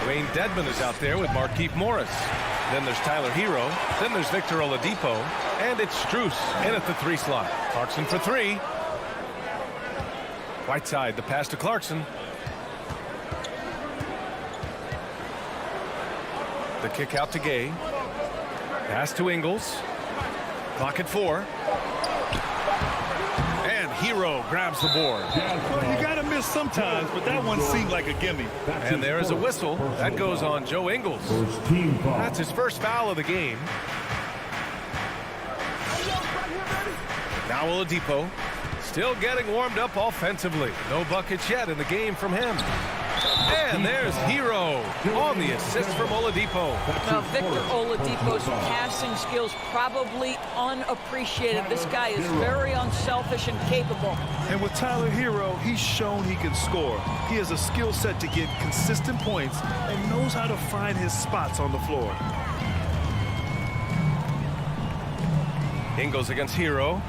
Wayne Dedmon is out there with Markieff Morris. Then there's Tyler Hero. Then there's Victor Oladipo. And it's Strus in at the 3 slot. Clarkson for 3. Whiteside, the pass to Clarkson. The kick out to Gay. Pass to Ingles. Clock at 4. And Hero grabs the board. Well, you got to miss sometimes, but that one seemed like a gimme. And there is a whistle. That goes on Joe Ingles. That's his first foul of the game. Now Oladipo. Still getting warmed up offensively. No buckets yet in the game from him. And there's Hero on the assist from Oladipo. Now, Victor Oladipo's passing skills probably unappreciated. This guy is very unselfish and capable. And with Tyler Hero, he's shown he can score. He has a skill set to get consistent points and knows how to find his spots on the floor. Ingles against Hero.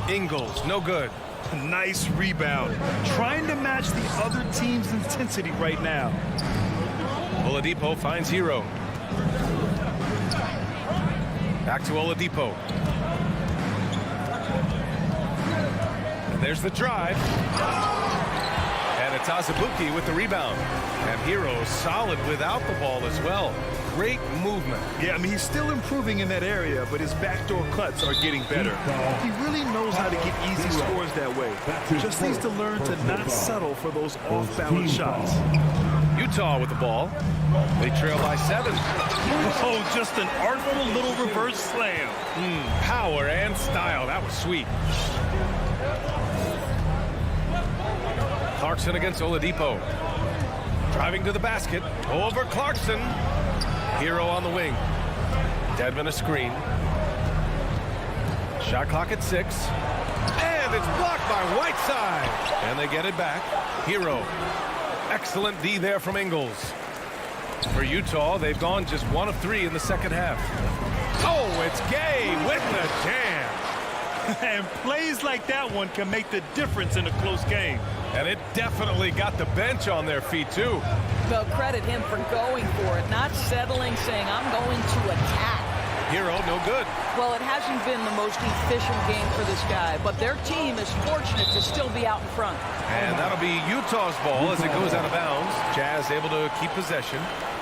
Ingles, no good. Nice rebound. Trying to match the other team's intensity right now. Oladipo finds Hero. Back to Oladipo. And there's the drive. And it's Azubuike with the rebound. And Hero solid without the ball as well. Great movement. Yeah, I mean, he's still improving in that area, but his backdoor cuts are getting better. He really knows how to get easy scores that way. Just needs to learn to not settle for those off-balance shots. Utah with the ball. They trail by 7. Oh, just an artful little reverse slam. Power and style. That was sweet. Clarkson against Oladipo. Driving to the basket. Over Clarkson. Hero on the wing. Dedmon a screen. Shot clock at 6. And it's blocked by Whiteside. And they get it back. Hero. Excellent D there from Ingles. For Utah, they've gone just 1 of 3 in the second half. Oh, it's Gay with the jam. And plays like that one can make the difference in a close game. And it definitely got the bench on their feet, too. Well, credit him for going for it, not settling, saying, I'm going to attack. Hero, no good. Well, it hasn't been the most efficient game for this guy, but their team is fortunate to still be out in front. And that'll be Utah's ball as it goes out of bounds. Jazz able to keep possession.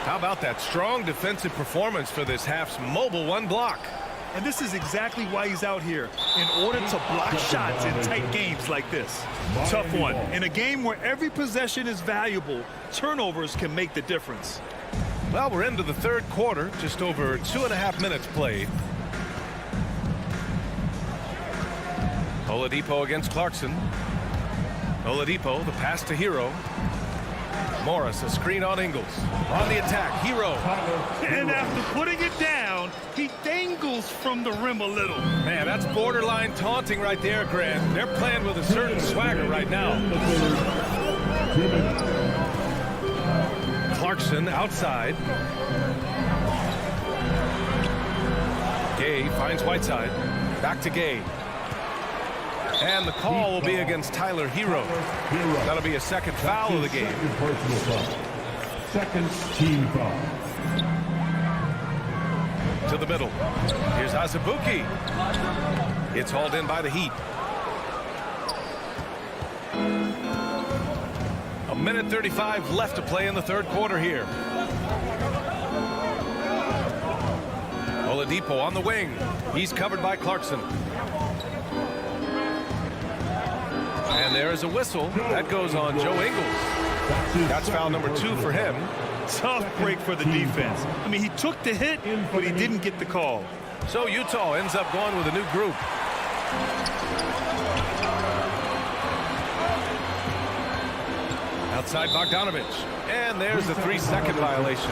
How about that strong defensive performance for this half's mobile one block? And this is exactly why he's out here, in order to block shots in tight games like this. Tough one. In a game where every possession is valuable, turnovers can make the difference. Well, we're into the third quarter, just over 2.5 minutes played. Oladipo against Clarkson. Oladipo, the pass to Hero. Morris, a screen on Ingles. On the attack, Hero. And after putting it down, he dangles from the rim a little. Man, that's borderline taunting right there, Grant. They're playing with a certain swagger right now. Clarkson outside. Gay finds Whiteside. Back to Gay. And the call will be against Tyler Hero. That'll be a second foul of the game. Second team foul. To the middle. Here's Azubuike. It's hauled in by the Heat. 1:35 left to play in the third quarter here. Oladipo on the wing. He's covered by Clarkson. And there is a whistle. That goes on Joe Ingles. That's foul number 2 for him. Tough break for the defense. I mean, he took the hit, but he didn't get the call. So Utah ends up going with a new group. Outside Bogdanovich. And there's the 3-second violation.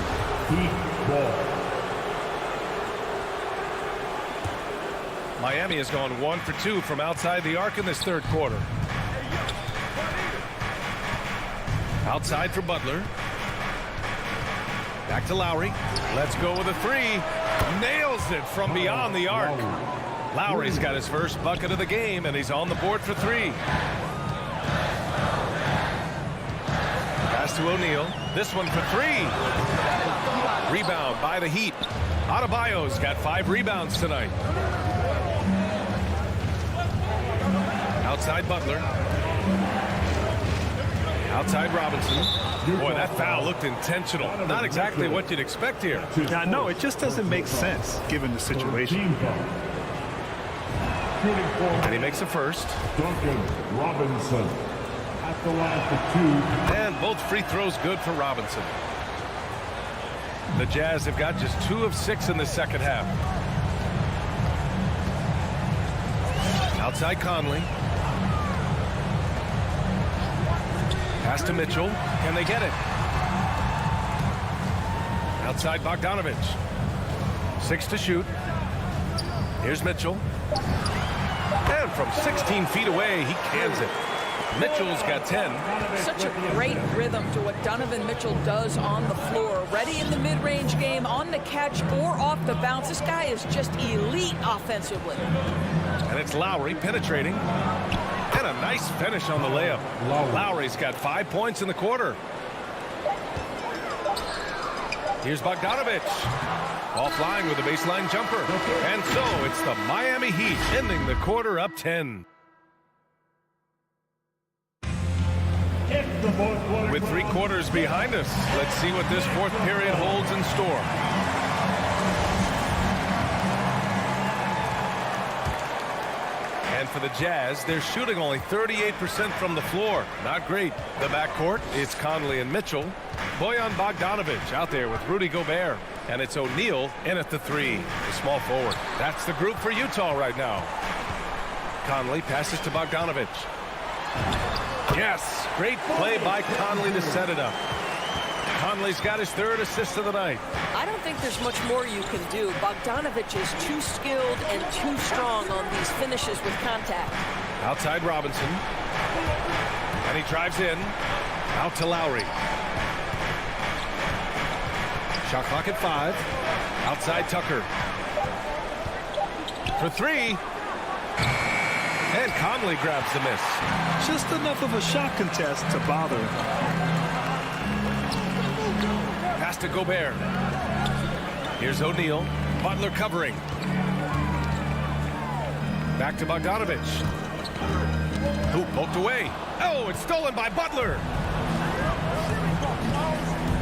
Miami has gone 1 for 2 from outside the arc in this third quarter. Outside for Butler. Back to Lowry. Let's go with a 3. Nails it from beyond the arc. Lowry's got his first bucket of the game, and he's on the board for 3. Pass to O'Neal. This one for 3. Rebound by the Heat. Adebayo's got 5 rebounds tonight. Outside Butler. Outside Robinson. Boy, that foul looked intentional. Not exactly what you'd expect here. Now, no, it just doesn't make sense given the situation. And he makes a first. Duncan Robinson at the line for 2. And both free throws good for Robinson. The Jazz have got just 2 of 6 in the second half. Outside Conley. Pass to Mitchell. Can they get it? Outside Bogdanovich. 6 to shoot. Here's Mitchell. And from 16 feet away, he cans it. Mitchell's got 10. Such a great rhythm to what Donovan Mitchell does on the floor. Ready in the mid-range game, on the catch, or off the bounce. This guy is just elite offensively. And it's Lowry penetrating. And a nice finish on the layup. Lowry's got 5 points in the quarter. Here's Bogdanovich. Offline with a baseline jumper. And so it's the Miami Heat ending the quarter up 10. With 3 quarters behind us, let's see what this fourth period holds in store. And for the Jazz, they're shooting only 38% from the floor. Not great. The backcourt, it's Conley and Mitchell. Bojan Bogdanovich out there with Rudy Gobert. And it's O'Neal in at the 3, the small forward. That's the group for Utah right now. Conley passes to Bogdanovich. Yes, great play by Conley to set it up. Conley's got his 3rd assist of the night. I don't think there's much more you can do. Bogdanovich is too skilled and too strong on these finishes with contact. Outside Robinson. And he drives in. Out to Lowry. Shot clock at 5. Outside Tucker. For 3. And Conley grabs the miss. Just enough of a shot contest to bother him. Pass to Gobert. Here's O'Neal. Butler covering. Back to Bogdanovich. Hoop poked away. Oh, it's stolen by Butler.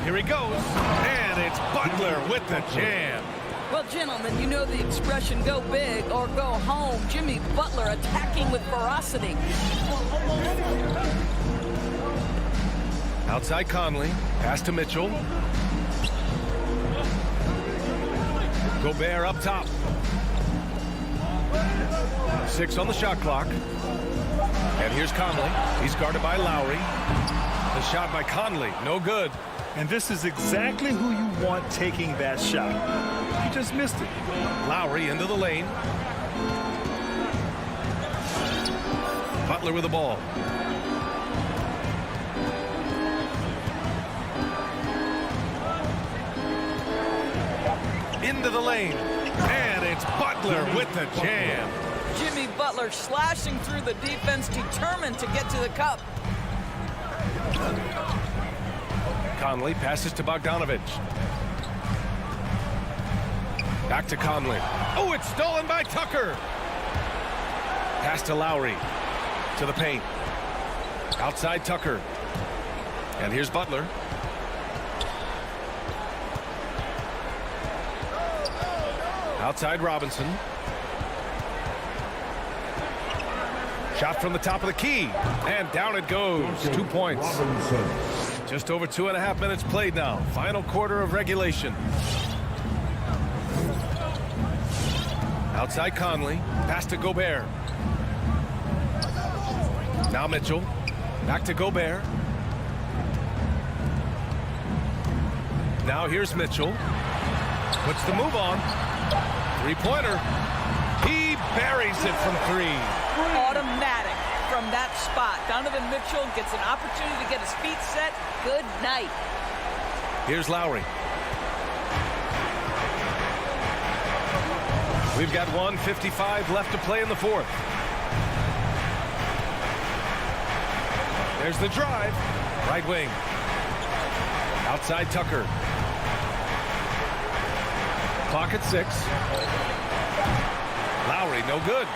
Here he goes. And it's Butler with the jam. Well, gentlemen, you know the expression go big or go home. Jimmy Butler attacking with ferocity. Outside Conley. Pass to Mitchell. Gobert up top. 6 on the shot clock. And here's Conley. He's guarded by Lowry. The shot by Conley. No good. And this is exactly who you want taking that shot. You just missed it. Lowry into the lane. Butler with the ball. Into the lane. And it's Butler with the jam. Jimmy Butler slashing through the defense, determined to get to the cup. Conley passes to Bogdanovich. Back to Conley. Oh, it's stolen by Tucker. Pass to Lowry. To the paint. Outside Tucker. And here's Butler. Outside Robinson. Shot from the top of the key. And down it goes. 2 points. Just over 2.5 minutes played now. Final quarter of regulation. Outside Conley. Pass to Gobert. Now Mitchell. Back to Gobert. Now here's Mitchell. Puts the move on. 3-pointer. He buries it from 3. Automatic from that spot. Donovan Mitchell gets an opportunity to get his feet set. Good night. Here's Lowry. We've got 1:55 left to play in the 4th. There's the drive. Right wing. Outside Tucker. Clock at 6. Lowry, no good.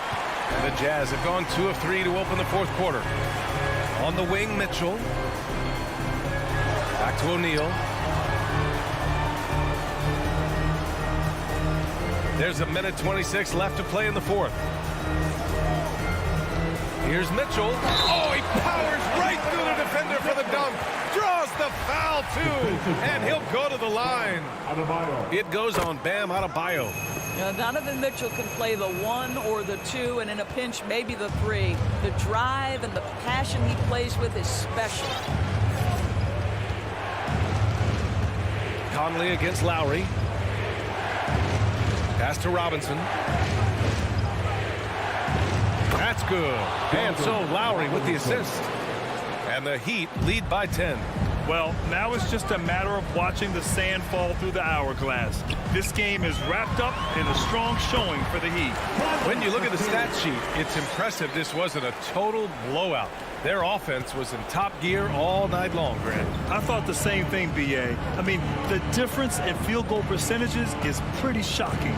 And the Jazz have gone 2 of 3 to open the 4th quarter. On the wing, Mitchell. Back to O'Neal. There's 1:26 left to play in the 4th. Here's Mitchell. Oh, he powers right through the defender for the dunk. Draws the foul, too. And he'll go to the line. It goes on Bam Adebayo. Donovan Mitchell can play the 1 or the 2, and in a pinch, maybe the 3. The drive and the passion he plays with is special. Conley against Lowry. Pass to Robinson. That's good. And so Lowry with the assist. And the Heat lead by 10. Well, now it's just a matter of watching the sand fall through the hourglass. This game is wrapped up in a strong showing for the Heat. When you look at the stat sheet, it's impressive this wasn't a total blowout. Their offense was in top gear all night long, Grant. I thought the same thing, B.A. I mean, the difference in field goal percentages is pretty shocking.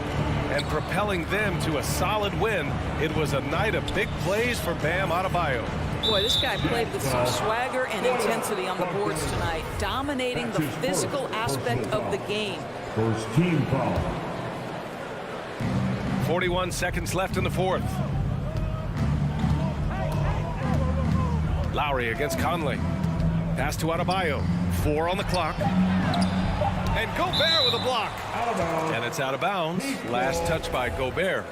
And propelling them to a solid win, it was a night of big plays for Bam Adebayo. Boy, this guy played with some swagger and intensity on the boards tonight, dominating the physical aspect of the game. First team foul. 41 seconds left in the 4th. Lowry against Conley. Pass to Adebayo. 4 on the clock. And Gobert with a block. And it's out of bounds. Last touch by Gobert.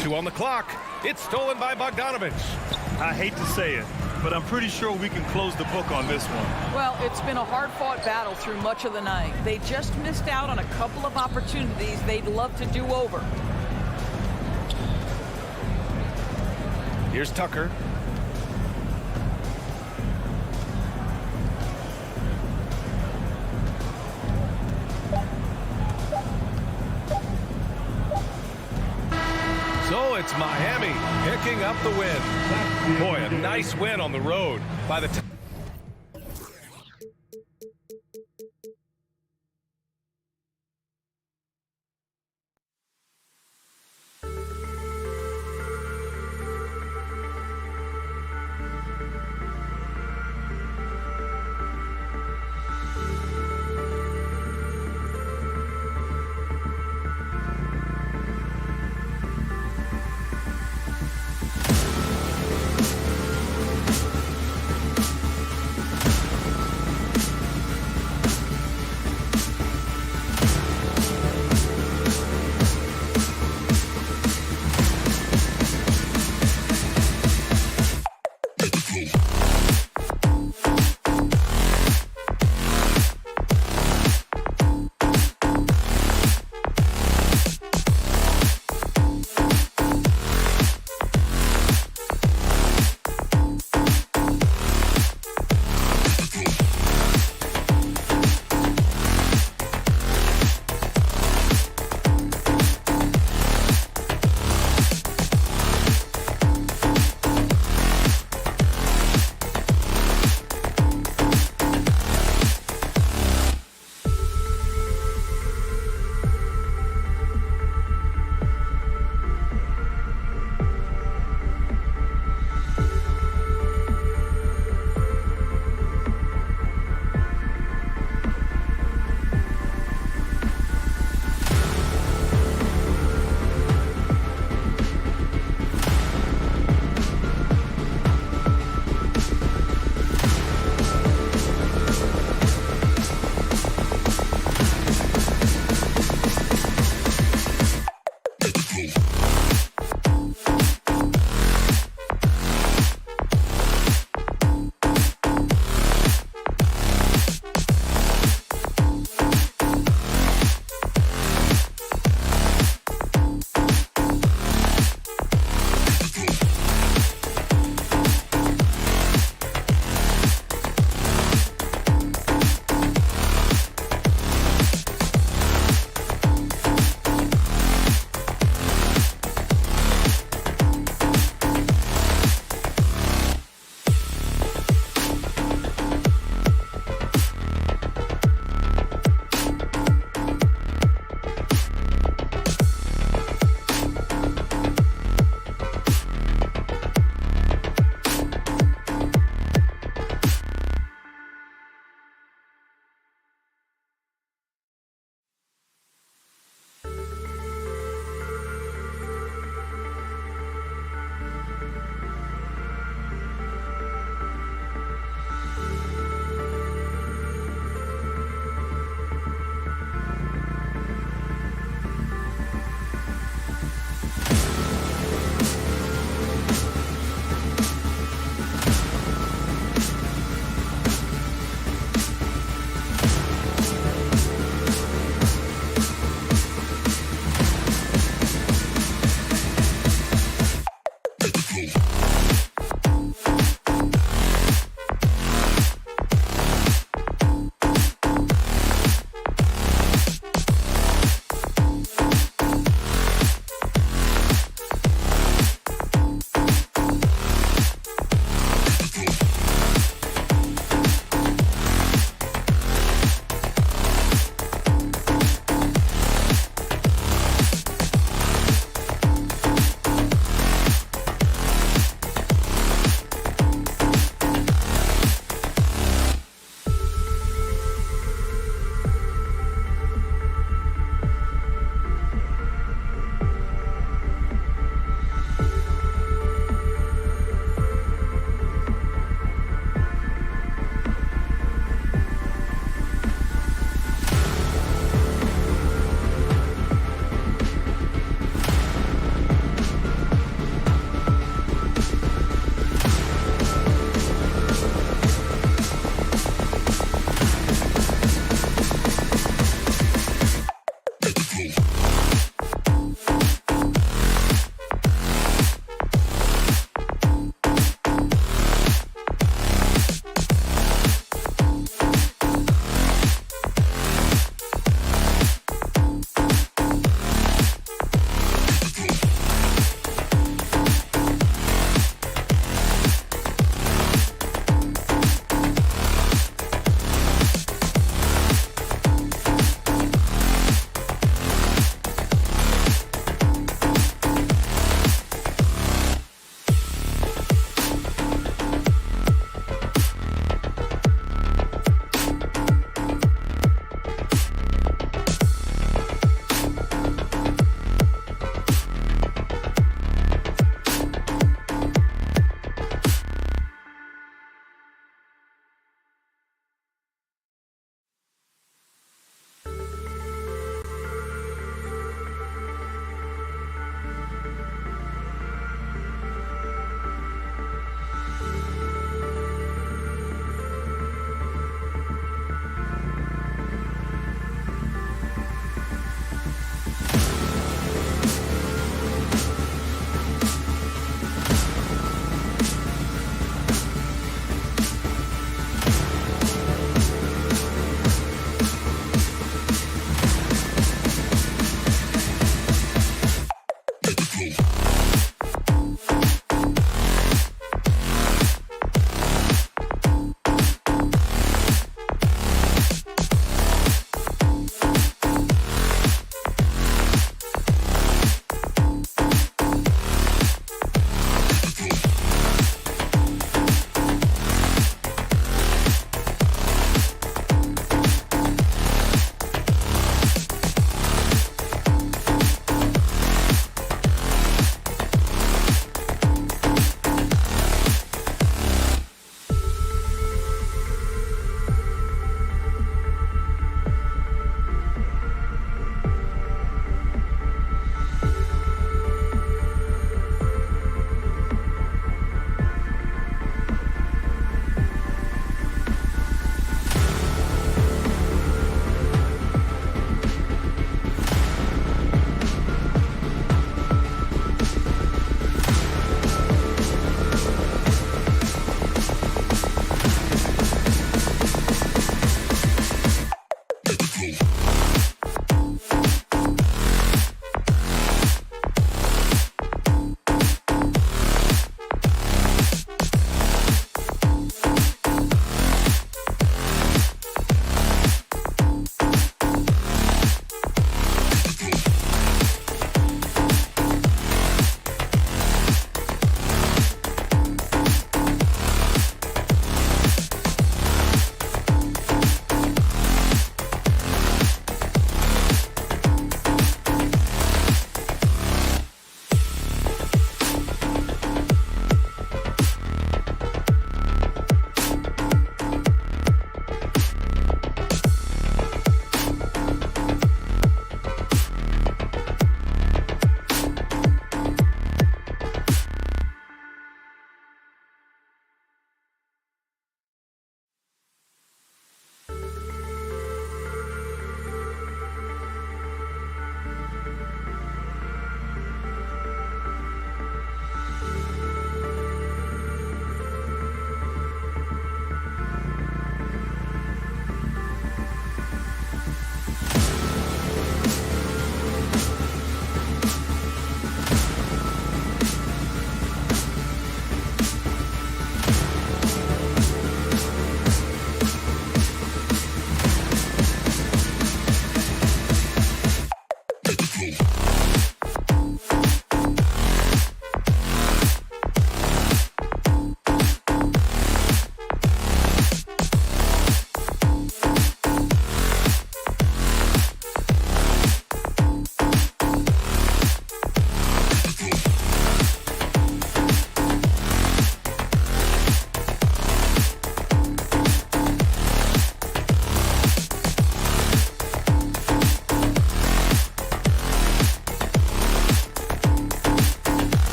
2 on the clock. It's stolen by Bogdanovich. I hate to say it, but I'm pretty sure we can close the book on this one. Well, it's been a hard-fought battle through much of the night. They just missed out on a couple of opportunities they'd love to do over. Here's Tucker. So it's Miami picking up the win. Boy, a nice win on the road by the time.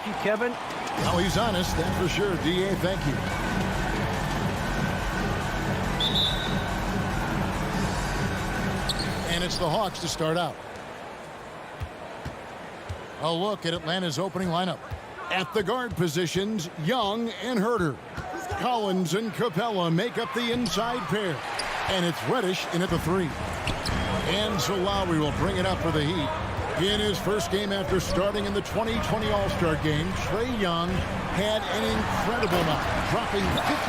Thank you, Kevin. Oh, he's honest, that's for sure. D.A., thank you. And it's the Hawks to start out. A look at Atlanta's opening lineup. At the guard positions, Young and Herter. Collins and Capella make up the inside pair. And it's Reddish in at the 3. And so Lowry will bring it up for the Heat. In his first game after starting in the 2020 All-Star game, Trae Young had an incredible night, dropping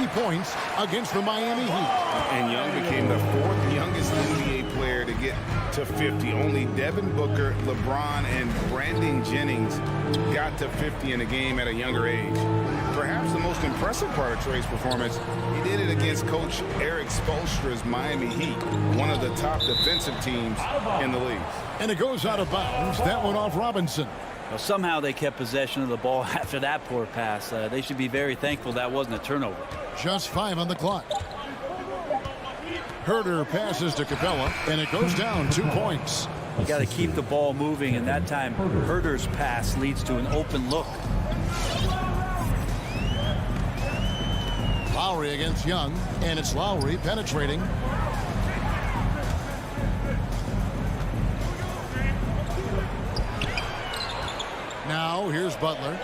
50 points against the Miami Heat. And Young became the 4th youngest NBA player to get to 50. Only Devin Booker, LeBron, and Brandon Jennings got to 50 in a game at a younger age. Perhaps the most impressive part of Trae's performance, he did it against Coach Eric Spoelstra's Miami Heat, one of the top defensive teams in the league. And it goes out of bounds. That one off Robinson. Well, somehow they kept possession of the ball after that poor pass. They should be very thankful that wasn't a turnover. Just 5 on the clock. Herter passes to Capella, and it goes down 2 points. You got to keep the ball moving, and that time Herter's pass leads to an open look. Lowry against Young, and it's Lowry penetrating. Now here's Butler.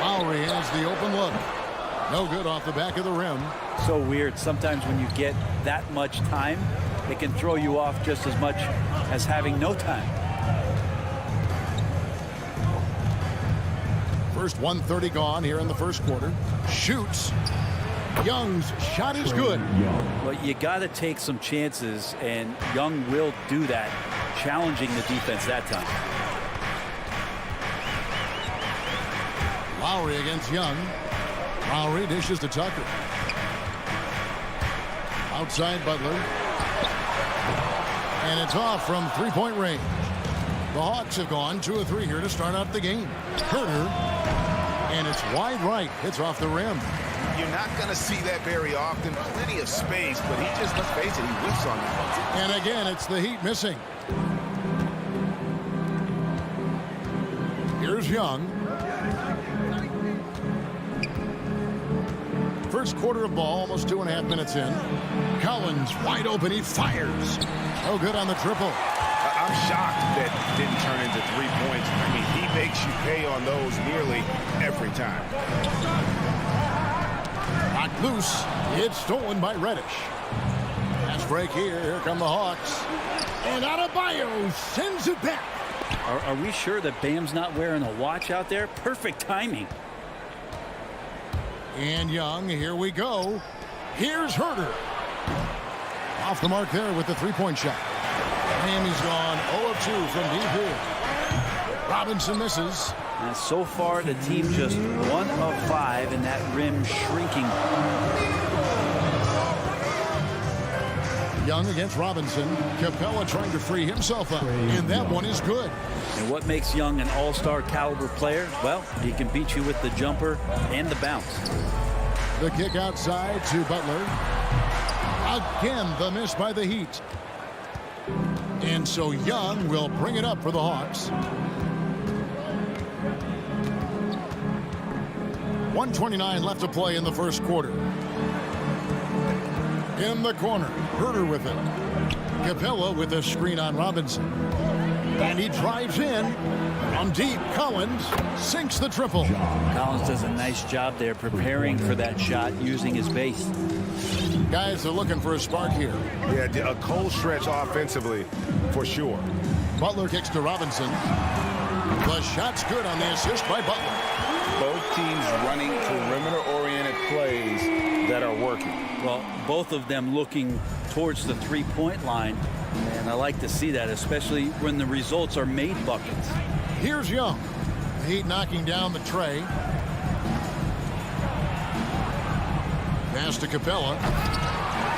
Lowry has the open look. No good off the back of the rim. So weird. Sometimes when you get that much time, it can throw you off just as much as having no time. First 1:30 gone here in the first quarter. Shoots. Young's shot is good. Well, you got to take some chances, and Young will do that, challenging the defense that time. Lowry against Young. Lowry dishes to Tucker. Outside Butler. And it's off from three-point range. The Hawks have gone 2 of 3 here to start out the game. Herter. And it's wide right. Hits off the rim. You're not going to see that very often. Plenty of space, but he just, let's face it, he whiffs on that. And again, it's the Heat missing. Here's Young. First quarter of ball, almost 2.5 minutes in. Collins wide open. He fires. Oh, good on the triple. I'm shocked that didn't turn into 3 points. I mean, he makes you pay on those nearly every time. Knocked loose. It's stolen by Reddish. Fast break here. Here come the Hawks. And Adebayo sends it back. Are we sure that Bam's not wearing a watch out there? Perfect timing. And Young, here we go. Here's Herter. Off the mark there with the three-point shot. Miami's gone 0 of 2 from deep here. Robinson misses. And so far, the team just 1 of 5, and that rim shrinking. Young against Robinson. Capella trying to free himself up. And that one is good. And what makes Young an all-star caliber player? Well, he can beat you with the jumper and the bounce. The kick outside to Butler. Again, the miss by the Heat. And so Young will bring it up for the Hawks. 1:29 left to play in the first quarter. In the corner, Herter with it. Capella with a screen on Robinson. And he drives in. From deep, Collins sinks the triple. Collins does a nice job there preparing for that shot using his base. Guys are looking for a spark here. Yeah, a cold stretch offensively, for sure. Butler kicks to Robinson. The shot's good on the assist by Butler. Both teams running perimeter-oriented plays that are working. Well, both of them looking towards the three-point line. And I like to see that, especially when the results are made buckets. Here's Young. The Heat knocking down the tray. Pass to Capella.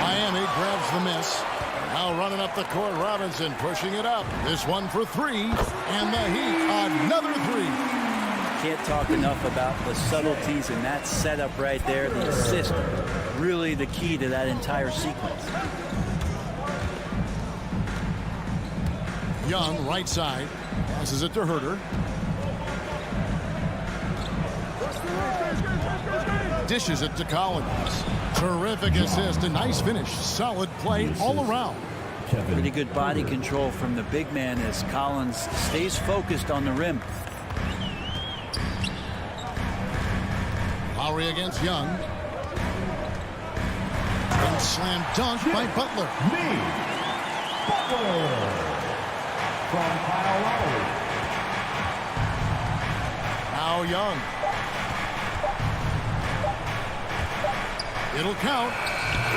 Miami grabs the miss. Now running up the court, Robinson pushing it up. This one for 3. And the Heat, another 3. Can't talk enough about the subtleties in that setup right there. The assist, really the key to that entire sequence. Young, right side. Passes it to Herter. Dishes it to Collins. Terrific assist, a nice finish. Solid play all around. Pretty good body control from the big man as Collins stays focused on the rim. Lowry against Young. And slam dunk by Butler. Butler from Kyle Lowry. Now Young. It'll count.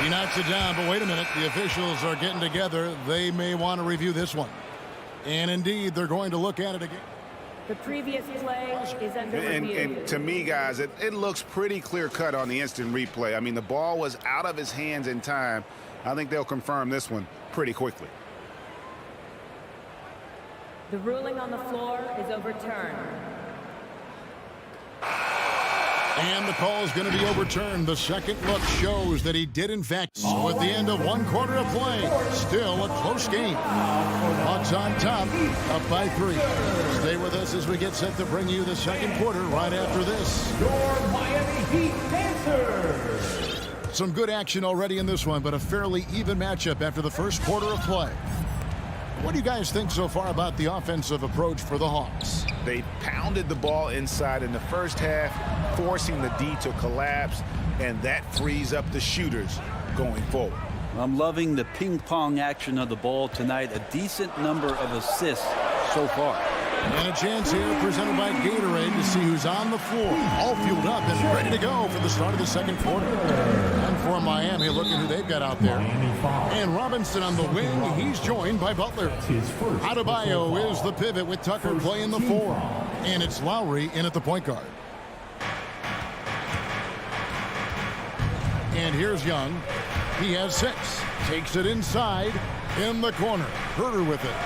He knocks it down, but wait a minute. The officials are getting together. They may want to review this one. And indeed, they're going to look at it again. The previous play is under review. And to me, guys, it looks pretty clear-cut on the instant replay. I mean, the ball was out of his hands in time. I think they'll confirm this one pretty quickly. The ruling on the floor is overturned. And the call is going to be overturned. The second look shows that he did, in fact. So at the end of 1 quarter of play, still a close game. Hawks on top, up by 3. Stay with us as we get set to bring you the second quarter right after this. Your Miami Heat Dancers. Some good action already in this one, but a fairly even matchup after the first quarter of play. What do you guys think so far about the offensive approach for the Hawks? They pounded the ball inside in the first half, forcing the D to collapse, and that frees up the shooters going forward. I'm loving the ping pong action of the ball tonight. A decent number of assists so far. And a chance here presented by Gatorade to see who's on the floor. All fueled up and ready to go for the start of the second quarter. And for Miami, looking who they've got out there. And Robinson on the wing. He's joined by Butler. Adebayo is the pivot with Tucker playing the 4. And it's Lowry in at the point guard. And here's Young. He has 6. Takes it inside in the corner. Herter with it.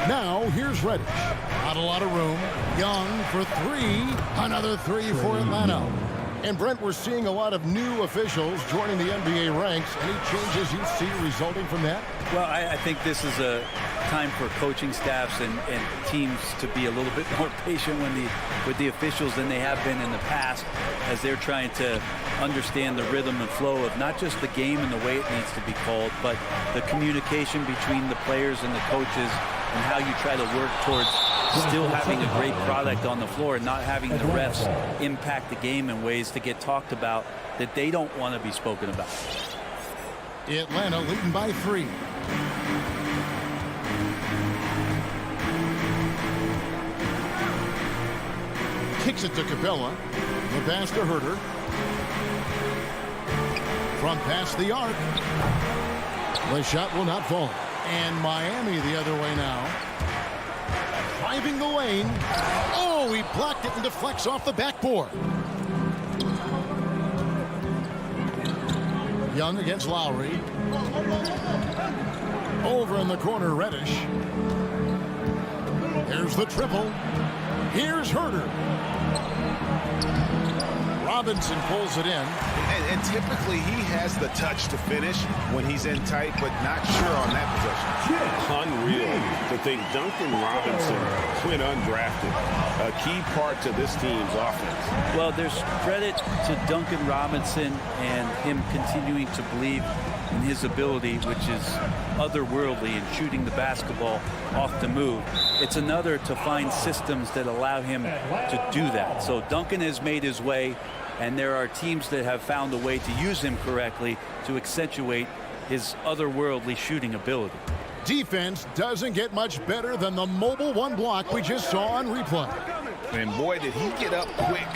Now, here's Reddish. Not a lot of room. Young for 3. Another 3 for Atlanta. And Brent, we're seeing a lot of new officials joining the NBA ranks. Any changes you see resulting from that? Well, I think this is a time for coaching staffs and teams to be a little bit more patient with the officials than they have been in the past, as they're trying to understand the rhythm and flow of not just the game and the way it needs to be called, but the communication between the players and the coaches, and how you try to work towards still having a great product on the floor and not having the refs impact the game in ways to get talked about that they don't want to be spoken about. Atlanta leading by 3. Kicks it to Capella. The pass to Herter. From past the arc. The shot will not fall. And Miami the other way now. Driving the lane. Oh, he blocked it and deflects off the backboard. Young against Lowry. Over in the corner, Reddish. Here's the triple. Here's Herter. Robinson pulls it in. And typically he has the touch to finish when he's in tight, but not sure on that possession. Unreal to think Duncan Robinson went undrafted. A key part to this team's offense. Well, there's credit to Duncan Robinson and him continuing to believe in his ability, which is otherworldly in shooting the basketball off the move. It's another to find systems that allow him to do that. So Duncan has made his way, and there are teams that have found a way to use him correctly to accentuate his otherworldly shooting ability. Defense doesn't get much better than the mobile 1 block we just saw on replay. And boy, did he get up quick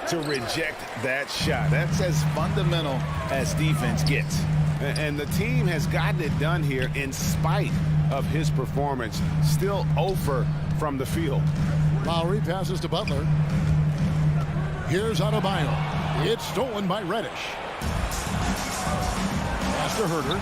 to reject that shot. That's as fundamental as defense gets. And the team has gotten it done here in spite of his performance. Still 0 from the field. Lowry passes to Butler. Here's Adebayo. It's stolen by Reddish. Pass to Herter.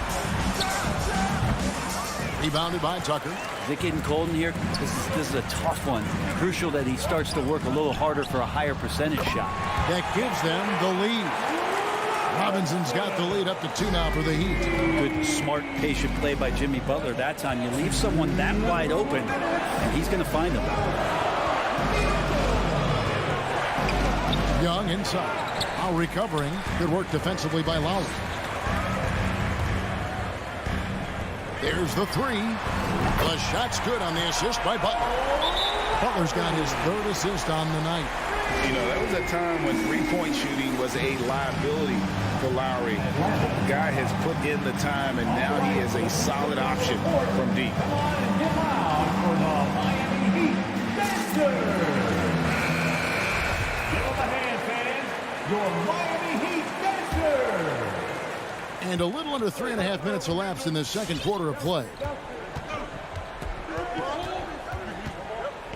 Rebounded by Tucker. Is it getting cold in here? This is a tough one. Crucial that he starts to work a little harder for a higher percentage shot. That gives them the lead. Robinson's got the lead up to 2 now for the Heat. Good, smart, patient play by Jimmy Butler that time. You leave someone that wide open, and he's going to find them. Young inside. Now recovering. Good work defensively by Lowry. There's the three. The shot's good on the assist by Butler. Butler's got his third assist on the night. You know, that was a time when three-point shooting was a liability for Lowry. The guy has put in the time, and now he is a solid option from deep. Your Miami Heat Dancers. And a little under 3.5 minutes elapsed in the second quarter of play.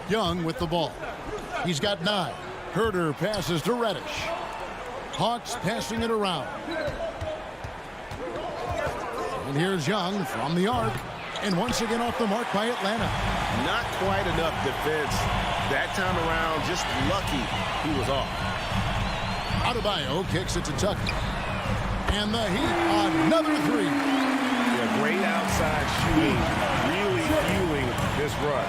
Young with the ball. He's got 9. Herder passes to Reddish. Hawks passing it around. And here's Young from the arc. And once again off the mark by Atlanta. Not quite enough defense that time around. Just lucky he was off. Adebayo kicks it to Tucker. And the Heat, another three. Yeah, great outside shooting. Really fueling this run.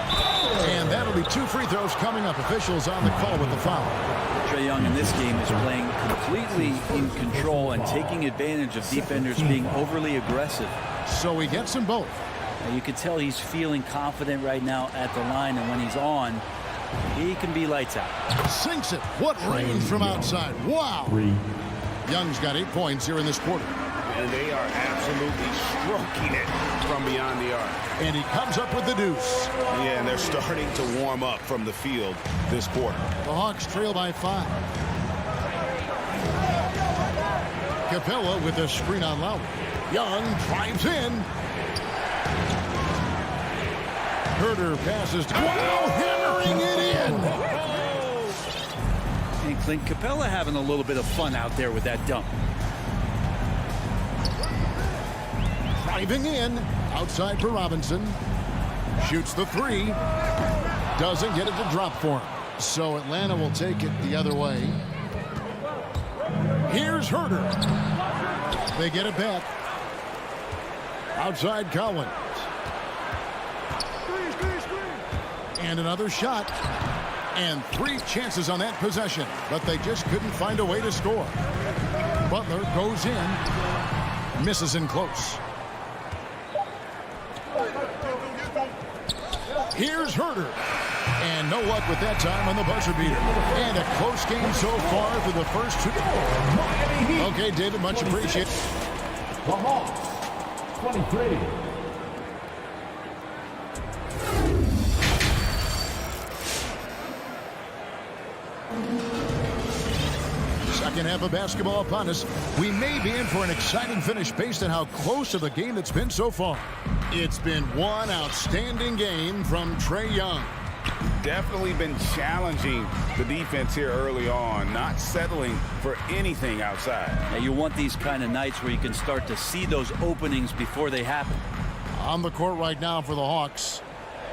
And that'll be 2 free throws coming up. Officials on the call with the foul. Trae Young in this game is playing completely in control and taking advantage of defenders being overly aggressive. So he gets them both. You can tell he's feeling confident right now at the line, and when he's on, he can be lights out. Sinks it. What range from outside. Wow. Young's got 8 points here in this quarter. And they are absolutely stroking it from beyond the arc. And he comes up with the deuce. Yeah, and they're starting to warm up from the field this quarter. The Hawks trail by 5. Capella with a screen on Lowry. Young drives in. Herder passes to hammering it in. And Clint Capella having a little bit of fun out there with that dunk. Driving in. Outside for Robinson. Shoots the 3. Doesn't get it to drop for him. So Atlanta will take it the other way. Here's Herder. They get it back. Outside Collins. And another shot. And 3 chances on that possession. But they just couldn't find a way to score. Butler goes in. Misses in close. Here's Herder. And no luck with that time on the buzzer beater. And a close game so far for the first 2. Okay, David, much appreciated. The Hawks, 23. Second half of basketball upon us. We may be in for an exciting finish based on how close of a game it's been so far. It's been one outstanding game from Trae Young. Definitely been challenging the defense here early on, not settling for anything outside. Now you want these kind of nights where you can start to see those openings before they happen. On the court right now for the Hawks.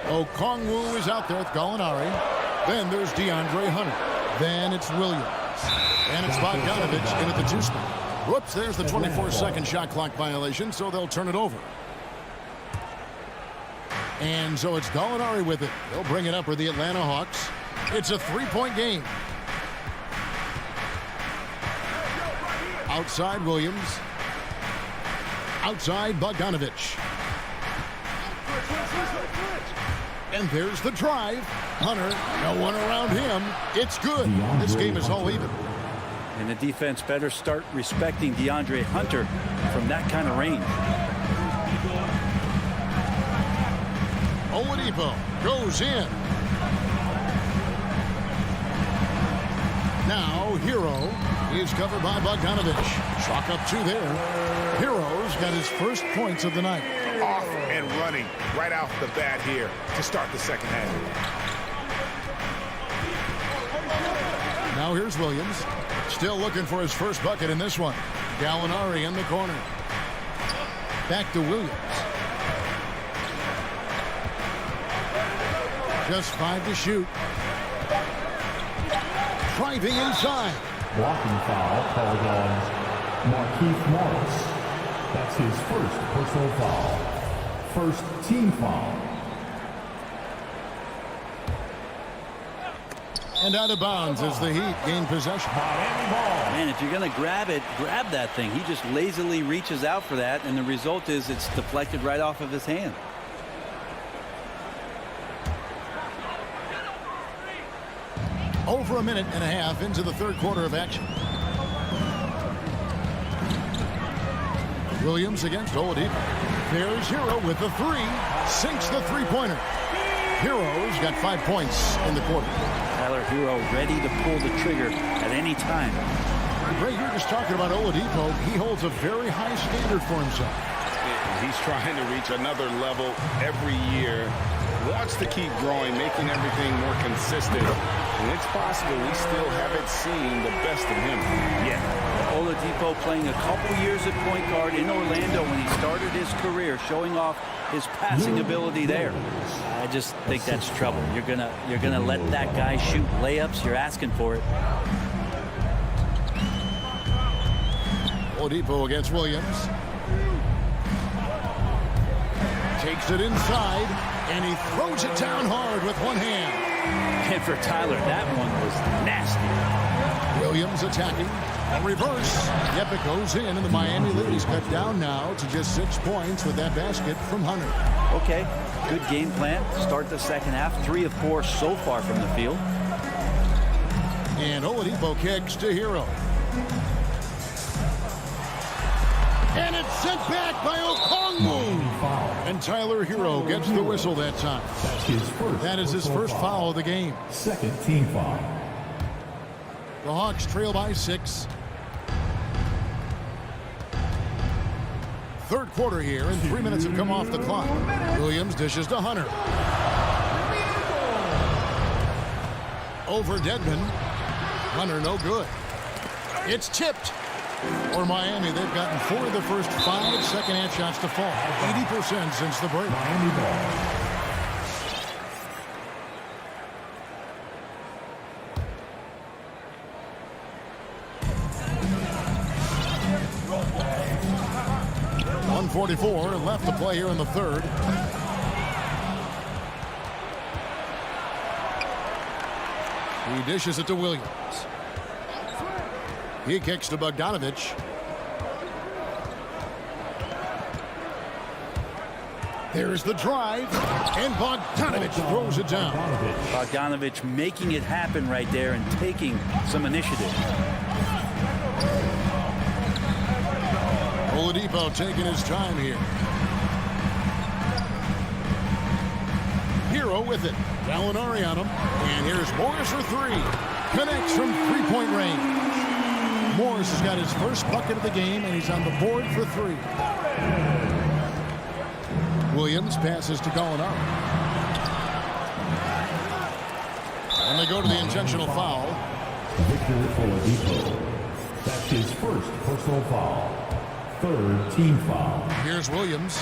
Okongwu is out there with Gallinari. Then there's DeAndre Hunter. Then it's Williams. And it's Bogdanovich in at the 2 spot. Whoops, there's the 24-second shot clock violation, so they'll turn it over. And so it's Gallinari with it. They'll bring it up for the Atlanta Hawks. It's a 3-point game. Outside Williams. Outside Bogdanovich. And there's the drive. Hunter, no one around him. It's good. This game is all even. And the defense better start respecting DeAndre Hunter from that kind of range. Oladipo goes in. Now Hero is covered by Bogdanovich. Chalk up 2 there. Hero's got his first points of the night. Off and running right off the bat here to start the second half. Now here's Williams. Still looking for his first bucket in this one. Gallinari in the corner. Back to Williams. Just 5 to shoot. Driving inside. Blocking foul called on Markieff Morris. That's his first personal foul. First team foul. And out of bounds as the Heat gain possession. Man, if you're going to grab it, grab that thing. He just lazily reaches out for that, and the result is it's deflected right off of his hand. Over a minute and a half into the third quarter of action. Williams against Oladipo. There's Hero with the three. Sinks the three-pointer. Hero's got 5 points in the quarter. Tyler Hero ready to pull the trigger at any time. Ray, you're just talking about Oladipo. He holds a very high standard for himself. He's trying to reach another level every year. Wants to keep growing, making everything more consistent. And it's possible we still haven't seen the best of him yet. Oladipo playing a couple years at point guard in Orlando when he started his career, showing off his passing ability there. I just think that's trouble. You're gonna let that guy shoot layups. You're asking for it. Oladipo against Williams. Takes it inside, and he throws it down hard with one hand. And for Tyler, that one was nasty. Williams attacking. And reverse. Yep, it goes in, and the Miami lead is cut down now to just 6 points with that basket from Hunter. Okay, good game plan. Start the second half. 3 of 4 so far from the field. And Oladipo kicks to Hero. And it's sent back by Okongwu. And Tyler Hero gets the whistle that time. That is his first foul of the game. Second team foul. The Hawks trail by 6. Third quarter here, and 3 minutes have come off the clock. Williams dishes to Hunter. Over Dedmon. Hunter no good. It's tipped. For Miami, they've gotten 4 of the first 5 second-half shots to fall. 80% since the break. Miami ball. .144 left to play here in the third. He dishes it to Williams. He kicks to Bogdanovich. There's the drive, and Bogdanovich throws it down. Bogdanovich making it happen right there and taking some initiative. Oladipo taking his time here. Hero with it. Gallinari on him. And here's Morris for 3. Connects from three-point range. Morris has got his first bucket of the game, and he's on the board for 3. Williams passes to Gallinari. And they go to the intentional foul. Victor Oladipo. That's his first personal foul. Third team foul. Here's Williams.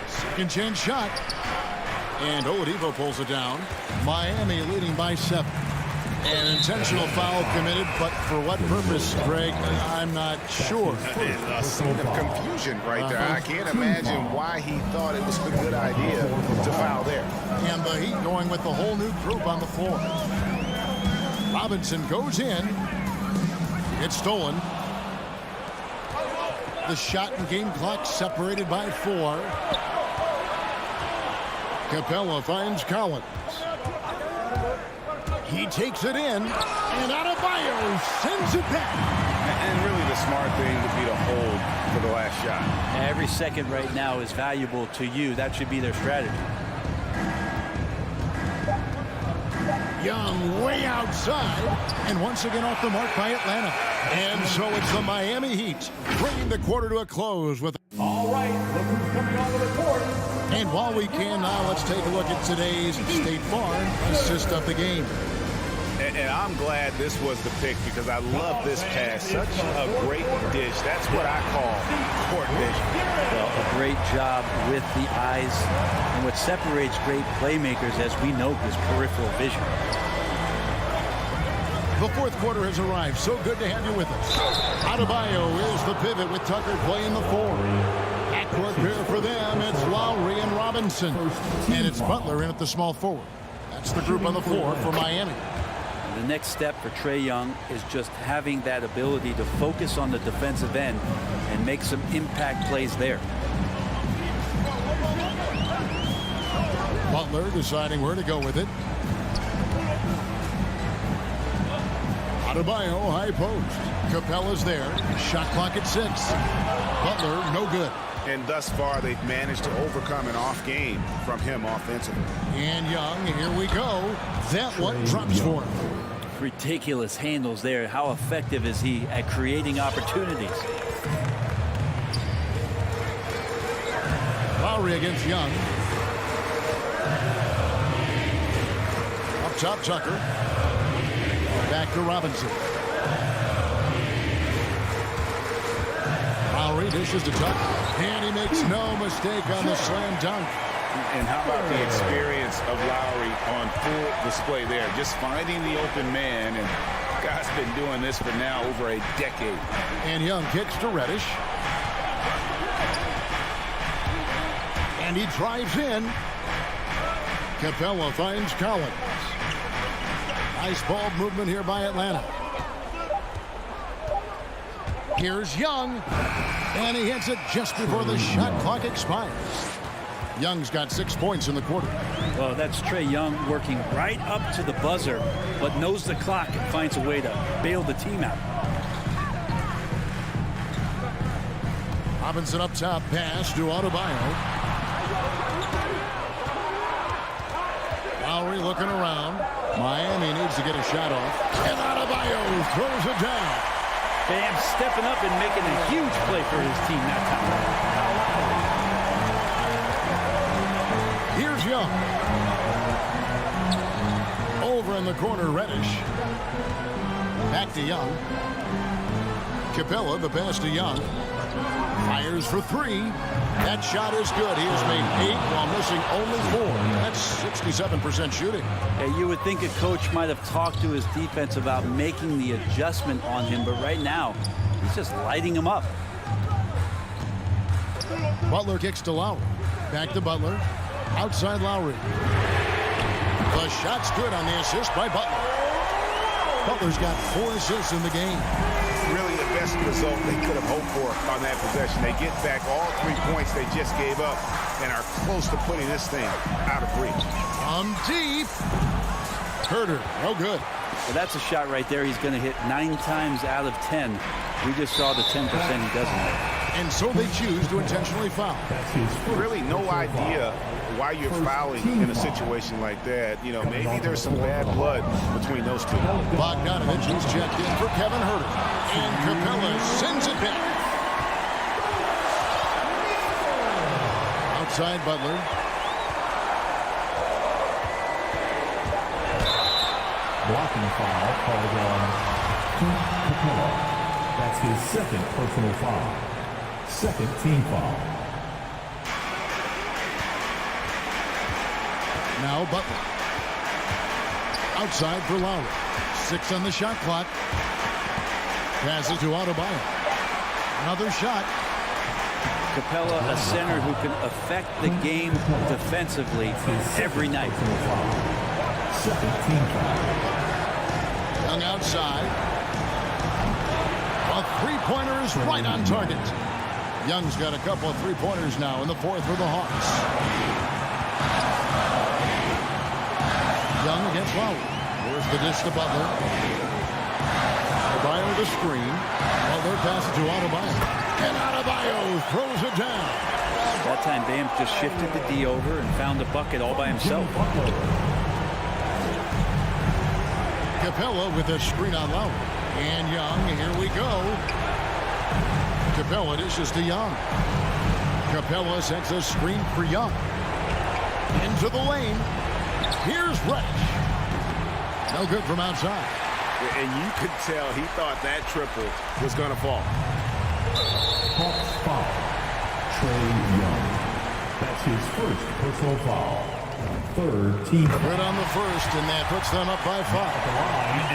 Second chance shot. And Oladipo pulls it down. Miami leading by 7. An intentional foul committed, but for what purpose, Greg, I'm not sure. A scene of confusion right there. I can't imagine why he thought it was a good idea to foul there. And the Heat going with the whole new group on the floor. Robinson goes in. It's stolen. The shot and game clock separated by 4. Capella finds Collins. He takes it in, and Adebayo sends it back. And really the smart thing would be to hold for the last shot. Every second right now is valuable to you. That should be their strategy. Young way outside, and once again off the mark by Atlanta. And so it's the Miami Heat bringing the quarter to a close with. All right, look who's coming onto the court. And while we can now, let's take a look at today's State Farm assist of the game. And I'm glad this was the pick because I love this pass. Such a great dish. That's what I call court vision. Well, a great job with the eyes. And what separates great playmakers, as we know, is peripheral vision. The fourth quarter has arrived. So good to have you with us. Adebayo is the pivot with Tucker playing the 4. Backcourt pair for them. It's Lowry and Robinson. Robinson. And it's Butler in at the small forward. That's the group on the floor for Miami. The next step for Trae Young is just having that ability to focus on the defensive end and make some impact plays there. Butler deciding where to go with it. Adebayo, high post. Capella's there. Shot clock at 6. Butler, no good. And thus far, they've managed to overcome an off game from him offensively. And Young, here we go. That one drops for him. Ridiculous handles there. How effective is he at creating opportunities? Lowry against Young. Up top, Tucker. Back to Robinson. Lowry dishes to Tucker. And he makes no mistake on the slam dunk. And how about the experience of Lowry on full display there? Just finding the open man, and guy's been doing this for now over a decade. And Young kicks to Reddish. And he drives in. Capella finds Collins. Nice ball movement here by Atlanta. Here's Young. And he hits it just before the shot clock expires. Young's got 6 points in the quarter. Well, that's Trae Young working right up to the buzzer, but knows the clock and finds a way to bail the team out. Robinson up top, pass to Adebayo. Lowry looking around. Miami needs to get a shot off. And Adebayo throws it down. Bam stepping up and making a huge play for his team that time. Here's Young. Over in the corner, Reddish. Back to Young. Capella, the pass to Young. Fires for 3. That shot is good. He has made 8 while missing only 4. That's 67% shooting. Yeah, you would think a coach might have talked to his defense about making the adjustment on him, but right now, he's just lighting him up. Butler kicks to Lowry. Back to Butler. Outside Lowry. The shot's good on the assist by Butler. Butler's got 4 assists in the game. Really the best result they could have hoped for on that possession. They get back all 3 points they just gave up and are close to putting this thing out of reach. Deep. Herter, no good. Well, that's a shot right there. He's going to hit 9 times out of 10. We just saw the 10% he doesn't hit. And so they choose to intentionally foul. Really no idea why you're fouling in a situation like that. You know, maybe there's some bad blood between those two. Bogdanovich is checked in for Kevin Herter. And Capella sends it back. Outside Butler. Blocking foul called on Capella. That's his 2nd personal foul. 2nd team foul. Now Butler. Outside for Lowry. 6 on the shot clock. Passes to Adebayo. Another shot. Capella, a center who can affect the game defensively every night. 2nd team foul. Young outside. A 3-pointer is right on target. Young's got a couple of 3-pointers now in the 4th for the Hawks. Young against Lowry. There's the dish to Butler. Adebayo with the screen. Butler passes to Adebayo. And Adebayo throws it down. That time Bam just shifted the D over and found the bucket all by himself. Capella with a screen on Lowry. And Young, here we go. Capella dishes to Young. Capella sets a screen for Young. Into the lane. Here's Reddish. No good from outside. And you could tell he thought that triple was going to fall. Hawks foul. Trae Young. That's his 1st personal foul. 3rd team foul. Good on the first, and that puts them up by 5.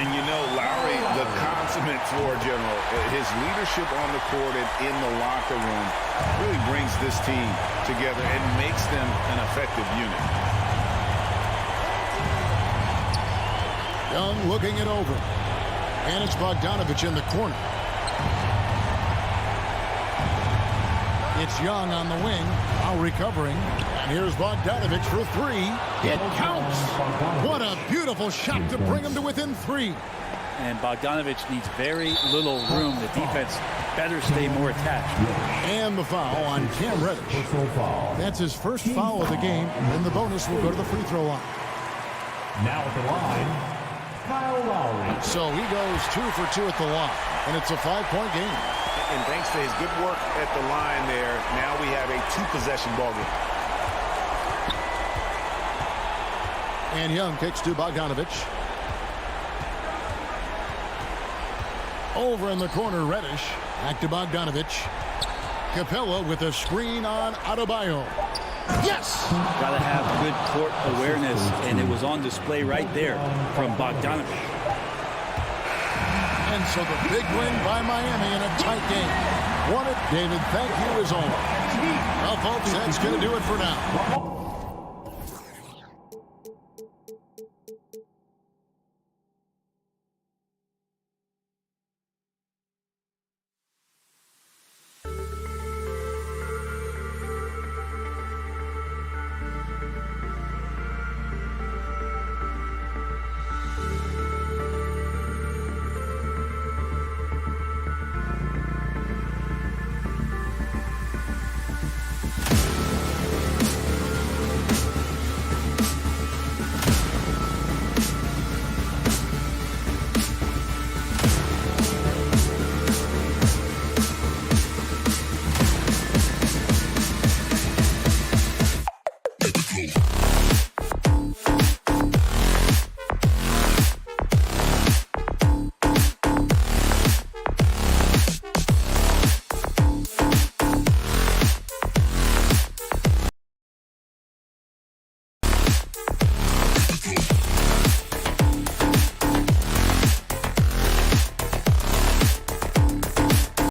And you know, Lowry, the concept ultimate floor general. His leadership on the court and in the locker room really brings this team together and makes them an effective unit. Young looking it over. And it's Bogdanovich in the corner. It's Young on the wing, now recovering. And here's Bogdanovich for three. It counts. What a beautiful shot to bring him to within three. And Bogdanovich needs very little room. The defense better stay more attached. And the foul on Cam Reddish. That's his first foul of the game, and the bonus will go to the free throw line. Now at the line, Kyle Lowry. So he goes 2 for 2 at the line, and it's a 5-point game. And thanks to his good work at the line there, now we have a 2-possession ball game. And Young kicks to Bogdanovich. Over in the corner, Reddish. Back to Bogdanovich. Capella with a screen on Adebayo. Yes! Got to have good court awareness, and it was on display right there from Bogdanovich. And so the big win by Miami in a tight game. Won it, David. Thank you as always. Well, folks, that's going to do it for now. Cool.